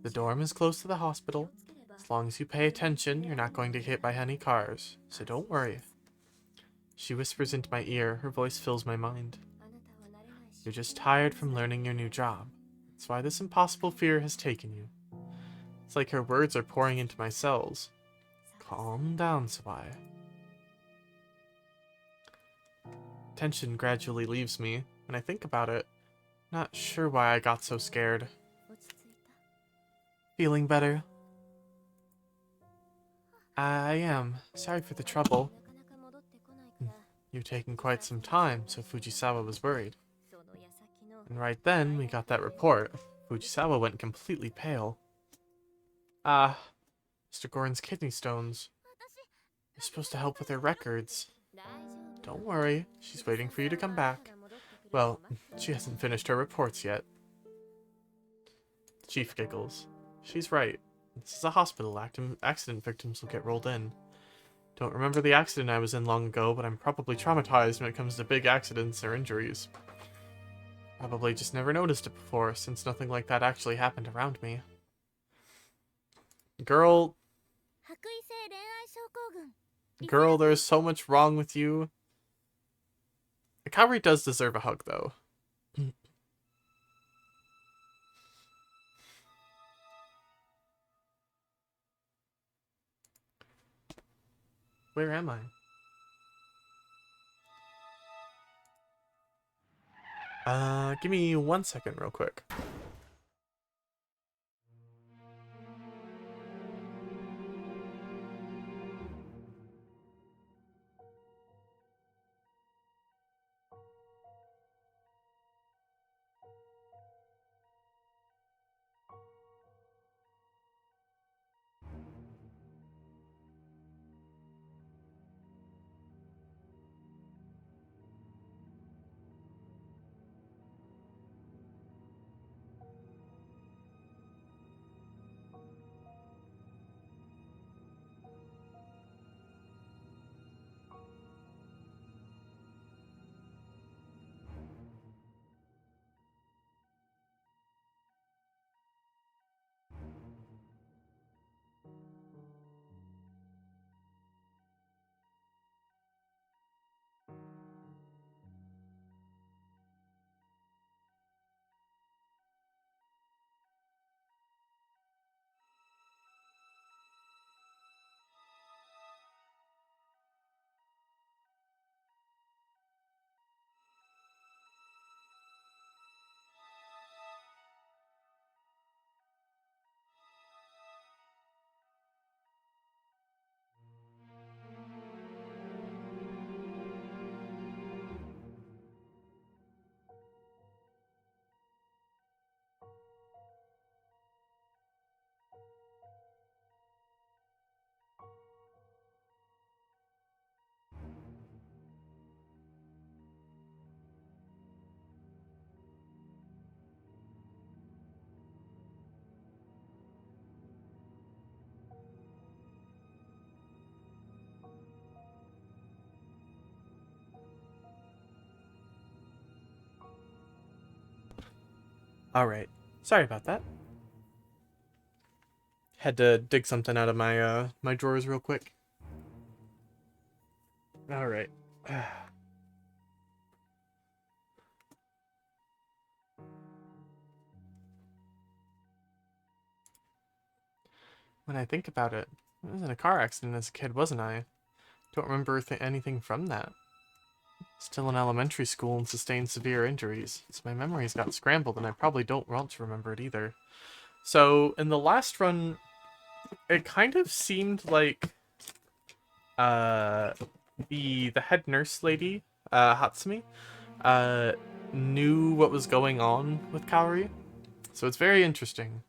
The dorm is close to the hospital. As long as you pay attention, you're not going to get hit by any cars, so don't worry. She whispers into my ear, her voice fills my mind. You're just tired from learning your new job. That's why this impossible fear has taken you. It's like her words are pouring into my cells. Calm down, Sawai. Tension gradually leaves me, and I think about it. Not sure why I got so scared. Feeling better? I am. Sorry for the trouble. You're taking quite some time, so Fujisawa was worried. And right then, we got that report. Fujisawa went completely pale. Mr. Gorin's kidney stones. You're supposed to help with her records. Don't worry, she's waiting for you to come back. Well, she hasn't finished her reports yet. The chief giggles. She's right. This is a hospital. Accident victims will get rolled in. Don't remember the accident I was in long ago, but I'm probably traumatized when it comes to big accidents or injuries. Probably just never noticed it before, since nothing like that actually happened around me. Girl, there's so much wrong with you. Akari does deserve a hug, though. Where am I? Give me 1 second real quick. Alright. Sorry about that. Had to dig something out of my my drawers real quick. Alright. When I think about it, I was in a car accident as a kid, wasn't I? Don't remember anything from that. Still in elementary school and sustained severe injuries, so my memories got scrambled and I probably don't want to remember it either. So, in the last run, it kind of seemed like uh the head nurse lady, Hatsumi, uh knew what was going on with Kaori. So it's very interesting.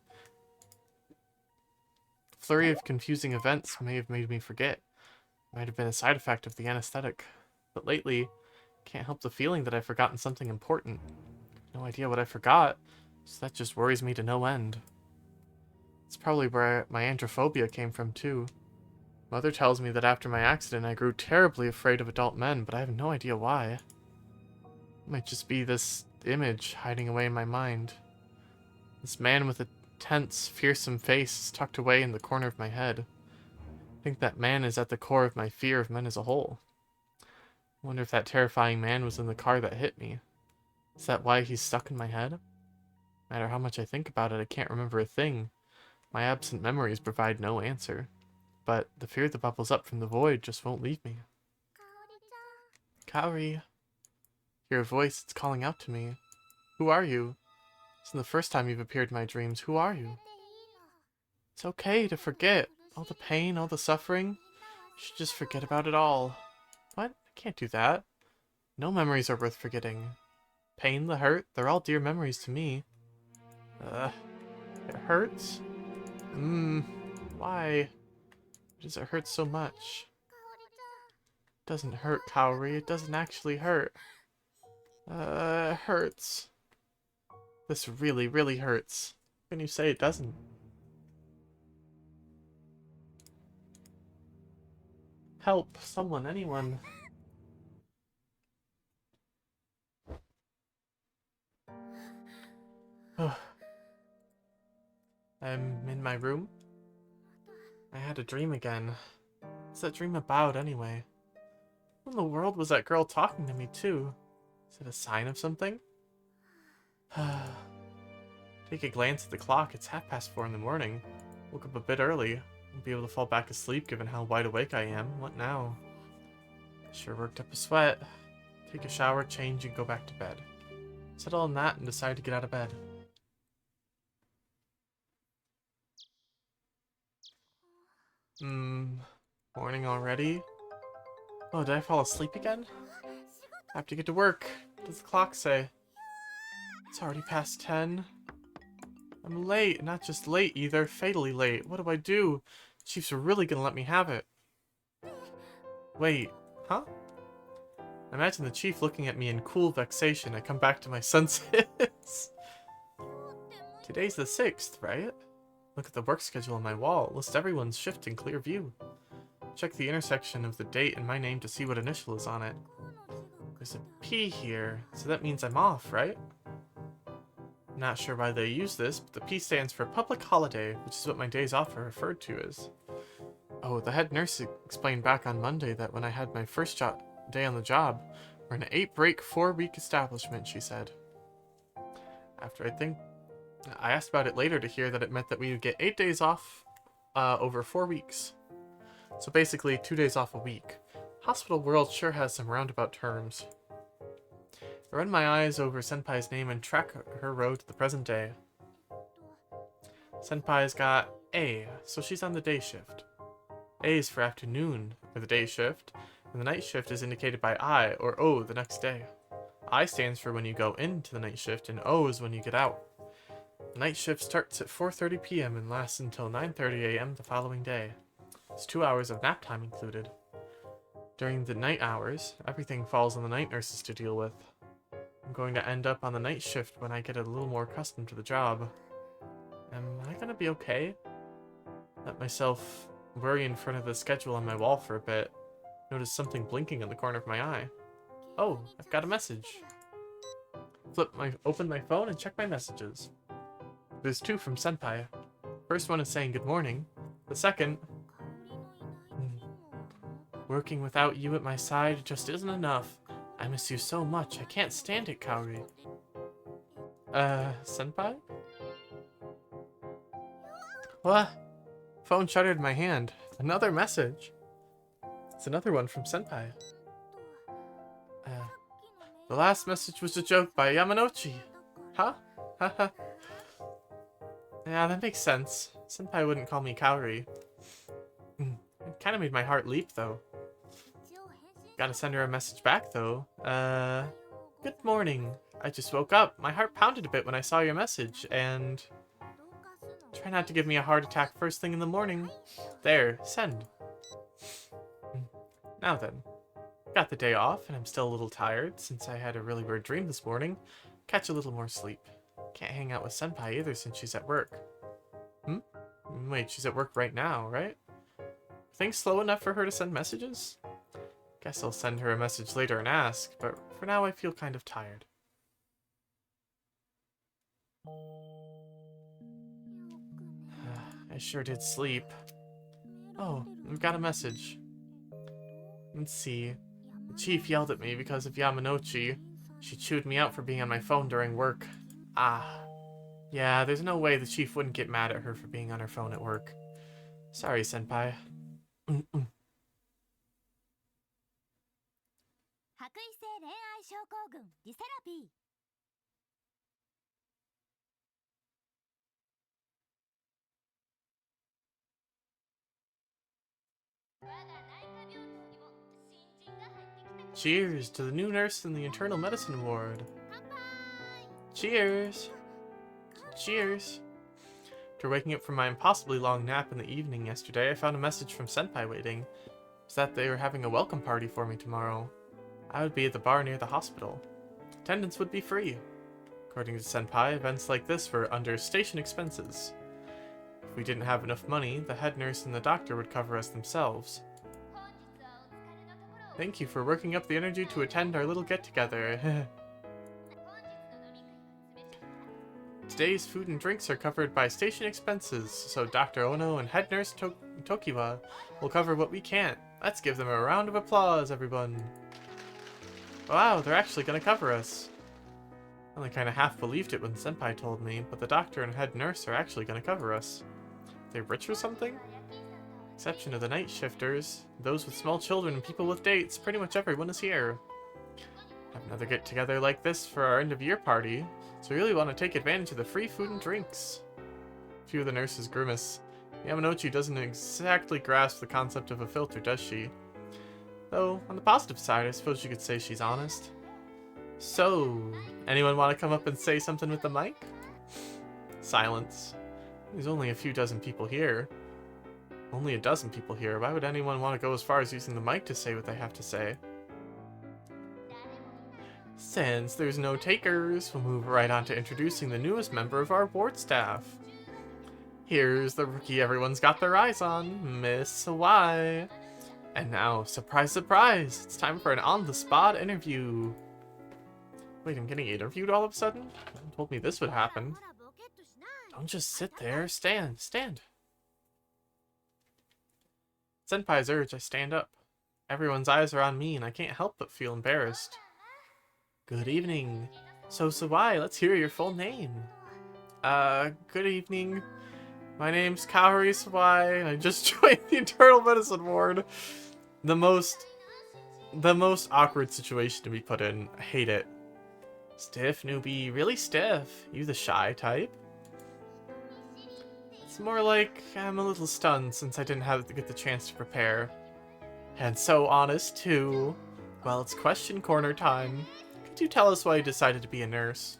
The flurry of confusing events may have made me forget. Might have been a side effect of the anesthetic. But lately, can't help the feeling that I've forgotten something important. No idea what I forgot, so that just worries me to no end. It's probably where my androphobia came from too. Mother tells me that after my accident I grew terribly afraid of adult men, but I have no idea why. It might just be this image hiding away in my mind. This man with a tense, fearsome face is tucked away in the corner of my head. I think that man is at the core of my fear of men as a whole. I wonder if that terrifying man was in the car that hit me. Is that why he's stuck in my head? No matter how much I think about it, I can't remember a thing. My absent memories provide no answer. But the fear that bubbles up from the void just won't leave me. Kaori. Hear a voice, it's calling out to me. Who are you? This isn't the first time you've appeared in my dreams. Who are you? It's okay to forget. All the pain, all the suffering. You should just forget about it all. What? I can't do that. No memories are worth forgetting. Pain, the hurt, they're all dear memories to me. It hurts? Why? Why does it hurt so much? It doesn't hurt, Kaori. It doesn't actually hurt. It hurts. This really, really hurts. How can you say it doesn't? Help. Someone. Anyone. I'm in my room. I had a dream again. What's that dream about, anyway? What in the world was that girl talking to me, too? Is it a sign of something? Take a glance at the clock. It's 4:30 in the morning. Woke up a bit early. Won't be able to fall back asleep given how wide awake I am. What now? Sure worked up a sweat. Take a shower, change, and go back to bed. Settle on that and decide to get out of bed. Morning already? Oh, did I fall asleep again? I have to get to work. What does the clock say? It's already past 10. I'm late. Not just late either. Fatally late. What do I do? Chiefs are really gonna let me have it. Wait. Huh? I imagine the chief looking at me in cool vexation. I come back to my senses. Today's the 6th, right? Look at the work schedule on my wall. List everyone's shift in clear view. Check the intersection of the date and my name to see what initial is on it. There's a P here, so that means I'm off, right? Not sure why they use this, but the P stands for public holiday, which is what my days off are referred to as. Oh, the head nurse explained back on Monday that when I had my first day on the job, we're an 8-break, 4-week establishment, she said. I asked about it later to hear that it meant that we would get 8 days off over 4 weeks. So basically 2 days off a week. Hospital world sure has some roundabout terms. I run my eyes over Senpai's name and track her road to the present day. Senpai's got A, so she's on the day shift. A is for afternoon for the day shift, and the night shift is indicated by I or O the next day. I stands for when you go into the night shift, and O is when you get out. The night shift starts at 4:30 p.m. and lasts until 9:30 a.m. the following day. There's 2 hours of nap time included. During the night hours, everything falls on the night nurses to deal with. I'm going to end up on the night shift when I get a little more accustomed to the job. Am I gonna be okay? Let myself worry in front of the schedule on my wall for a bit. Notice something blinking in the corner of my eye. Oh, I've got a message. Open my phone and check my messages. There's two from Senpai. First one is saying good morning. The second, working without you at my side just isn't enough. I miss you so much. I can't stand it, Kaori. Senpai? What? Phone shuddered in my hand. Another message. It's another one from Senpai. The last message was a joke by Yamanochi. Huh? Haha. Yeah, that makes sense. Senpai wouldn't call me Kaori. It kind of made my heart leap, though. Gotta send her a message back, though. Good morning. I just woke up. My heart pounded a bit when I saw your message, and... Try not to give me a heart attack first thing in the morning. There, send. Now then. Got the day off, and I'm still a little tired, since I had a really weird dream this morning. Catch a little more sleep. Can't hang out with Senpai either since she's at work. Wait, she's at work right now, right? Things slow enough for her to send messages? Guess I'll send her a message later and ask, but for now I feel kind of tired. I sure did sleep. Oh, I've got a message. Let's see. The chief yelled at me because of Yamanochi. She chewed me out for being on my phone during work. Ah. Yeah, there's no way the chief wouldn't get mad at her for being on her phone at work. Sorry, Senpai. Cheers to the new nurse in the internal medicine ward. Cheers. Cheers. After waking up from my impossibly long nap in the evening yesterday, I found a message from Senpai waiting. It was that they were having a welcome party for me tomorrow. I would be at the bar near the hospital. Attendance would be free. According to Senpai, events like this were under station expenses. If we didn't have enough money, the head nurse and the doctor would cover us themselves. Thank you for working up the energy to attend our little get-together. Today's food and drinks are covered by station expenses, so Dr. Ono and head nurse Tokiwa will cover what we can't. Let's give them a round of applause, everyone. Wow, they're actually gonna cover us. I only kinda half believed it when Senpai told me, but the doctor and head nurse are actually gonna cover us. They rich or something? Exception of the night shifters, those with small children and people with dates, pretty much everyone is here. Have another get-together like this for our end-of-year party, so we really want to take advantage of the free food and drinks. A few of the nurses grimace. Yamanochi doesn't exactly grasp the concept of a filter, does she? Though, on the positive side, I suppose you could say she's honest. So, anyone want to come up and say something with the mic? Silence. There's only a few dozen people here. Only a dozen people here. Why would anyone want to go as far as using the mic to say what they have to say? Since there's no takers, we'll move right on to introducing the newest member of our board staff. Here's the rookie everyone's got their eyes on, Miss Y. And now, surprise, surprise, it's time for an on-the-spot interview. Wait, I'm getting interviewed all of a sudden? No one told me this would happen. Don't just sit there, stand, stand. Senpai's urge, I stand up. Everyone's eyes are on me, and I can't help but feel embarrassed. Good evening. So Sawai, let's hear your full name. Good evening. My name's Kaori Sawai, and I just joined the internal medicine ward. The most awkward situation to be put in. I hate it. Stiff newbie, really stiff. You the shy type? It's more like I'm a little stunned since I didn't get the chance to prepare. And so honest, too. Well, it's question corner time. Could you tell us why you decided to be a nurse?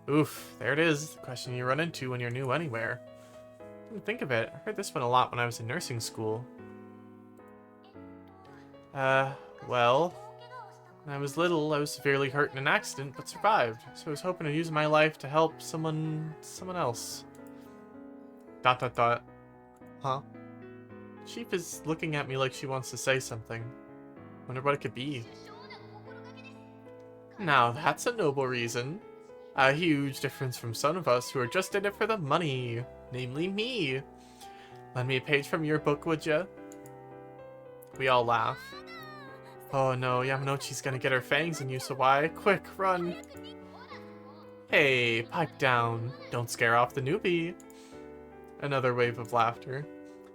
Oof, there it is. The question you run into when you're new anywhere. Didn't think of it. I heard this one a lot when I was in nursing school. Well, when I was little, I was severely hurt in an accident, but survived. So I was hoping to use my life to help someone else. ... Huh? Chief is looking at me like she wants to say something. Wonder what it could be. Now that's a noble reason. A huge difference from some of us who are just in it for the money. Namely me. Lend me a page from your book, would ya? We all laugh. Oh no, Yamanouchi's gonna get her fangs in you, so why? Quick, run! Hey, pipe down. Don't scare off the newbie. Another wave of laughter.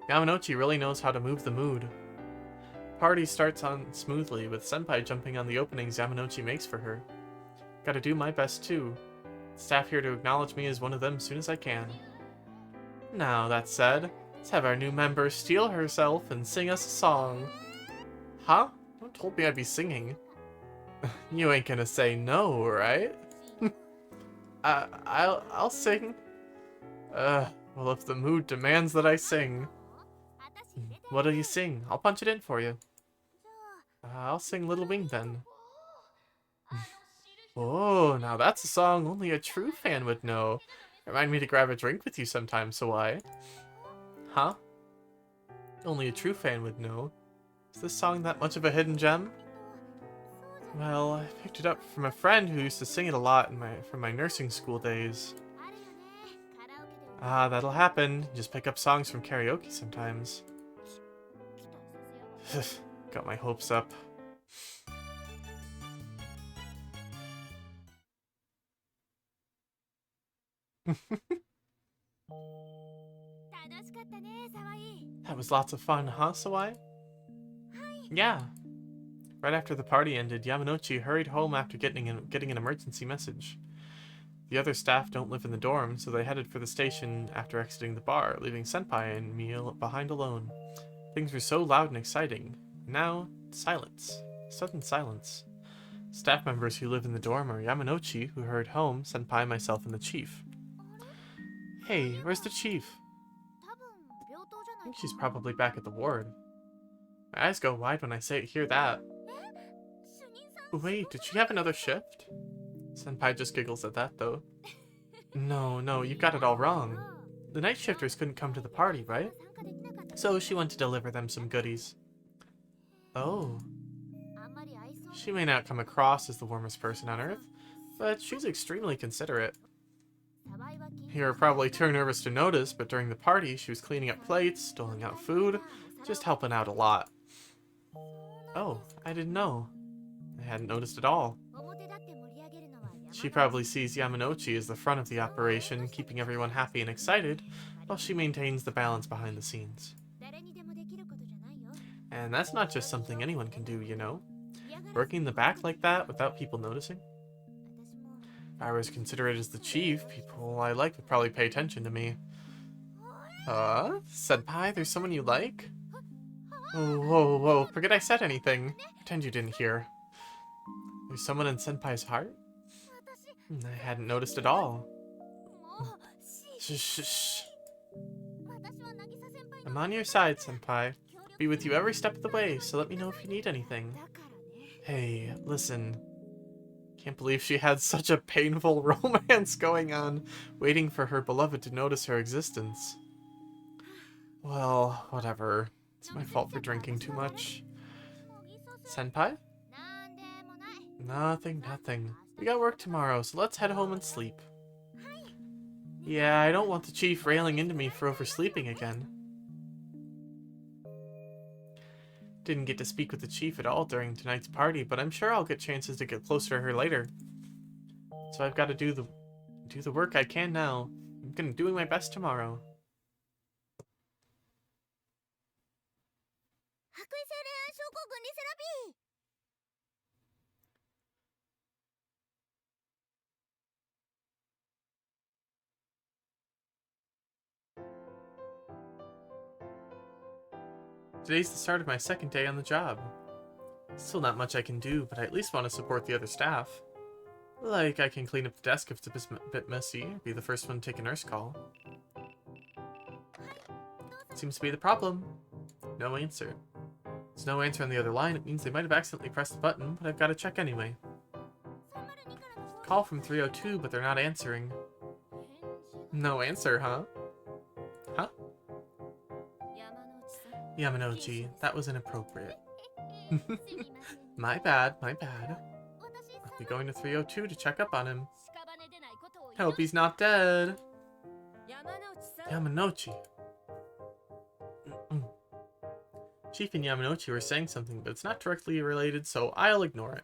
Yamanouchi really knows how to move the mood. Party starts on smoothly, with Senpai jumping on the openings Yamanouchi makes for her. Gotta do my best too. Staff here to acknowledge me as one of them as soon as I can. Now, that said, let's have our new member steal herself and sing us a song. Huh? Don't told me I'd be singing. You ain't gonna say no, right? I'll sing. Well, if the mood demands that I sing. What'll you sing? I'll punch it in for you. I'll sing Little Wing then. Oh, now that's a song only a true fan would know. Remind me to grab a drink with you sometime, so I. Huh? Only a true fan would know. Is this song that much of a hidden gem? Well, I picked it up from a friend who used to sing it a lot from my nursing school days. Ah, that'll happen. Just pick up songs from karaoke sometimes. Got my hopes up. That was lots of fun, huh, Sawai? Yeah. Right after the party ended, Yamanouchi hurried home after getting an emergency message. The other staff don't live in the dorm, so they headed for the station after exiting the bar, leaving Senpai and me behind alone. Things were so loud and exciting. Now, silence. Sudden silence. Staff members who live in the dorm are Yamanouchi, who hurried home, Senpai, myself, and the chief. Hey, where's the chief? I think she's probably back at the ward. My eyes go wide when I hear that. Wait, did she have another shift? Senpai just giggles at that, though. No, you got it all wrong. The night shifters couldn't come to the party, right? So she went to deliver them some goodies. Oh. She may not come across as the warmest person on Earth, but she's extremely considerate. You're probably too nervous to notice, but during the party, she was cleaning up plates, doling out food, just helping out a lot. Oh, I didn't know. I hadn't noticed at all. She probably sees Yamanouchi as the front of the operation, keeping everyone happy and excited, while she maintains the balance behind the scenes. And that's not just something anyone can do, you know? Working in the back like that without people noticing? If I was considerate as the chief, people I like would probably pay attention to me. Senpai, there's someone you like? Oh, whoa, forget I said anything. Pretend you didn't hear. There's someone in Senpai's heart? I hadn't noticed at all. Shh. I'm on your side, Senpai. Be with you every step of the way, so let me know if you need anything. Hey, listen. Can't believe she had such a painful romance going on, waiting for her beloved to notice her existence. Well, whatever. It's my fault for drinking too much. Senpai? Nothing. We got work tomorrow, so let's head home and sleep. Yeah, I don't want the chief railing into me for oversleeping again. Didn't get to speak with the chief at all during tonight's party, but I'm sure I'll get chances to get closer to her later. So I've got to do the work I can now. I'm gonna doing my best tomorrow. Today's the start of my second day on the job. Still not much I can do, but I at least want to support the other staff. Like, I can clean up the desk if it's a bit messy, or be the first one to take a nurse call. Seems to be the problem. No answer. There's no answer on the other line. It means they might have accidentally pressed the button, but I've got to check anyway. Call from 302, but they're not answering. No answer, huh? Huh? Yamanouchi, that was inappropriate. My bad. Be going to 302 to check up on him. Hope he's not dead. Yamanouchi. Chief and Yamanouchi were saying something, but it's not directly related, so I'll ignore it.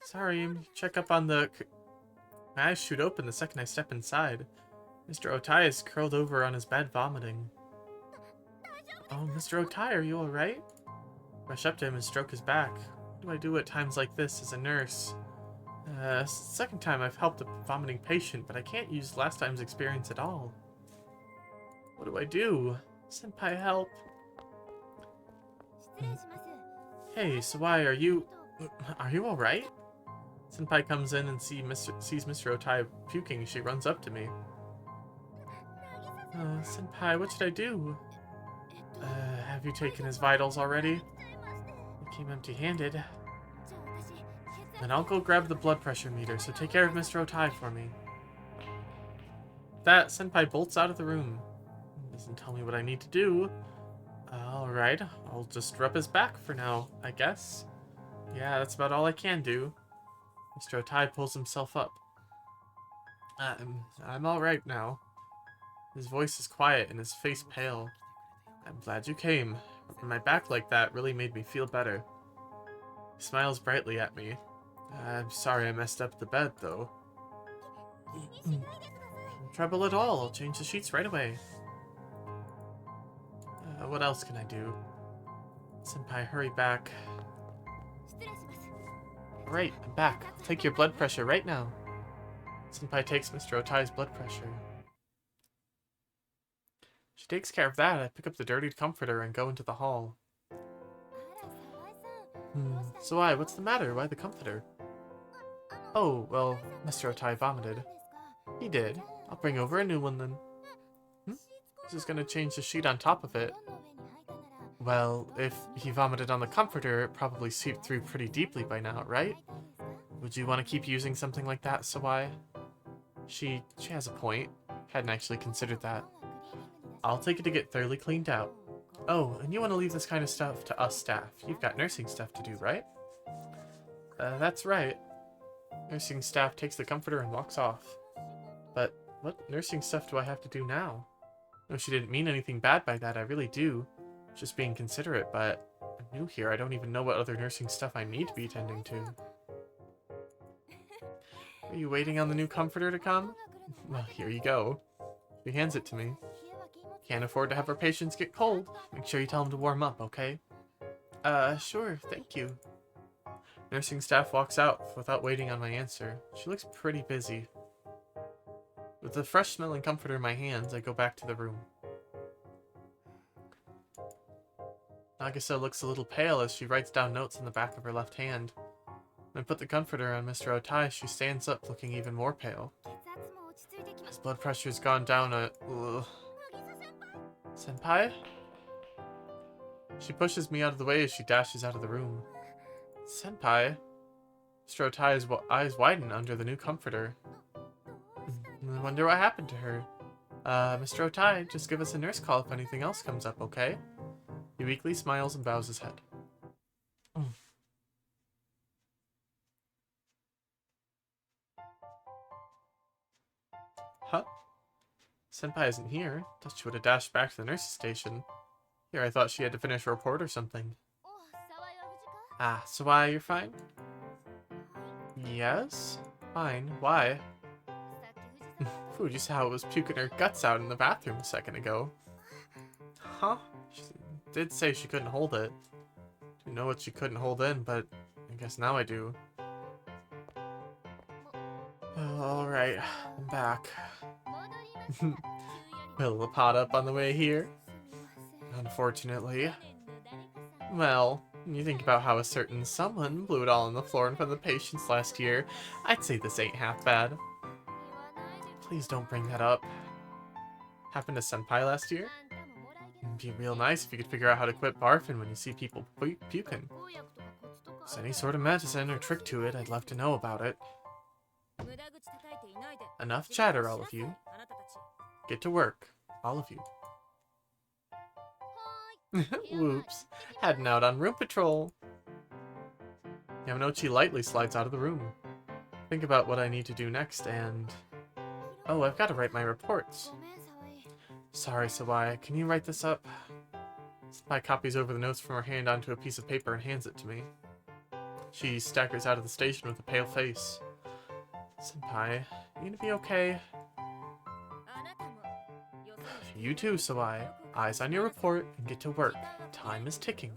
Sorry, check up on the... My eyes shoot open the second I step inside. Mr. Otai is curled over on his bed, vomiting. Oh, Mr. Otai, are you alright? Rush up to him and stroke his back. What do I do at times like this as a nurse? Second time I've helped a vomiting patient, but I can't use last time's experience at all. What do I do? Senpai, help. Hey, Sawai, are you alright? Senpai comes in and sees Mr. Otai puking. She runs up to me. Senpai, what should I do? Have you taken his vitals already? I came empty-handed. Then I'll go grab the blood pressure meter, so take care of Mr. Otai for me. That Senpai bolts out of the room. Doesn't tell me what I need to do. Alright, I'll just rub his back for now, I guess. Yeah, that's about all I can do. Mr. Otai pulls himself up. I'm alright now. His voice is quiet and his face pale. I'm glad you came. Rubbing my back like that really made me feel better. He smiles brightly at me. I'm sorry I messed up the bed, though. No trouble at all. I'll change the sheets right away. What else can I do? Senpai, hurry back. Right, I'm back. I'll take your blood pressure right now. Senpai takes Mr. Otai's blood pressure. She takes care of that. I pick up the dirtied comforter and go into the hall. So what's the matter? Why the comforter? Oh, well, Mr. Otai vomited. He did. I'll bring over a new one then. Just gonna change the sheet on top of it. Well, if he vomited on the comforter, it probably seeped through pretty deeply by now, right? Would you want to keep using something like that, Sawai? She has a point. Hadn't actually considered that. I'll take it to get thoroughly cleaned out. Oh, and you want to leave this kind of stuff to us staff. You've got nursing stuff to do, right? That's right. Nursing staff takes the comforter and walks off. But what nursing stuff do I have to do now? No, she didn't mean anything bad by that, I really do. Just being considerate, but I'm new here. I don't even know what other nursing stuff I need to be attending to. Are you waiting on the new comforter to come? Well, here you go. She hands it to me. Can't afford to have our patients get cold. Make sure you tell them to warm up, okay? Sure, thank you. Nursing staff walks out without waiting on my answer. She looks pretty busy. With the fresh-smelling comforter in my hands, I go back to the room. Nagisa looks a little pale as she writes down notes on the back of her left hand. When I put the comforter on Mr. Otai, she stands up looking even more pale. His blood pressure's gone down a... Senpai? She pushes me out of the way as she dashes out of the room. Senpai? Mr. Otai's eyes widen under the new comforter. I wonder what happened to her. Mr. Otai, just give us a nurse call if anything else comes up, okay? He weakly smiles and bows his head. Huh? Senpai isn't here. Thought she would have dashed back to the nurse's station. Here, I thought she had to finish a report or something. Ah, Sawai, you're fine? Yes? Fine. Why? Fuji saw was puking her guts out in the bathroom a second ago. Huh? She did say she couldn't hold it. Didn't know what she couldn't hold in, but I guess now I do. Alright, I'm back. Will the pot up on the way here? Unfortunately. Well, when you think about how a certain someone blew it all on the floor in front of the patients last year, I'd say this ain't half bad. Please don't bring that up. Happened to Senpai last year? It'd be real nice if you could figure out how to quit barfing when you see people puking. If there's any sort of medicine or trick to it, I'd love to know about it. Enough chatter, all of you. Get to work, all of you. Whoops. Heading out on room patrol. Yamanouchi lightly slides out of the room. Think about what I need to do next and... Oh, I've got to write my reports. Sorry, Sawai. Can you write this up? Senpai copies over the notes from her hand onto a piece of paper and hands it to me. She staggers out of the station with a pale face. Senpai, you gonna be okay? You too, Sawai. Eyes on your report and get to work. Time is ticking.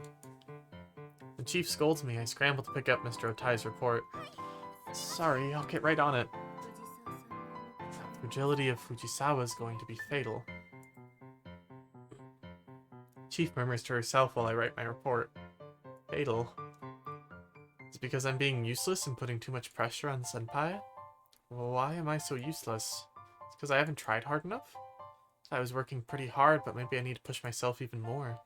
The chief scolds me. I scramble to pick up Mr. Otai's report. Sorry, I'll get right on it. The fragility of Fujisawa is going to be fatal. Chief murmurs to herself while I write my report. Fatal? Is it because I'm being useless and putting too much pressure on Senpai? Well, why am I so useless? It's because I haven't tried hard enough? I was working pretty hard, but maybe I need to push myself even more.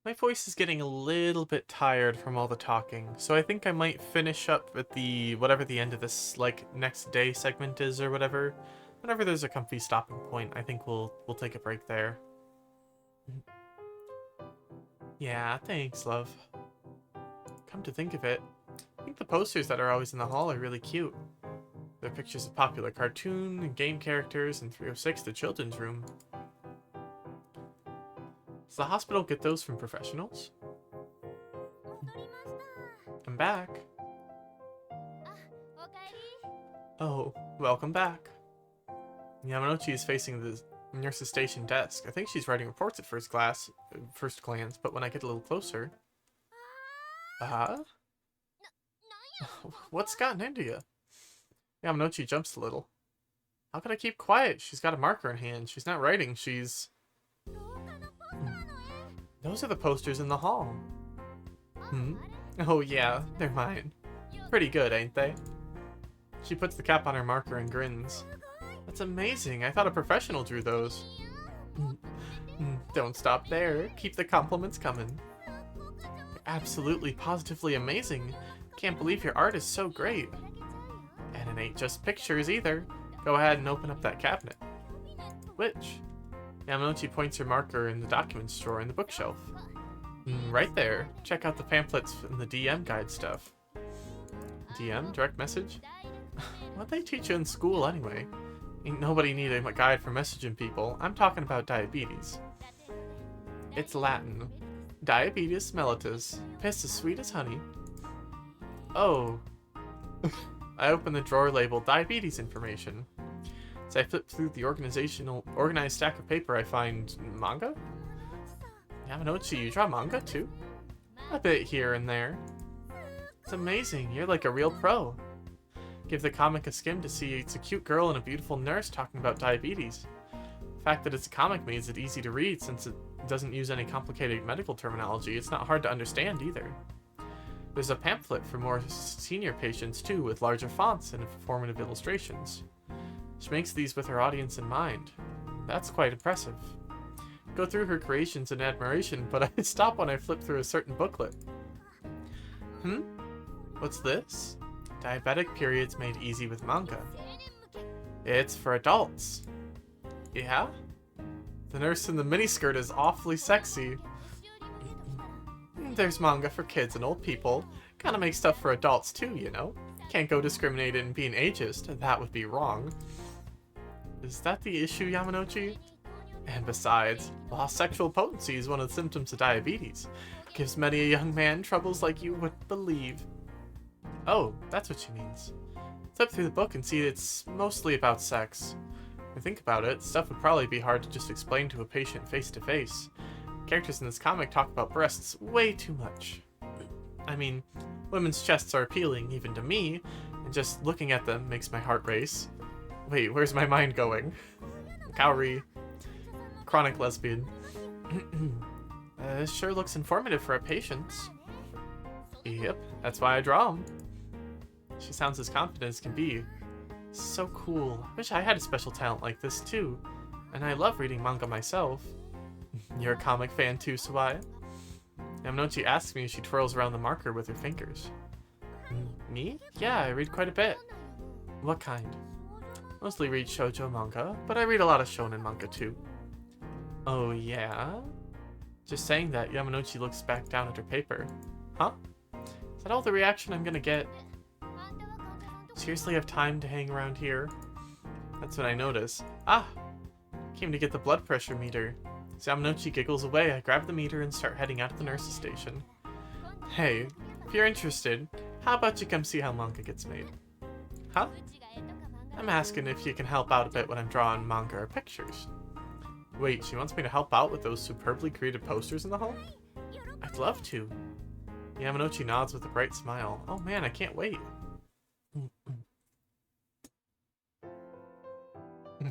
My voice is getting a little bit tired from all the talking, so I think I might finish up at the whatever the end of this like next day segment is or whatever. Whenever there's a comfy stopping point, I think we'll take a break there. Yeah, thanks, love. Come to think of it, I think the posters that are always in the hall are really cute. They're pictures of popular cartoon and game characters in 306, the children's room. Does the hospital get those from professionals? I'm back. Oh, welcome back. Yamanouchi is facing the nurse's station desk. I think she's writing reports at first glance, but when I get a little closer... What's gotten into you? Yamanouchi jumps a little. How can I keep quiet? She's got a marker in hand. She's not writing, she's... Those are the posters in the hall. Oh yeah, they're mine. Pretty good, ain't they? She puts the cap on her marker and grins. That's amazing. I thought a professional drew those. Don't stop there. Keep the compliments coming. Absolutely, positively amazing. Can't believe your art is so great. And it ain't just pictures either. Go ahead and open up that cabinet. Which? Yamanouchi points her marker in the documents drawer in the bookshelf. Right there. Check out the pamphlets and the DM guide stuff. DM? Direct message? What'd they teach you in school anyway? Ain't nobody need a guide for messaging people. I'm talking about diabetes. It's Latin. Diabetes mellitus. Piss as sweet as honey. Oh. I open the drawer labeled diabetes information. As I flip through the organized stack of paper, I find manga? Yamanouchi, you draw manga too? A bit here and there. It's amazing, you're like a real pro. Give the comic a skim to see it's a cute girl and a beautiful nurse talking about diabetes. The fact that it's a comic means it's easy to read since it doesn't use any complicated medical terminology. It's not hard to understand either. There's a pamphlet for more senior patients too, with larger fonts and informative illustrations. She makes these with her audience in mind. That's quite impressive. Go through her creations in admiration, but I stop when I flip through a certain booklet. What's this? Diabetic periods made easy with manga. It's for adults. Yeah? The nurse in the miniskirt is awfully sexy. There's manga for kids and old people. Gotta make stuff for adults too, you know? Can't go discriminating and being ageist. That would be wrong. Is that the issue, Yamanouchi? And besides, lost sexual potency is one of the symptoms of diabetes. Gives many a young man troubles like you would believe. Oh, that's what she means. Flip through the book and see it's mostly about sex. If you think about it, stuff would probably be hard to just explain to a patient face to face. Characters in this comic talk about breasts way too much. I mean, women's chests are appealing even to me, and just looking at them makes my heart race. Wait, where's my mind going? Kaori. Chronic lesbian. This sure looks informative for a patient. Yep, that's why I draw them. She sounds as confident as can be. So cool. Wish I had a special talent like this too. And I love reading manga myself. You're a comic fan too, Sawai? Yamanouchi asks me as she twirls around the marker with her fingers. Me? Yeah, I read quite a bit. What kind? Mostly read shoujo manga, but I read a lot of shonen manga too. Oh yeah? Just saying that, Yamanouchi looks back down at her paper. Huh? Is that all the reaction I'm gonna get? Seriously have time to hang around here? That's when I notice. Ah! Came to get the blood pressure meter. As Yamanouchi giggles away, I grab the meter and start heading out of the nurse's station. Hey, if you're interested, how about you come see how manga gets made? Huh? I'm asking if you can help out a bit when I'm drawing manga or pictures. Wait, she wants me to help out with those superbly created posters in the hall? I'd love to. Yamanouchi nods with a bright smile. Oh man, I can't wait.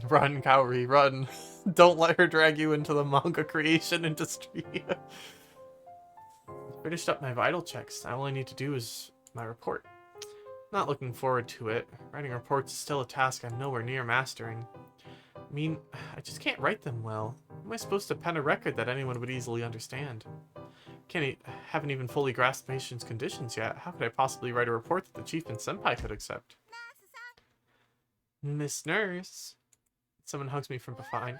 Run, Kaori, run. Don't let her drag you into the manga creation industry. Finished up my vital checks. All I need to do is my report. Not looking forward to it. Writing reports is still a task I'm nowhere near mastering. I mean, I just can't write them well. How am I supposed to pen a record that anyone would easily understand? Haven't even fully grasped patient's conditions yet. How could I possibly write a report that the chief and senpai could accept? Miss Nurse. Someone hugs me from behind.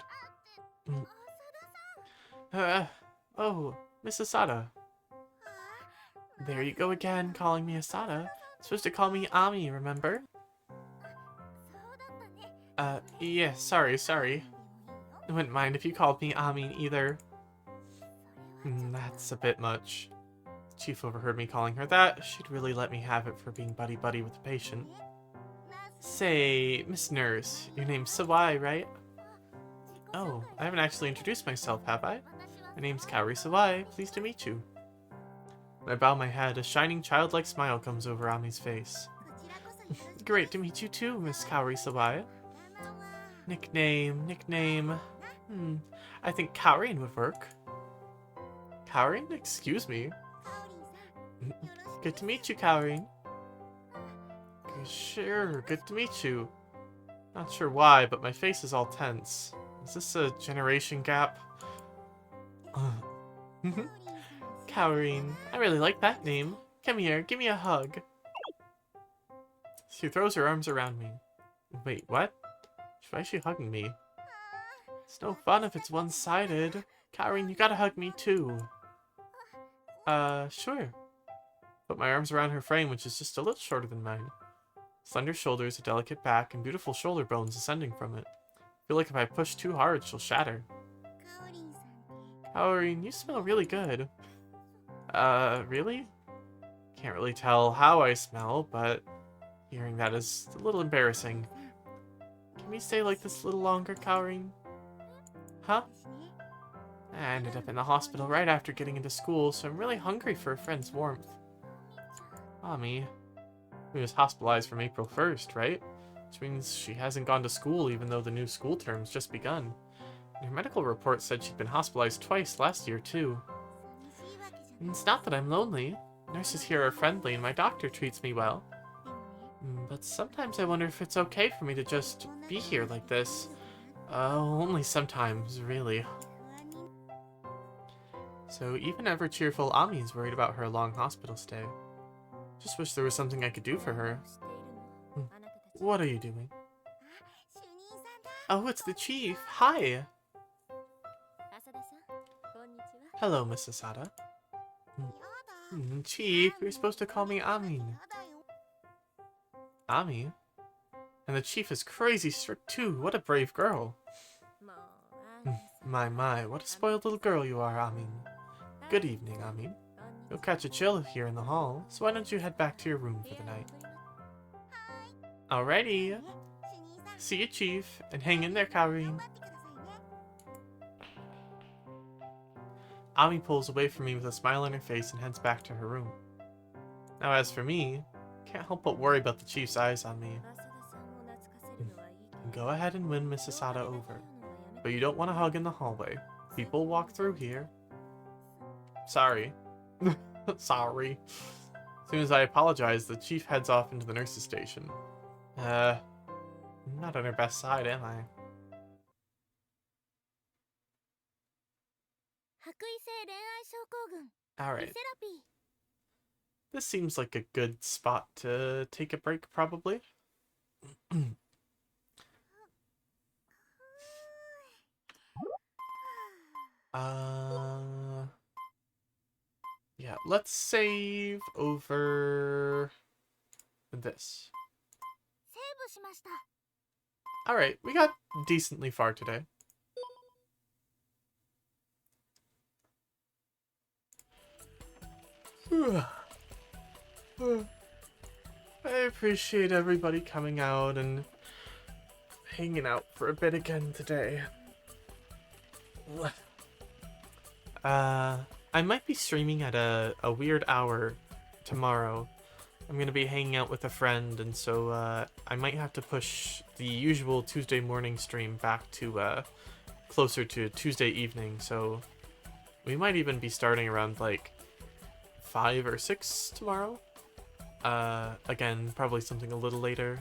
Uh, oh, Miss Asada. There you go again, calling me Asada. Supposed to call me Ami, remember? Yeah, sorry. I wouldn't mind if you called me Ami either. That's a bit much. The chief overheard me calling her that. She'd really let me have it for being buddy-buddy with the patient. Say, Miss Nurse, your name's Sawai, right? Oh, I haven't actually introduced myself, have I? My name's Kaori Sawai. Pleased to meet you. When I bow my head, a shining childlike smile comes over Ami's face. Great to meet you too, Miss Kaori Sawai. Nickname. I think Kaorin would work. Kaorin? Excuse me. Good to meet you, Kaorin. Sure, good to meet you. Not sure why, but my face is all tense. Is this a generation gap? Kaorin, I really like that name. Come here, give me a hug. She throws her arms around me. Wait, what? Why is she hugging me? It's no fun if it's one-sided. Kaorin, you gotta hug me too. Sure. Put my arms around her frame, which is just a little shorter than mine. Slender shoulders, a delicate back, and beautiful shoulder bones ascending from it. I feel like if I push too hard, she'll shatter. Kaorin, you smell really good. Really? Can't really tell how I smell, but hearing that is a little embarrassing. Can we stay like this a little longer, Kaorin? Huh? I ended up in the hospital right after getting into school, so I'm really hungry for a friend's warmth. Mommy. She was hospitalized from April 1st, right? Which means she hasn't gone to school even though the new school term's just begun. Her medical report said she'd been hospitalized twice last year, too. And it's not that I'm lonely. Nurses here are friendly and my doctor treats me well. But sometimes I wonder if it's okay for me to just be here like this. Only sometimes, really. So even ever-cheerful Ami is worried about her long hospital stay. Just wish there was something I could do for her. What are you doing? Oh, it's the chief. Hi. Hello, Miss Asada. Chief, you're supposed to call me Amin. Ami? And the chief is crazy strict too. What a brave girl. My, what a spoiled little girl you are, Amin. Good evening, Amin. You'll catch a chill here in the hall, so why don't you head back to your room for the night? Alrighty. See you, Chief, and hang in there, Kaorin. Ami pulls away from me with a smile on her face and heads back to her room. Now as for me, can't help but worry about the Chief's eyes on me. Go ahead and win Miss Asada over, but you don't want to hug in the hallway. People walk through here. Sorry. Sorry. As soon as I apologize, the chief heads off into the nurse's station. I'm not on her best side, am I? Alright. This seems like a good spot to take a break, probably. uh, yeah, let's save over this. セーブしました。 Alright, we got decently far today. I appreciate everybody coming out and hanging out for a bit again today. I might be streaming at a weird hour tomorrow. I'm gonna be hanging out with a friend, and so I might have to push the usual Tuesday morning stream back to closer to Tuesday evening, so we might even be starting around like 5 or 6 tomorrow. Again, probably something a little later.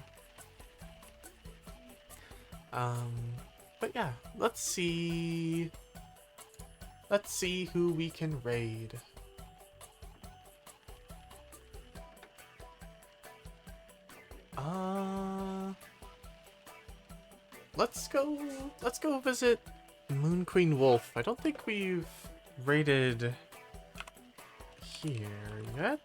But yeah, let's see who we can raid. Let's go visit Moon Queen Wolf. I don't think we've raided here yet.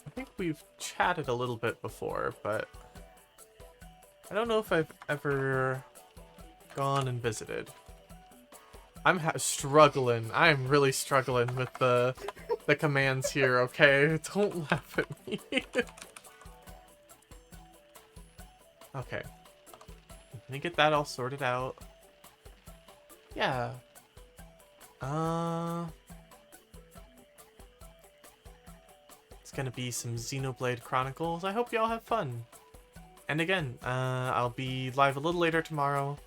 I think we've chatted a little bit before, but I don't know if I've ever gone and visited. I'm struggling. I'm really struggling with the commands here, okay? Don't laugh at me. Okay. Let me get that all sorted out. Yeah. It's gonna be some Xenoblade Chronicles. I hope y'all have fun. And again, I'll be live a little later tomorrow.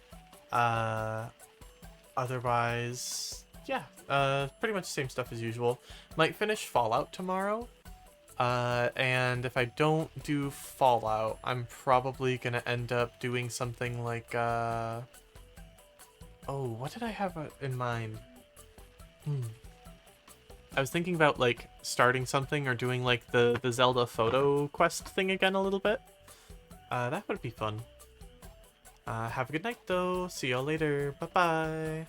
Otherwise, yeah, pretty much the same stuff as usual. Might finish Fallout tomorrow. And if I don't do Fallout, I'm probably gonna end up doing something like, oh, what did I have in mind? I was thinking about, like, starting something or doing, like, the Zelda photo quest thing again a little bit. That would be fun. Have a good night, though. See y'all later. Bye-bye.